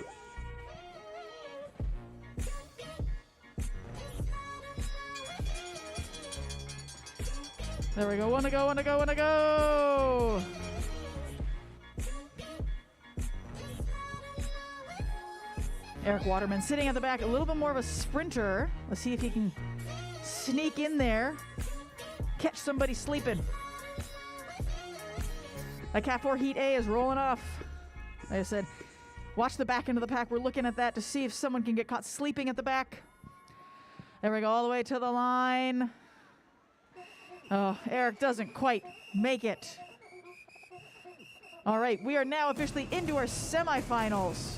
There we go. One to go, one to go, one to go. Eric Waterman sitting at the back, a little bit more of a sprinter. Let's see if he can sneak in there. Catch somebody sleeping. That Cat 4 Heat A is rolling off. Like I said, watch the back end of the pack. We're looking at that to see if someone can get caught sleeping at the back. There we go, all the way to the line. Oh, Eric doesn't quite make it. All right, we are now officially into our semifinals.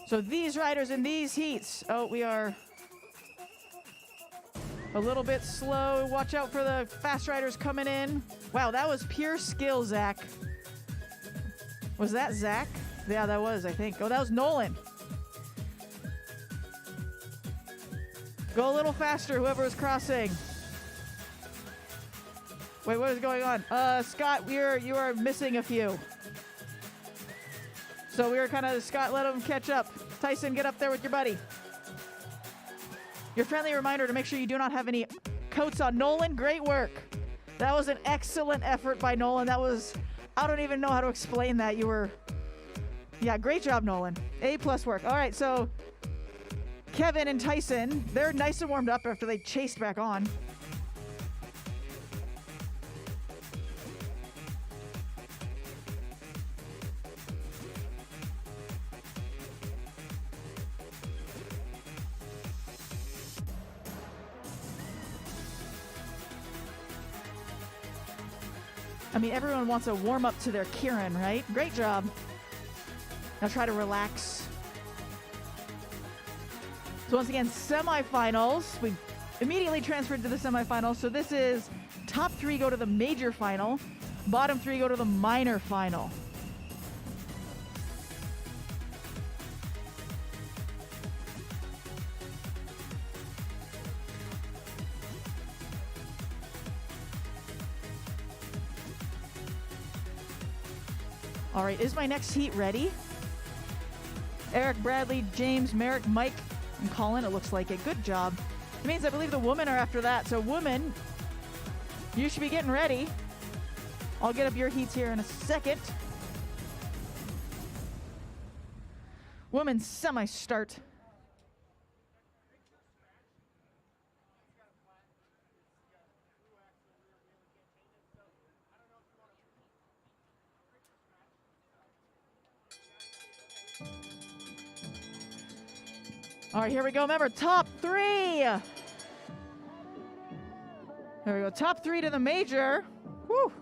So these riders in these heats. Oh, we are a little bit slow. Watch out for the fast riders coming in. Wow, that was pure skill, Zach. Was that Zach? Yeah, that was, I think. Oh, that was Nolan. Go a little faster, whoever is crossing. Wait, what is going on? Scott, you are missing a few. So we were kind of, Scott, let him catch up. Tyson, get up there with your buddy. Your friendly reminder to make sure you do not have any coats on. Nolan, great work. That was an excellent effort by Nolan. That was, I don't even know how to explain that. You were, yeah, great job, Nolan. A+ work. All right, so Kevin and Tyson, they're nice and warmed up after they chased back on. I mean, everyone wants a warm-up to their Kieran, right? Great job. Now try to relax. So once again, semifinals. We immediately transferred to the semifinals. So this is top 3 go to the major final. Bottom 3 go to the minor final. All right, is my next heat ready? Eric, Bradley, James, Merrick, Mike, and Colin, it looks like it. Good job. It means I believe the women are after that. So women, you should be getting ready. I'll get up your heats here in a second. Women's semi-start. All right, here we go. Remember, top 3. Here we go. Top 3 to the major. Woo.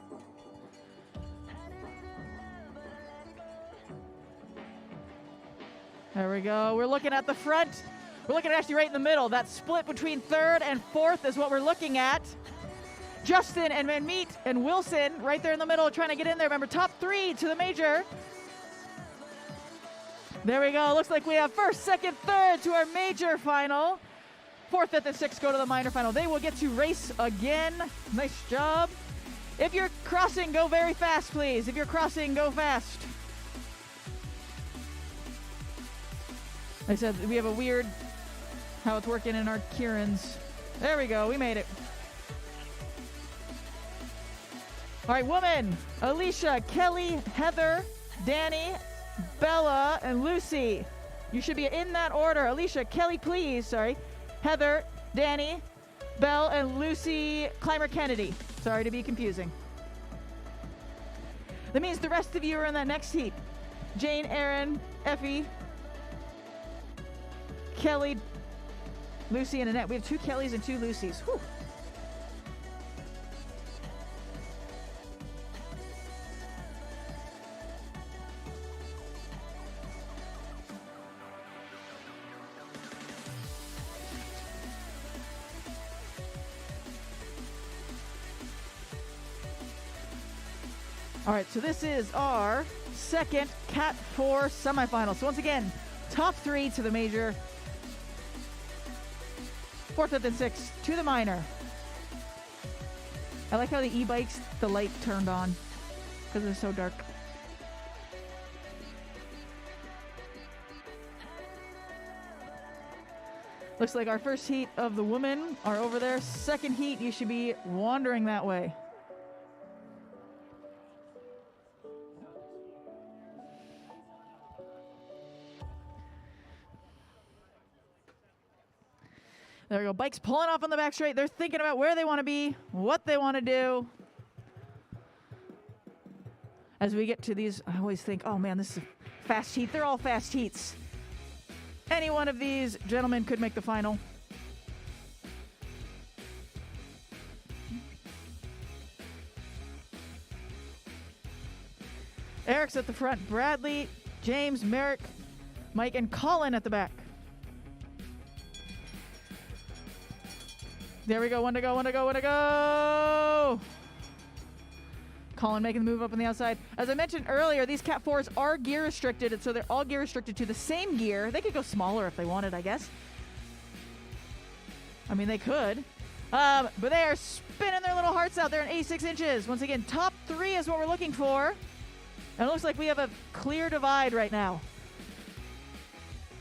There we go. We're looking at the front. We're looking at actually right in the middle. That split between 3rd and 4th is what we're looking at. Justin and Van Meet and Wilson right there in the middle trying to get in there. Remember, top 3 to the major. There we go. Looks like we have 1st, 2nd, 3rd to our major final. 4th, 5th, and 6th go to the minor final. They will get to race again. Nice job. If you're crossing, go very fast, please. If you're crossing, go fast. Like I said, we have a weird how it's working in our Kieran's. There we go. We made it. All right, women. Alicia, Kelly, Heather, Danny, Bella, and Lucy. You should be in that order. Alicia, Kelly, please. Sorry. Heather, Danny, Belle, and Lucy Clymer Kennedy. Sorry to be confusing. That means the rest of you are in that next heat. Jane, Aaron, Effie, Kelly, Lucy, and Annette. We have 2 Kellys and 2 Lucys. Whew. All right, so this is our 2nd Cat 4 semifinal. So once again, top 3 to the major, 4th, 5th, and 6th to the minor. I like how the e-bikes, the light turned on because it's so dark. Looks like our first heat of the women are over there. 2nd heat, you should be wandering that way. There we go. Bikes pulling off on the back straight. They're thinking about where they want to be, what they want to do. As we get to these, I always think, oh man, this is a fast heat. They're all fast heats. Any one of these gentlemen could make the final. Eric's at the front. Bradley, James, Merrick, Mike and Colin at the back. There we go. One to go, one to go, one to go. Colin making the move up on the outside. As I mentioned earlier, these Cat 4s are gear restricted, and so they're all gear restricted to the same gear. They could go smaller if they wanted, I guess. I mean, they could. But they are spinning their little hearts out there in 86 inches. Once again, top 3 is what we're looking for. And it looks like we have a clear divide right now.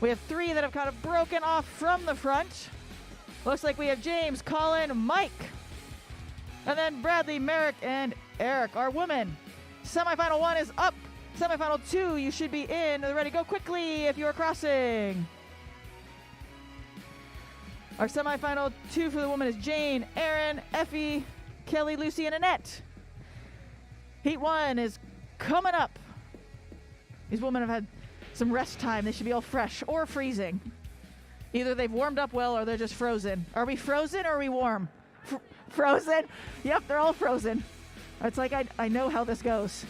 We have 3 that have kind of broken off from the front. Looks like we have James, Colin, Mike, and then Bradley, Merrick, and Eric, our women. Semifinal 1 is up. Semifinal 2, you should be in. They're ready. Go quickly if you are crossing. Our semifinal 2 for the women is Jane, Erin, Effie, Kelly, Lucy, and Annette. Heat 1 is coming up. These women have had some rest time. They should be all fresh or freezing. Either they've warmed up well or they're just frozen. Are we frozen or are we warm? Frozen? Yep, they're all frozen. It's like I know how this goes.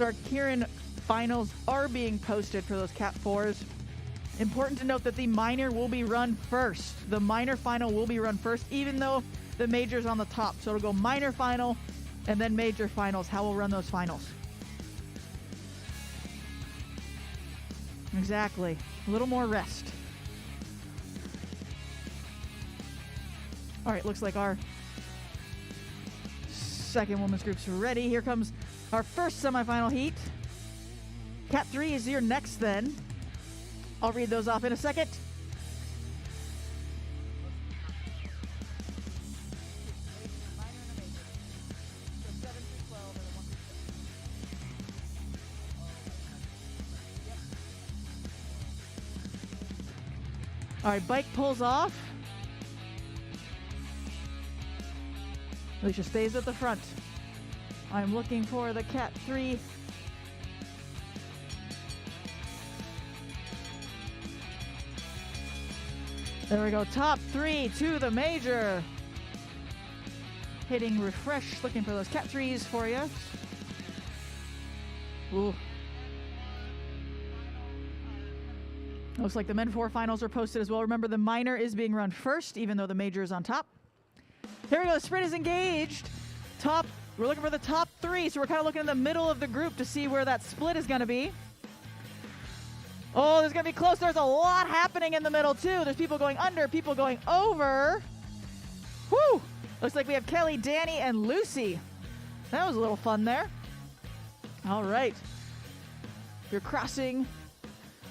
Our Kieran finals are being posted for those Cat 4s. Important to note that the minor will be run first. The minor final will be run first, even though the major's on the top. So it'll go minor final and then major finals. How we'll run those finals. Exactly. A little more rest. All right, looks like our second women's group's ready. Here comes our first semifinal heat. Cat 3 is here next then. I'll read those off in a second. All right, bike pulls off. Alicia stays at the front. I'm looking for the Cat 3. There we go. Top 3 to the major. Hitting refresh, looking for those Cat 3s for you. Ooh. Looks like the Men 4 finals are posted as well. Remember, the minor is being run first, even though the major is on top. Here we go. Sprint is engaged. We're looking for the top 3, so we're kind of looking in the middle of the group to see where that split is going to be. Oh, there's going to be close. There's a lot happening in the middle, too. There's people going under, people going over. Whew! Looks like we have Kelly, Danny, and Lucy. That was a little fun there. All right. If you're crossing,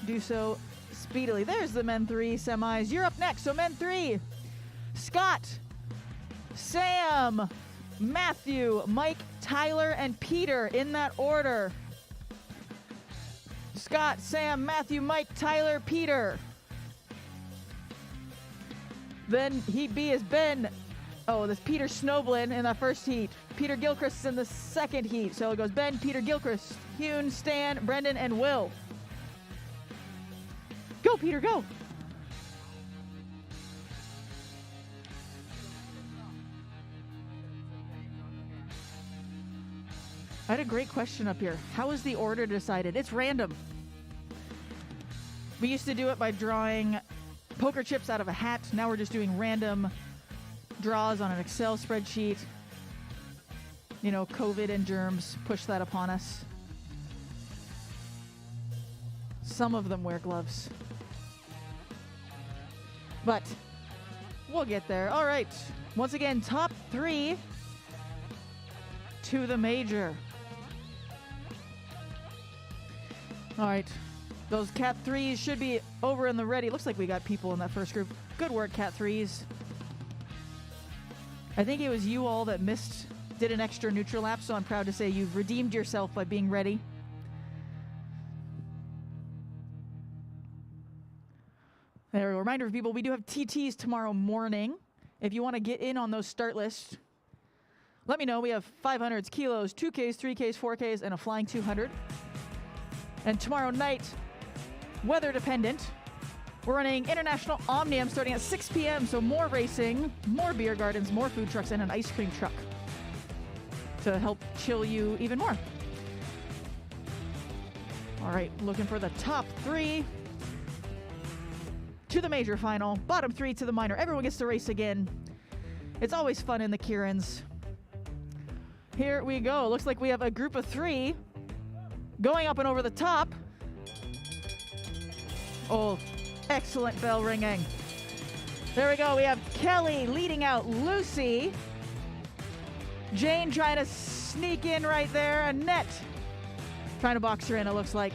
do so speedily. There's the Men 3 semis. You're up next, so Men 3. Scott, Sam, Matthew, Mike, Tyler, and Peter in that order. Scott, Sam, Matthew, Mike, Tyler, Peter. Then Heat B is Ben. Oh, there's Peter Snoblin in that first heat. Peter Gilchrist in the second heat. So it goes Ben, Peter Gilchrist, Hune, Stan, Brendan, and Will. Go, Peter, go. I had a great question up here. How is the order decided? It's random. We used to do it by drawing poker chips out of a hat. Now we're just doing random draws on an Excel spreadsheet. You know, COVID and germs push that upon us. Some of them wear gloves. But we'll get there. All right. Once again, top 3 to the major. All right. Those Cat 3s should be over in the ready. Looks like we got people in that first group. Good work, Cat 3s. I think it was you all that did an extra neutral lap, so I'm proud to say you've redeemed yourself by being ready. There, a reminder for people, we do have TTs tomorrow morning. If you want to get in on those start lists, let me know. We have 500s, kilos, 2Ks, 3Ks, 4Ks, and a flying 200. And tomorrow night, weather dependent, we're running International Omnium starting at 6 p.m. So more racing, more beer gardens, more food trucks, and an ice cream truck to help chill you even more. All right, looking for the top 3 to the major final, bottom 3 to the minor. Everyone gets to race again. It's always fun in the Keirins. Here we go. Looks like we have a group of 3 going up and over the top. Oh, excellent bell ringing. There we go. We have Kelly leading out Lucy. Jane trying to sneak in right there. Annette trying to box her in, it looks like.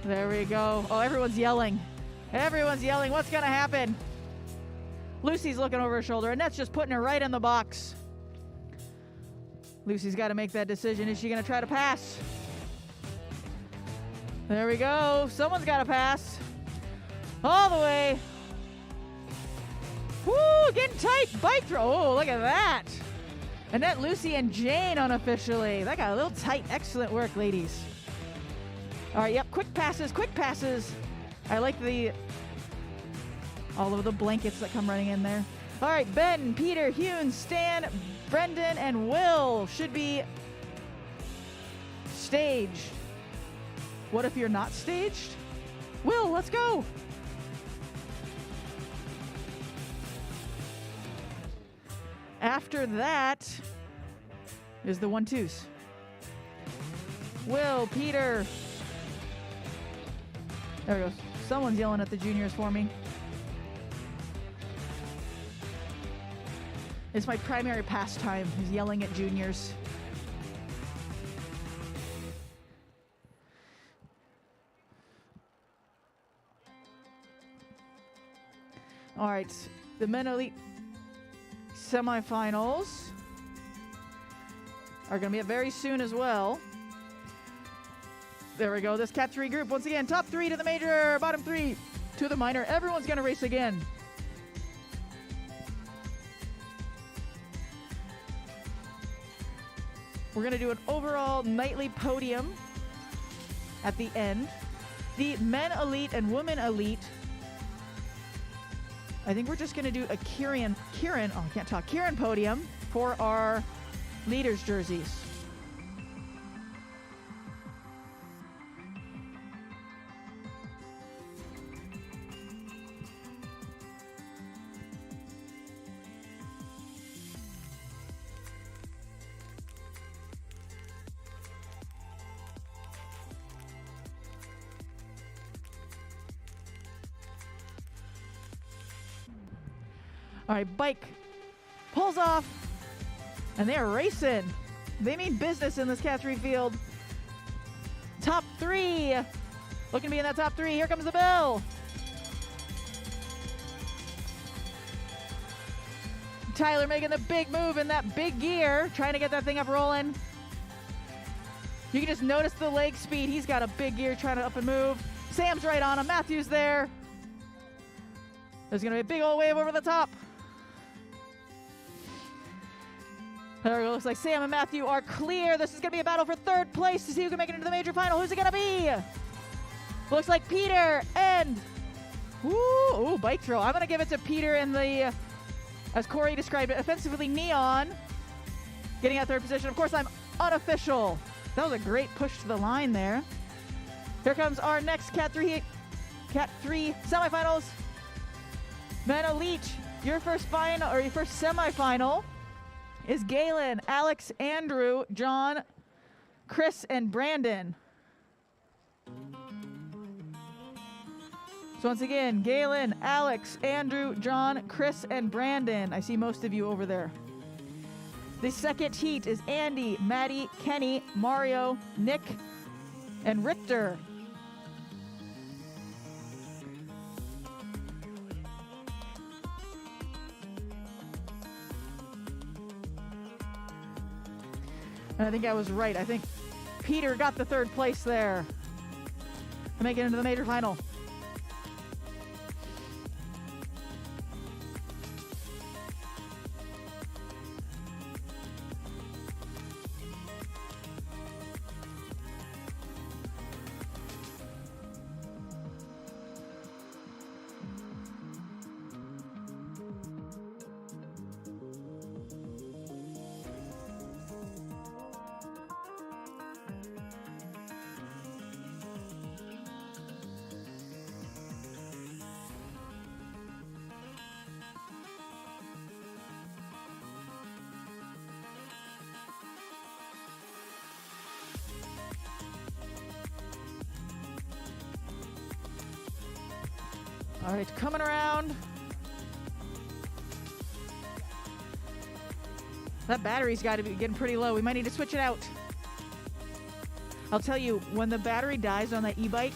There we go. Oh, everyone's yelling. Everyone's yelling. What's going to happen? Lucy's looking over her shoulder. Annette's just putting her right in the box. Lucy's got to make that decision. Is she going to try to pass? There we go. Someone's got to pass. All the way. Woo, getting tight. Bike throw. Oh, look at that. Annette, Lucy, and Jane unofficially. That got a little tight. Excellent work, ladies. All right, yep, quick passes, quick passes. I like all of the blankets that come running in there. All right, Ben, Peter, Hune, Stan, Brendan, and Will should be staged. What if you're not staged? Will, let's go. After that is the 1-2s. Will, Peter. There we go. Someone's yelling at the juniors for me. It's my primary pastime, is yelling at juniors. All right, the men elite semifinals are going to be up very soon as well. There we go. This Cat 3 group, once again, top 3 to the major, bottom 3 to the minor. Everyone's going to race again. We're going to do an overall nightly podium at the end. The men elite and women elite, I think we're just going to do a Kieran, oh, I can't talk, Kieran podium for our leaders' jerseys. All right, bike pulls off, and they're racing. They mean business in this Cat 3 field. Top 3. Looking to be in that top 3. Here comes the bell. Tyler making the big move in that big gear, trying to get that thing up rolling. You can just notice the leg speed. He's got a big gear trying to up and move. Sam's right on him. Matthew's there. There's going to be a big old wave over the top. There it looks like Sam and Matthew are clear. This is going to be a battle for 3rd place to see who can make it into the major final. Who's it going to be? Looks like Peter and... Ooh, bike throw. I'm going to give it to Peter in the, as Corey described it, offensively neon. Getting at 3rd position. Of course, I'm unofficial. That was a great push to the line there. Here comes our next Cat 3 semifinals. Men Elite, your first final, or your first semifinal is Galen, Alex, Andrew, John, Chris, and Brandon. So once again, Galen, Alex, Andrew, John, Chris, and Brandon. I see most of you over there. The second heat is Andy, Maddie, Kenny, Mario, Nick, and Richter. And I think I was right. I think Peter got the third place there to make it into the major final. All right, coming around. That battery's got to be getting pretty low. We might need to switch it out. I'll tell you, when the battery dies on that e-bike,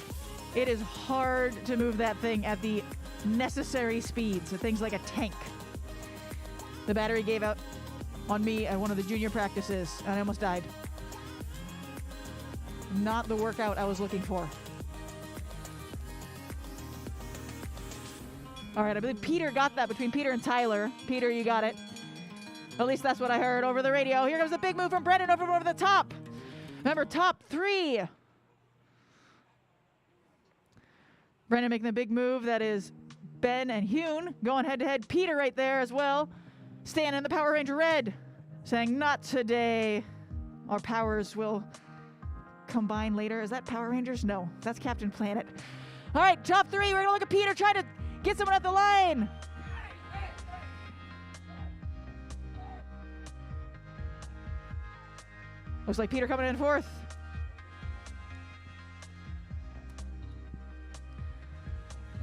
it is hard to move that thing at the necessary speeds. The thing's like a tank. The battery gave out on me at one of the junior practices, and I almost died. Not the workout I was looking for. All right, I believe Peter got that between Peter and Tyler. Peter, you got it. At least that's what I heard over the radio. Here comes a big move from Brendan over the top. Remember, top three. Brendan making the big move. That is Ben and Hune going head-to-head. Peter right there as well. Staying in the Power Ranger red. Saying, not today. Our powers will combine later. Is that Power Rangers? No, that's Captain Planet. All right, top three. We're going to look at Peter trying to get someone at the line. Looks like Peter coming in fourth.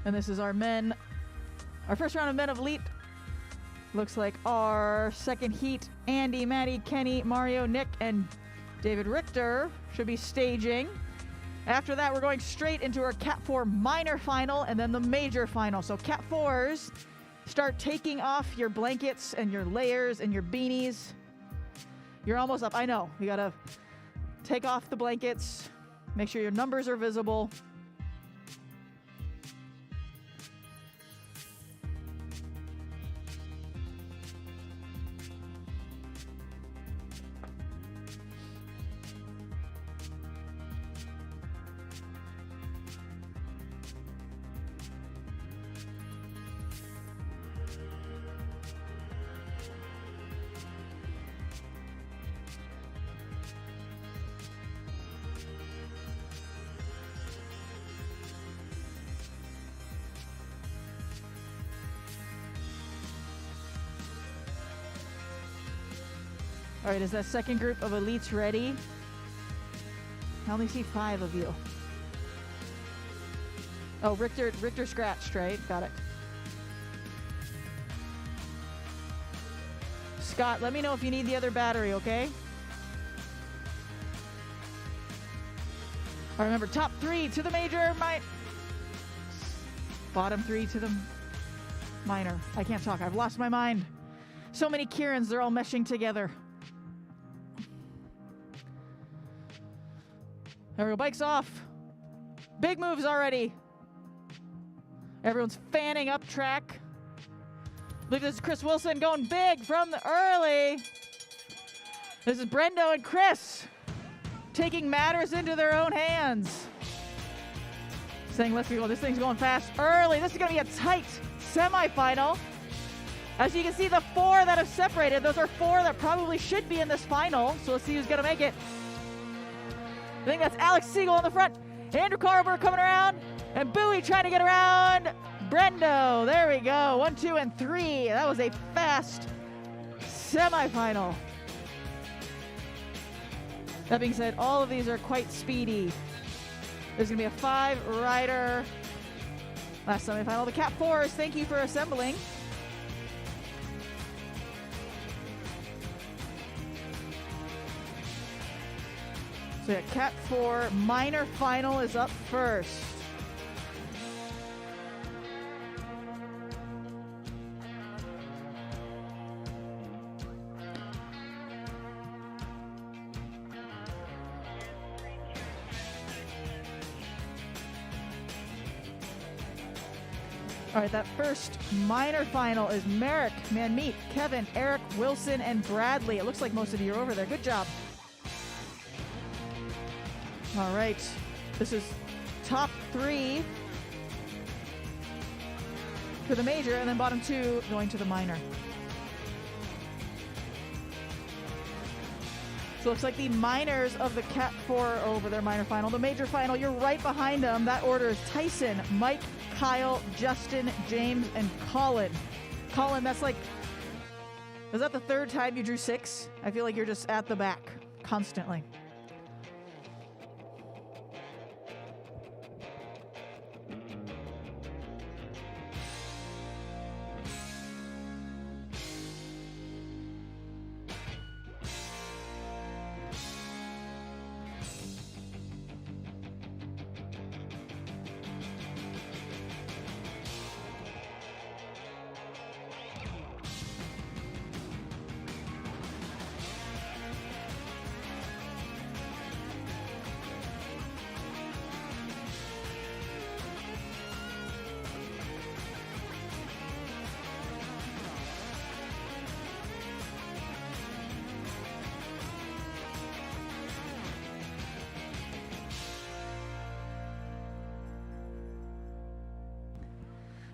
And this is our men. Our first round of men of elite. Looks like our second heat, Andy, Maddie, Kenny, Mario, Nick, and David Richter should be staging. After that, we're going straight into our Cat 4 minor final and then the major final. So Cat 4s, start taking off your blankets and your layers and your beanies. You're almost up. I know. You got to take off the blankets, make sure your numbers are visible. All right, is that second group of elites ready? I only see 5 of you. Oh, Richter scratched, right? Got it. Scott, let me know if you need the other battery, okay? All right, remember, top 3 to the major, bottom 3 to the minor. I can't talk, I've lost my mind. So many Kierans, they're all meshing together. There we go, bike's off. Big moves already. Everyone's fanning up track. Look, this is Chris Wilson going big from the early. This is Brendo and Chris taking matters into their own hands. Saying, let's go, this thing's going fast early. This is gonna be a tight semifinal. As you can see, the 4 that have separated, those are 4 that probably should be in this final. So let's see who's gonna make it. I think that's Alex Siegel in the front. Andrew Carver coming around. And Bowie trying to get around Brendo. There we go. 1, 2, and 3. That was a fast semifinal. That being said, all of these are quite speedy. There's going to be a 5-rider last semifinal. The Cat 4s, thank you for assembling. So yeah, Cat 4 minor final is up first. All right, that first minor final is Merrick, Manmeet, Kevin, Eric, Wilson, and Bradley. It looks like most of you are over there. Good job. All right, this is top 3 for the major, and then bottom 2 going to the minor. So it looks like the minors of the Cat 4 are over their minor final. The major final, you're right behind them. That order is Tyson, Mike, Kyle, Justin, James, and Colin. Colin, that's like, is that the 3rd time you drew 6? I feel like you're just at the back constantly.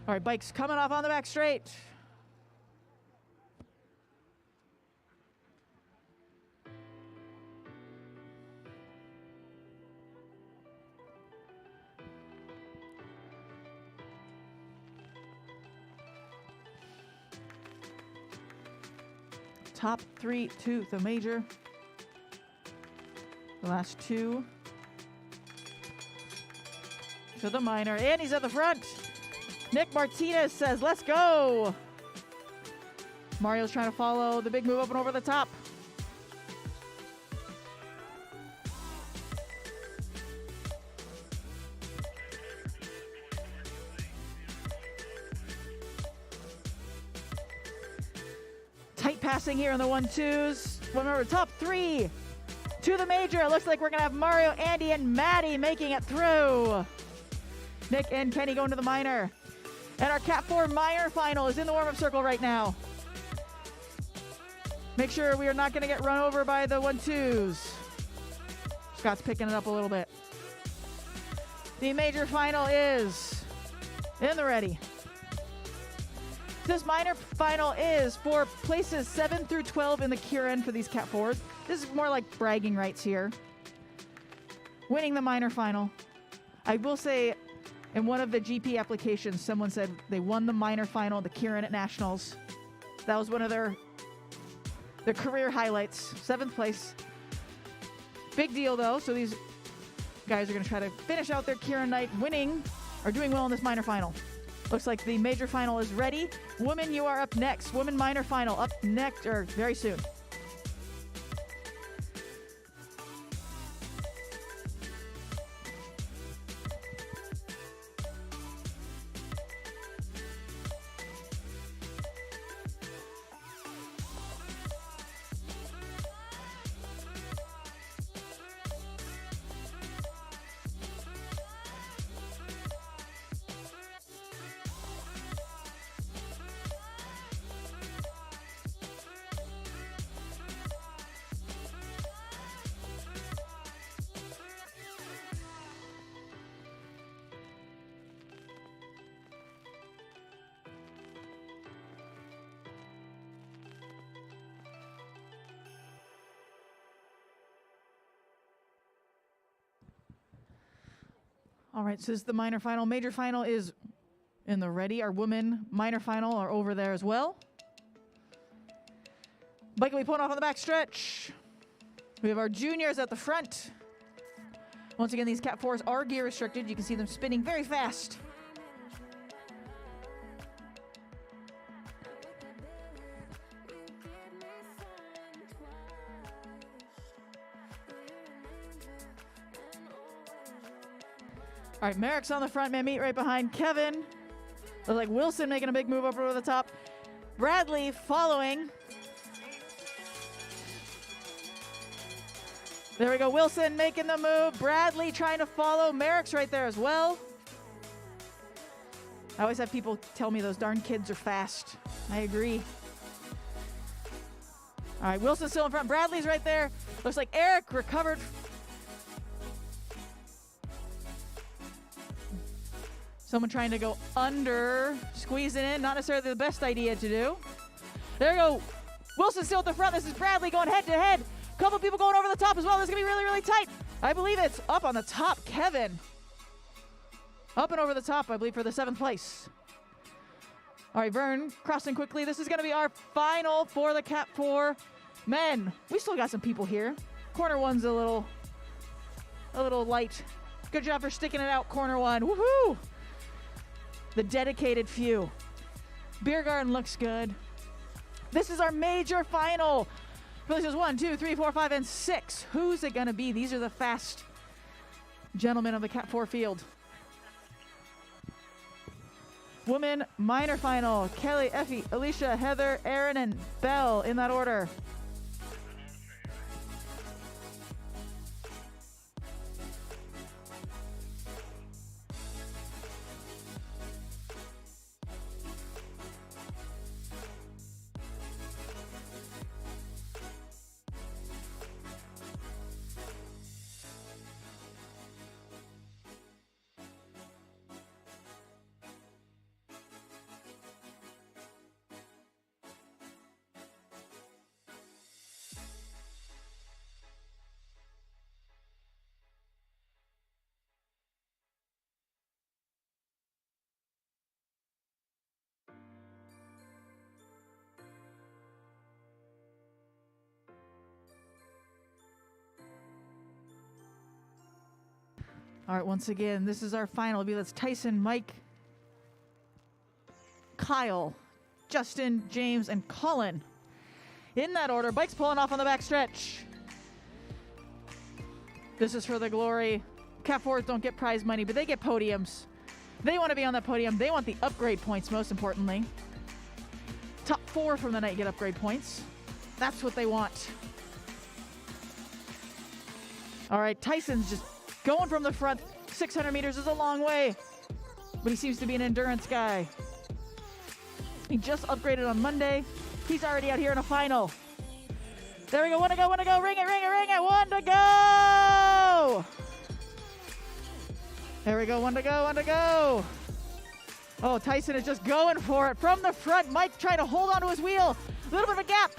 All right, bikes coming off on the back straight. Top 3 to the major. The last 2 to the minor, and he's at the front. Nick Martinez says, let's go. Mario's trying to follow the big move up and over the top. Tight passing here in the 1-2s. Remember, top 3 to the major. It looks like we're going to have Mario, Andy, and Maddie making it through. Nick and Kenny going to the minor. And our Cat 4 minor final is in the warm-up circle right now. Make sure we are not going to get run over by the 1-2s. Scott's picking it up a little bit. The major final is in the ready. This minor final is for places 7 through 12 in the Kieran for these Cat 4s. This is more like bragging rights here. Winning the minor final. I will say, in one of the GP applications, someone said they won the minor final, the Kieran at Nationals. That was one of their career highlights, 7th place. Big deal, though. So these guys are going to try to finish out their Kieran night winning or doing well in this minor final. Looks like the major final is ready. Women, you are up next. Women minor final up next, or very soon. All right, so this is the minor final. Major final is in the ready. Our women minor final are over there as well. Bike will be pulling off on the back stretch. We have our juniors at the front. Once again, these Cat 4s are gear restricted. You can see them spinning very fast. All right, Merrick's on the front, man. Meet right behind Kevin. Looks like Wilson making a big move up over the top. Bradley following. There we go. Wilson making the move. Bradley trying to follow. Merrick's right there as well. I always have people tell me those darn kids are fast. I agree. All right, Wilson's still in front. Bradley's right there. Looks like Eric recovered. Someone trying to go under, squeeze it in. Not necessarily the best idea to do. There we go. Wilson's still at the front. This is Bradley going head to head. A couple people going over the top as well. This is going to be really, really tight. I believe it's up on the top. Kevin. Up and over the top, I believe, for the 7th place. All right, Vern crossing quickly. This is going to be our final for the Cat 4 men. We still got some people here. Corner 1's a little light. Good job for sticking it out, corner 1. Woohoo! The dedicated few. Beer garden looks good. This is our major final. Places 1, 2, 3, 4, 5, and 6. Who's it going to be? These are the fast gentlemen of the Cat 4 field. Women minor final. Kelly, Effie, Alicia, Heather, Aaron, and Belle in that order. All right, once again, this is our final. That's Tyson, Mike, Kyle, Justin, James, and Colin. In that order, bikes pulling off on the back stretch. This is for the glory. Cat 4s don't get prize money, but they get podiums. They want to be on that podium. They want the upgrade points, most importantly. Top 4 from the night get upgrade points. That's what they want. All right, Tyson's just going from the front. 600 meters is a long way, but he seems to be an endurance guy. He just upgraded on Monday. He's already out here in a final. There we go. One to go. Ring it, ring it, ring it. One to go. There we go. One to go. Oh, Tyson is just going for it from the front. Mike trying to hold onto his wheel. A little bit of a gap.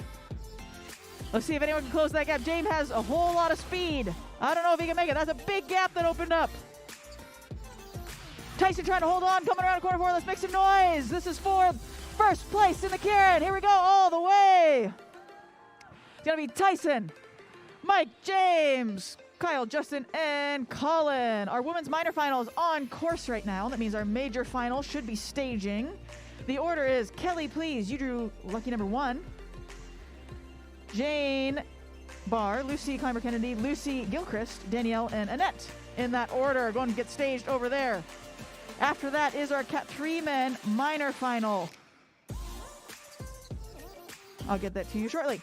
Let's see if anyone can close that gap. James has a whole lot of speed. I don't know if he can make it. That's a big gap that opened up. Tyson trying to hold on, coming around corner 4. Let's make some noise. This is for first place in the Kieran. Here we go, all the way. It's going to be Tyson, Mike, James, Kyle, Justin, and Colin. Our women's minor final is on course right now. That means our major final should be staging. The order is Kelly, please. You drew lucky number 1. Jane Barr, Lucy Clymer Kennedy, Lucy Gilchrist, Danielle, and Annette. In that order, going to get staged over there. After that is our Cat 3 men minor final. I'll get that to you shortly.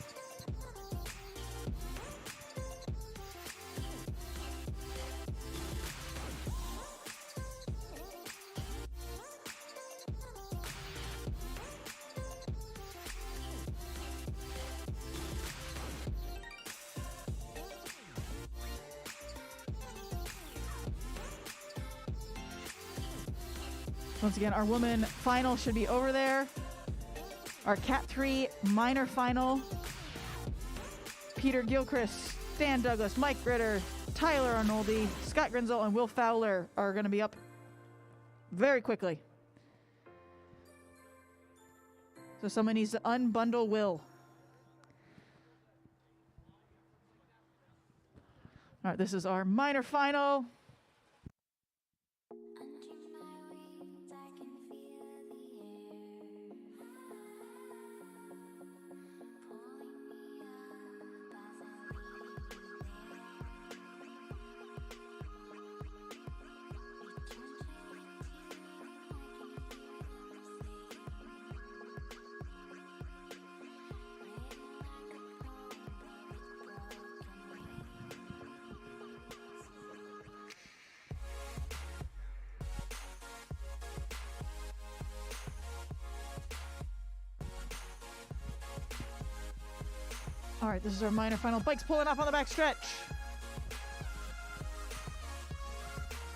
Once again, our woman final should be over there. Our Cat 3 minor final. Peter Gilchrist, Dan Douglas, Mike Ritter, Tyler Arnoldi, Scott Grinzel, and Will Fowler are going to be up very quickly. So someone needs to unbundle Will. All right, this is our minor final. All right, this is our minor final. Bike's pulling off on the back stretch.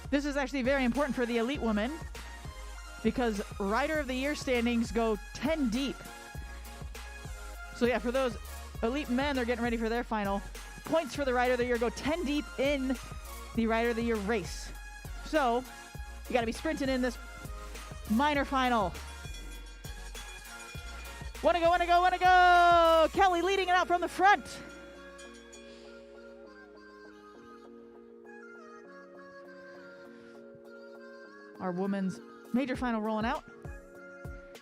This is actually very important for the elite woman because Rider of the Year standings go 10 deep. So yeah, for those elite men, they're getting ready for their final. Points for the Rider of the Year go 10 deep in the Rider of the Year race. So you got to be sprinting in this minor final. Wanna go, wanna go, wanna go! Kelly leading it out from the front. Our women's major final rolling out.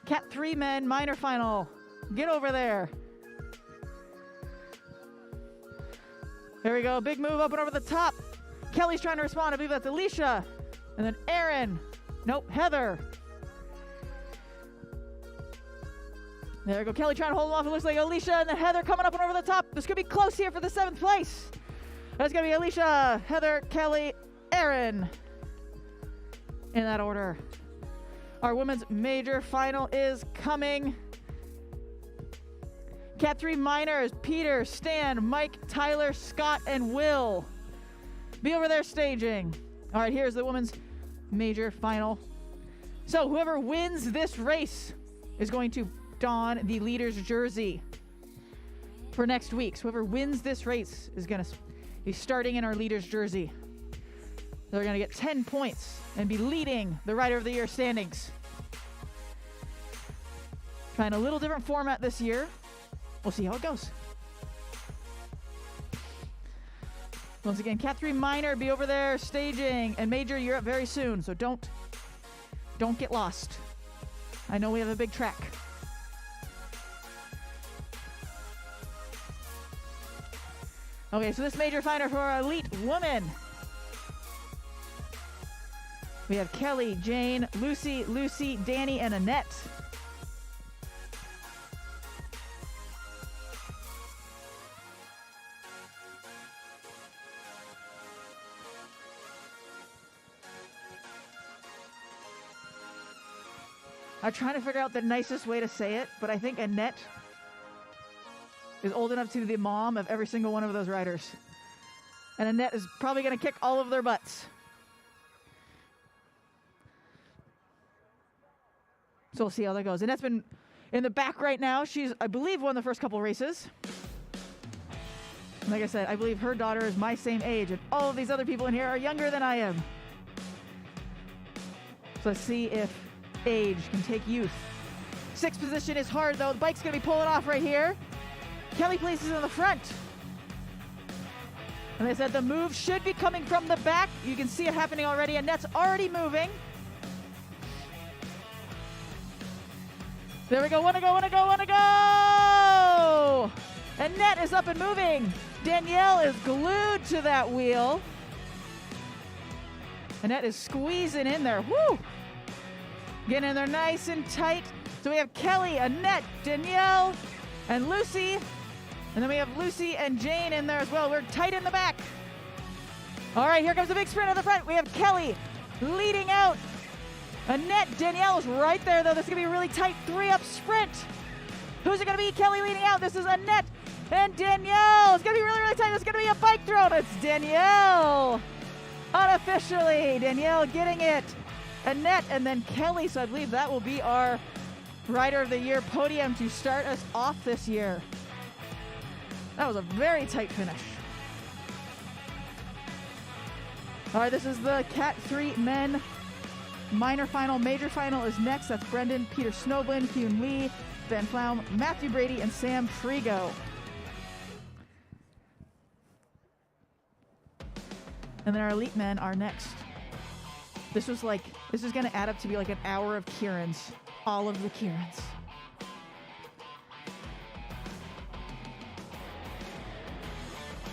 Cat 3 men minor final. Get over there. There we go. Big move up and over the top. Kelly's trying to respond. I believe that's Alicia. And then Aaron. Nope, Heather. There we go. Kelly trying to hold him off. It looks like Alicia and then Heather coming up and over the top. This could be close here for the 7th place. That's going to be Alicia, Heather, Kelly, Aaron. In that order. Our women's major final is coming. Cat 3 minors, Peter, Stan, Mike, Tyler, Scott, and Will. Be over there staging. All right, here's the women's major final. So whoever wins this race is going to don the leader's jersey for next week. So whoever wins this race is going to be starting in our leader's jersey. They're going to get 10 points and be leading the Rider of the Year standings. Trying a little different format this year. We'll see how it goes. Once again, Cat 3 minor, be over there staging. And major, you're up very soon, so don't get lost. I know we have a big track. Okay, so this major final for our elite woman. We have Kelly, Jane, Lucy, Danny, and Annette. I'm trying to figure out the nicest way to say it, but I think Annette is old enough to be the mom of every single one of those riders. And Annette is probably going to kick all of their butts. So we'll see how that goes. Annette's been in the back right now. She's, I believe, won the first couple races. Like I said, I believe her daughter is my same age, and all of these other people in here are younger than I am. So let's see if age can take youth. 6th position is hard, though. The bike's going to be pulling off right here. Kelly places in the front. And they said the move should be coming from the back. You can see it happening already. Annette's already moving. There we go. Wanna go, wanna go, wanna go! Annette is up and moving. Danielle is glued to that wheel. Annette is squeezing in there. Woo! Getting in there nice and tight. So we have Kelly, Annette, Danielle, and Lucy. And then we have Lucy and Jane in there as well. We're tight in the back. All right, here comes the big sprint at the front. We have Kelly leading out. Annette, Danielle is right there, though. This is going to be a really tight 3-up sprint. Who's it going to be? Kelly leading out. This is Annette and Danielle. It's going to be really, really tight. It's going to be a bike throw. It's Danielle. Unofficially, Danielle getting it. Annette and then Kelly. So I believe that will be our Rider of the Year podium to start us off this year. That was a very tight finish. All right, this is the Cat 3 men minor final. Major final is next. That's Brendan, Peter Snoblin, Kieran Lee, Ben Flaum, Matthew Brady, and Sam Frigo. And then our elite men are next. This is going to add up to be like an hour of Kieran's. All of the Kierans.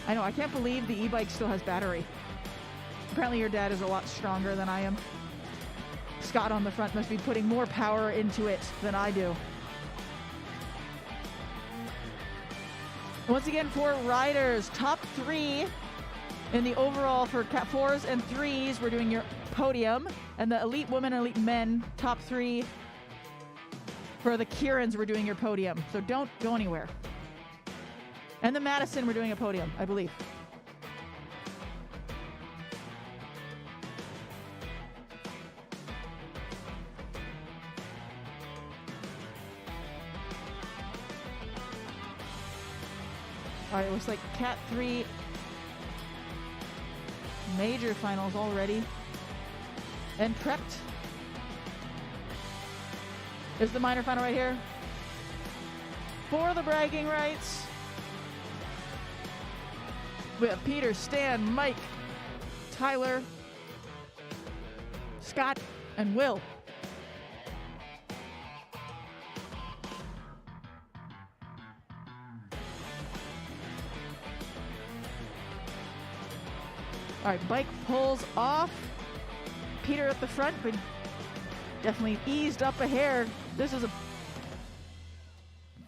I know, I can't believe the e-bike still has battery. Apparently your dad is a lot stronger than I am. Scott on the front must be putting more power into it than I do. Once again, for riders, top 3 in the overall for Cat 4s and 3s, we're doing your podium. And the elite women and elite men, top 3 for the Kierans, we're doing your podium. So don't go anywhere. And the Madison, we're doing a podium, I believe. All right, it looks like Cat 3 major finals already. And prepped. Is the minor final right here. For the bragging rights. We have Peter, Stan, Mike, Tyler, Scott, and Will. All right, bike pulls off. Peter at the front, but definitely eased up a hair. This is a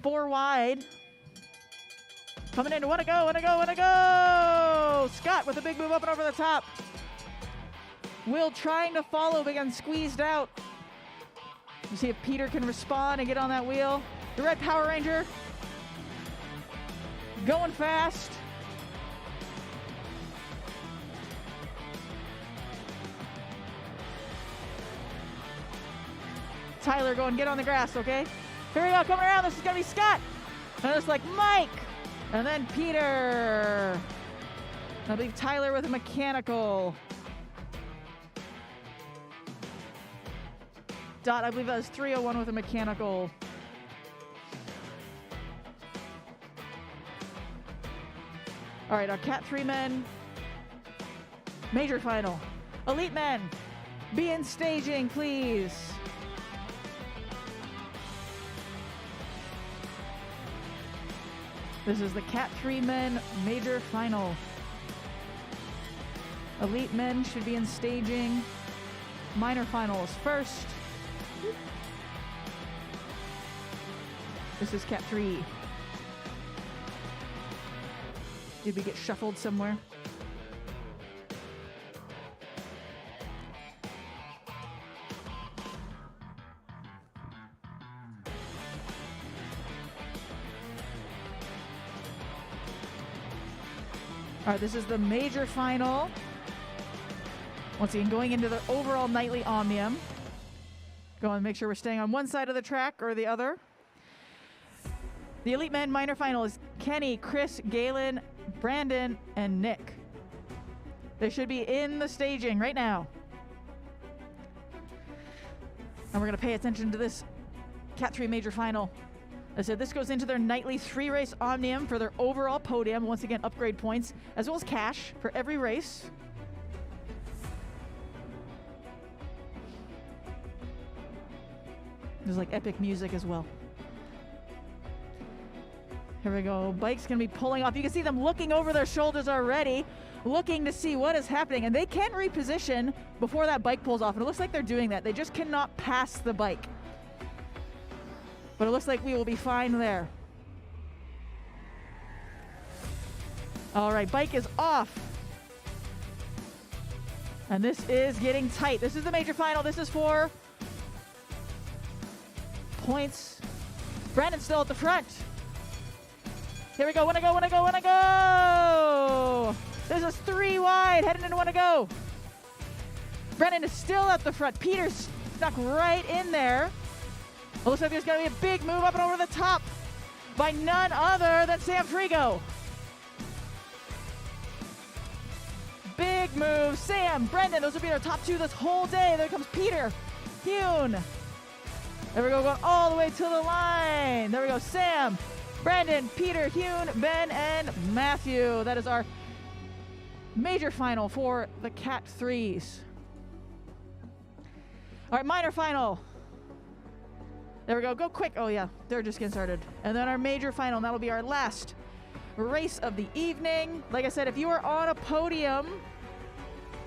4 wide. Coming in, wanna go. Scott with a big move up and over the top. Will trying to follow, but getting squeezed out. We'll see if Peter can respond and get on that wheel. The Red Power Ranger going fast. Tyler going, get on the grass, okay? Here we go, coming around. This is gonna be Scott. And it's like Mike. And then Peter. I believe Tyler with a mechanical. Dot, I believe that was 301 with a mechanical. All right, our Cat 3 men. Major final. Elite men, be in staging, please. This is the Cat 3 men major final. Elite men should be in staging. Minor finals first. This is Cat 3. Did we get shuffled somewhere? All right, this is the major final. Once again, going into the overall nightly Omnium. Going to make sure we're staying on one side of the track or the other. The Elite Men minor final is Kenny, Chris, Galen, Brandon, and Nick. They should be in the staging right now. And we're going to pay attention to this Cat 3 major final. I said this goes into their nightly 3-race Omnium for their overall podium. Once again, upgrade points, as well as cash for every race. There's like epic music as well. Here we go. Bike's going to be pulling off. You can see them looking over their shoulders already, looking to see what is happening. And they can reposition before that bike pulls off. And it looks like they're doing that. They just cannot pass the bike. But it looks like we will be fine there. All right, bike is off. And this is getting tight. This is the major final. This is for points. Brandon's still at the front. Here we go. Wanna go. This is 3 wide, heading into wanna go. Brandon is still at the front. Peter's stuck right in there. It looks like there's going to be a big move up and over the top by none other than Sam Frigo. Big move. Sam, Brendan, those will be our top 2 this whole day. There comes Peter, Hune. There we go, going all the way to the line. There we go, Sam, Brandon, Peter, Hune, Ben, and Matthew. That is our major final for the Cat 3s. All right, minor final. There we go. Go quick. Oh, yeah. They're just getting started. And then our major final. And that'll be our last race of the evening. Like I said, if you are on a podium,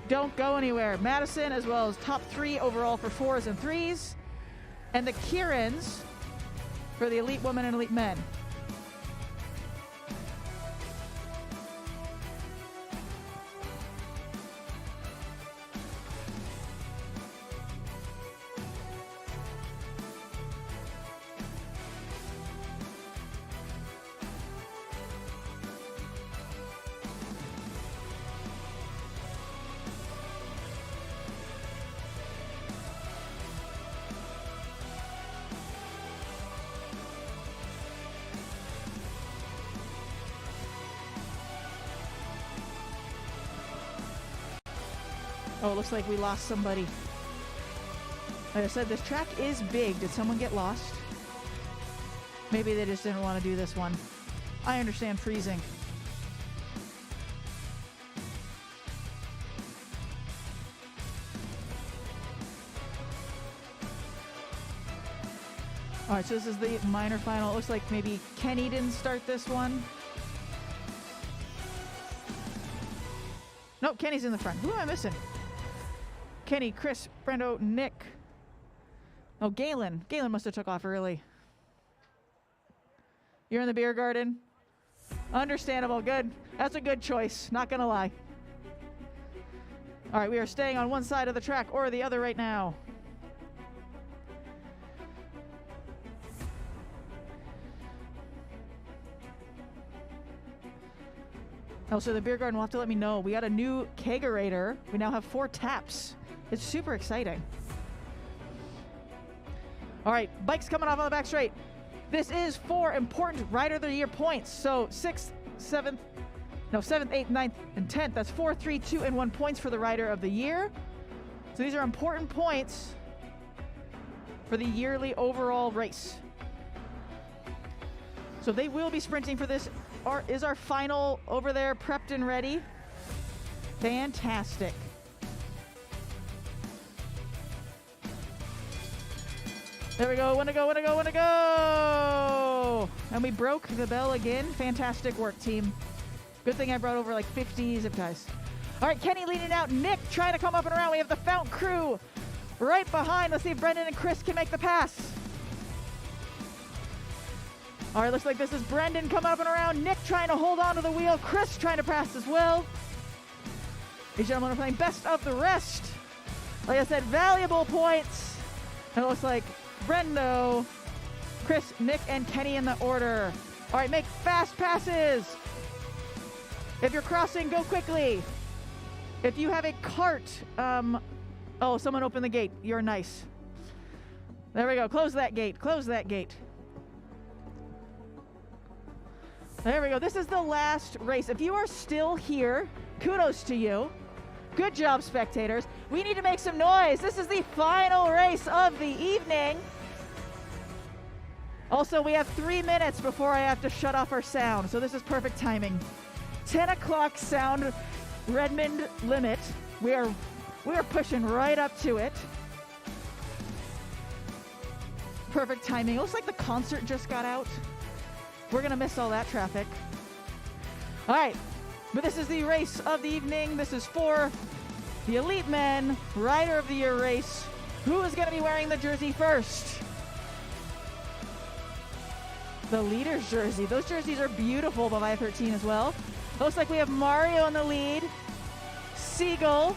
don't go anywhere. Madison, as well as top 3 overall for 4s and 3s. And the Keirins for the Elite Women and Elite Men. Oh, it looks like we lost somebody. Like I said, this track is big. Did someone get lost? Maybe they just didn't want to do this one. I understand freezing. All right, so this is the minor final. It looks like maybe Kenny didn't start this one. Nope, Kenny's in the front. Who am I missing? Kenny, Chris, Brendo, Nick. Oh, Galen. Galen must have took off early. You're in the beer garden? Understandable. Good. That's a good choice. Not going to lie. All right, we are staying on one side of the track or the other right now. Oh, so the beer garden will have to let me know. We got a new kegerator. We now have 4 taps. It's super exciting. All right, bikes coming off on the back straight. This is 4 important Rider of the Year points. So 7th, 8th, 9th, and 10th. That's 4, 3, 2, and 1 points for the Rider of the Year. So these are important points for the yearly overall race. So they will be sprinting for this. Is our final over there prepped and ready? Fantastic. There we go. Wanna go, wanna go, wanna go! And we broke the bell again. Fantastic work, team. Good thing I brought over like 50 zip ties. All right, Kenny leading out. Nick trying to come up and around. We have the Fountain crew right behind. Let's see if Brendan and Chris can make the pass. All right, looks like this is Brendan coming up and around. Nick trying to hold on to the wheel. Chris trying to pass as well. These gentlemen are playing best of the rest. Like I said, valuable points. And it looks like Brendo, Chris, Nick, and Kenny in the order. All right, make fast passes. If you're crossing, go quickly. If you have a cart, oh, someone opened the gate. You're nice. There we go. Close that gate. Close that gate. There we go. This is the last race. If you are still here, kudos to you. Good job, spectators. We need to make some noise. This is the final race of the evening. Also, we have 3 minutes before I have to shut off our sound, so this is perfect timing. 10 o'clock sound Redmond limit. We are pushing right up to it. Perfect timing. It looks like the concert just got out. We're going to miss all that traffic. All right, but this is the race of the evening. This is for the Elite Men Rider of the Year race. Who is going to be wearing the jersey first? The leader's jersey. Those jerseys are beautiful, the Live 13 as well. Looks like we have Mario in the lead, Siegel,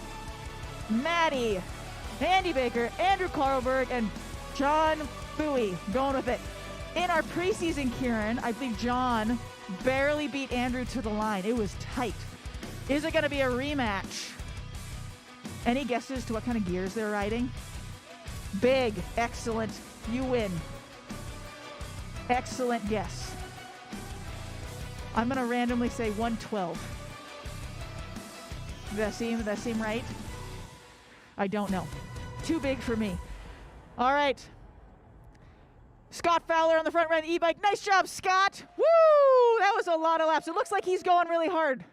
Maddie, Andy Baker, Andrew Carlberg, and John Bowie going with it. In our preseason, Kieran, I believe John barely beat Andrew to the line. It was tight. Is it going to be a rematch? Any guesses to what kind of gears they're riding? Big. Excellent. You win. Excellent guess. I'm going to randomly say 112. Does that seem right? I don't know. Too big for me. All right. Scott Fowler on the front right of the e-bike. Nice job, Scott. Woo! That was a lot of laps. It looks like he's going really hard.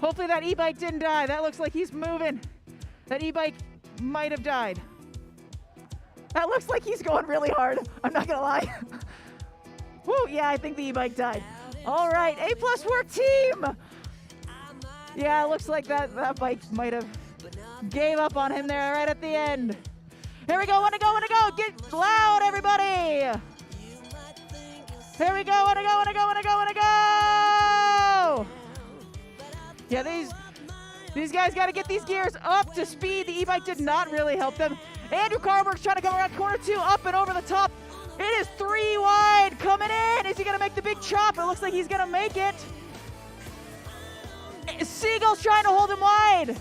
Hopefully that e-bike didn't die. That looks like he's moving. That e-bike might have died. That looks like he's going really hard. I'm not going to lie. Woo, yeah, I think the e-bike died. All right, A+ work, team. Yeah, it looks like that bike might have gave up on him there right at the end. Here we go, wanna go. Get loud, everybody. Here we go, wanna go. Yeah, these guys got to get these gears up to speed. The e-bike did not really help them. Andrew Carberg's trying to come around corner 2, up and over the top. It is 3 wide, coming in. Is he going to make the big chop? It looks like he's going to make it. Siegel's trying to hold him wide.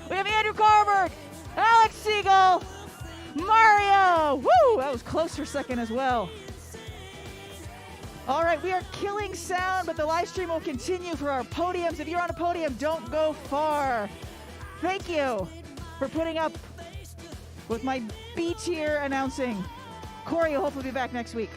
We have Andrew Carberg, Alex Siegel, Mario. Woo, that was close for second as well. All right, we are killing sound, but the live stream will continue for our podiums. If you're on a podium, don't go far. Thank you for putting up with my B tier announcing. Corey will hopefully be back next week.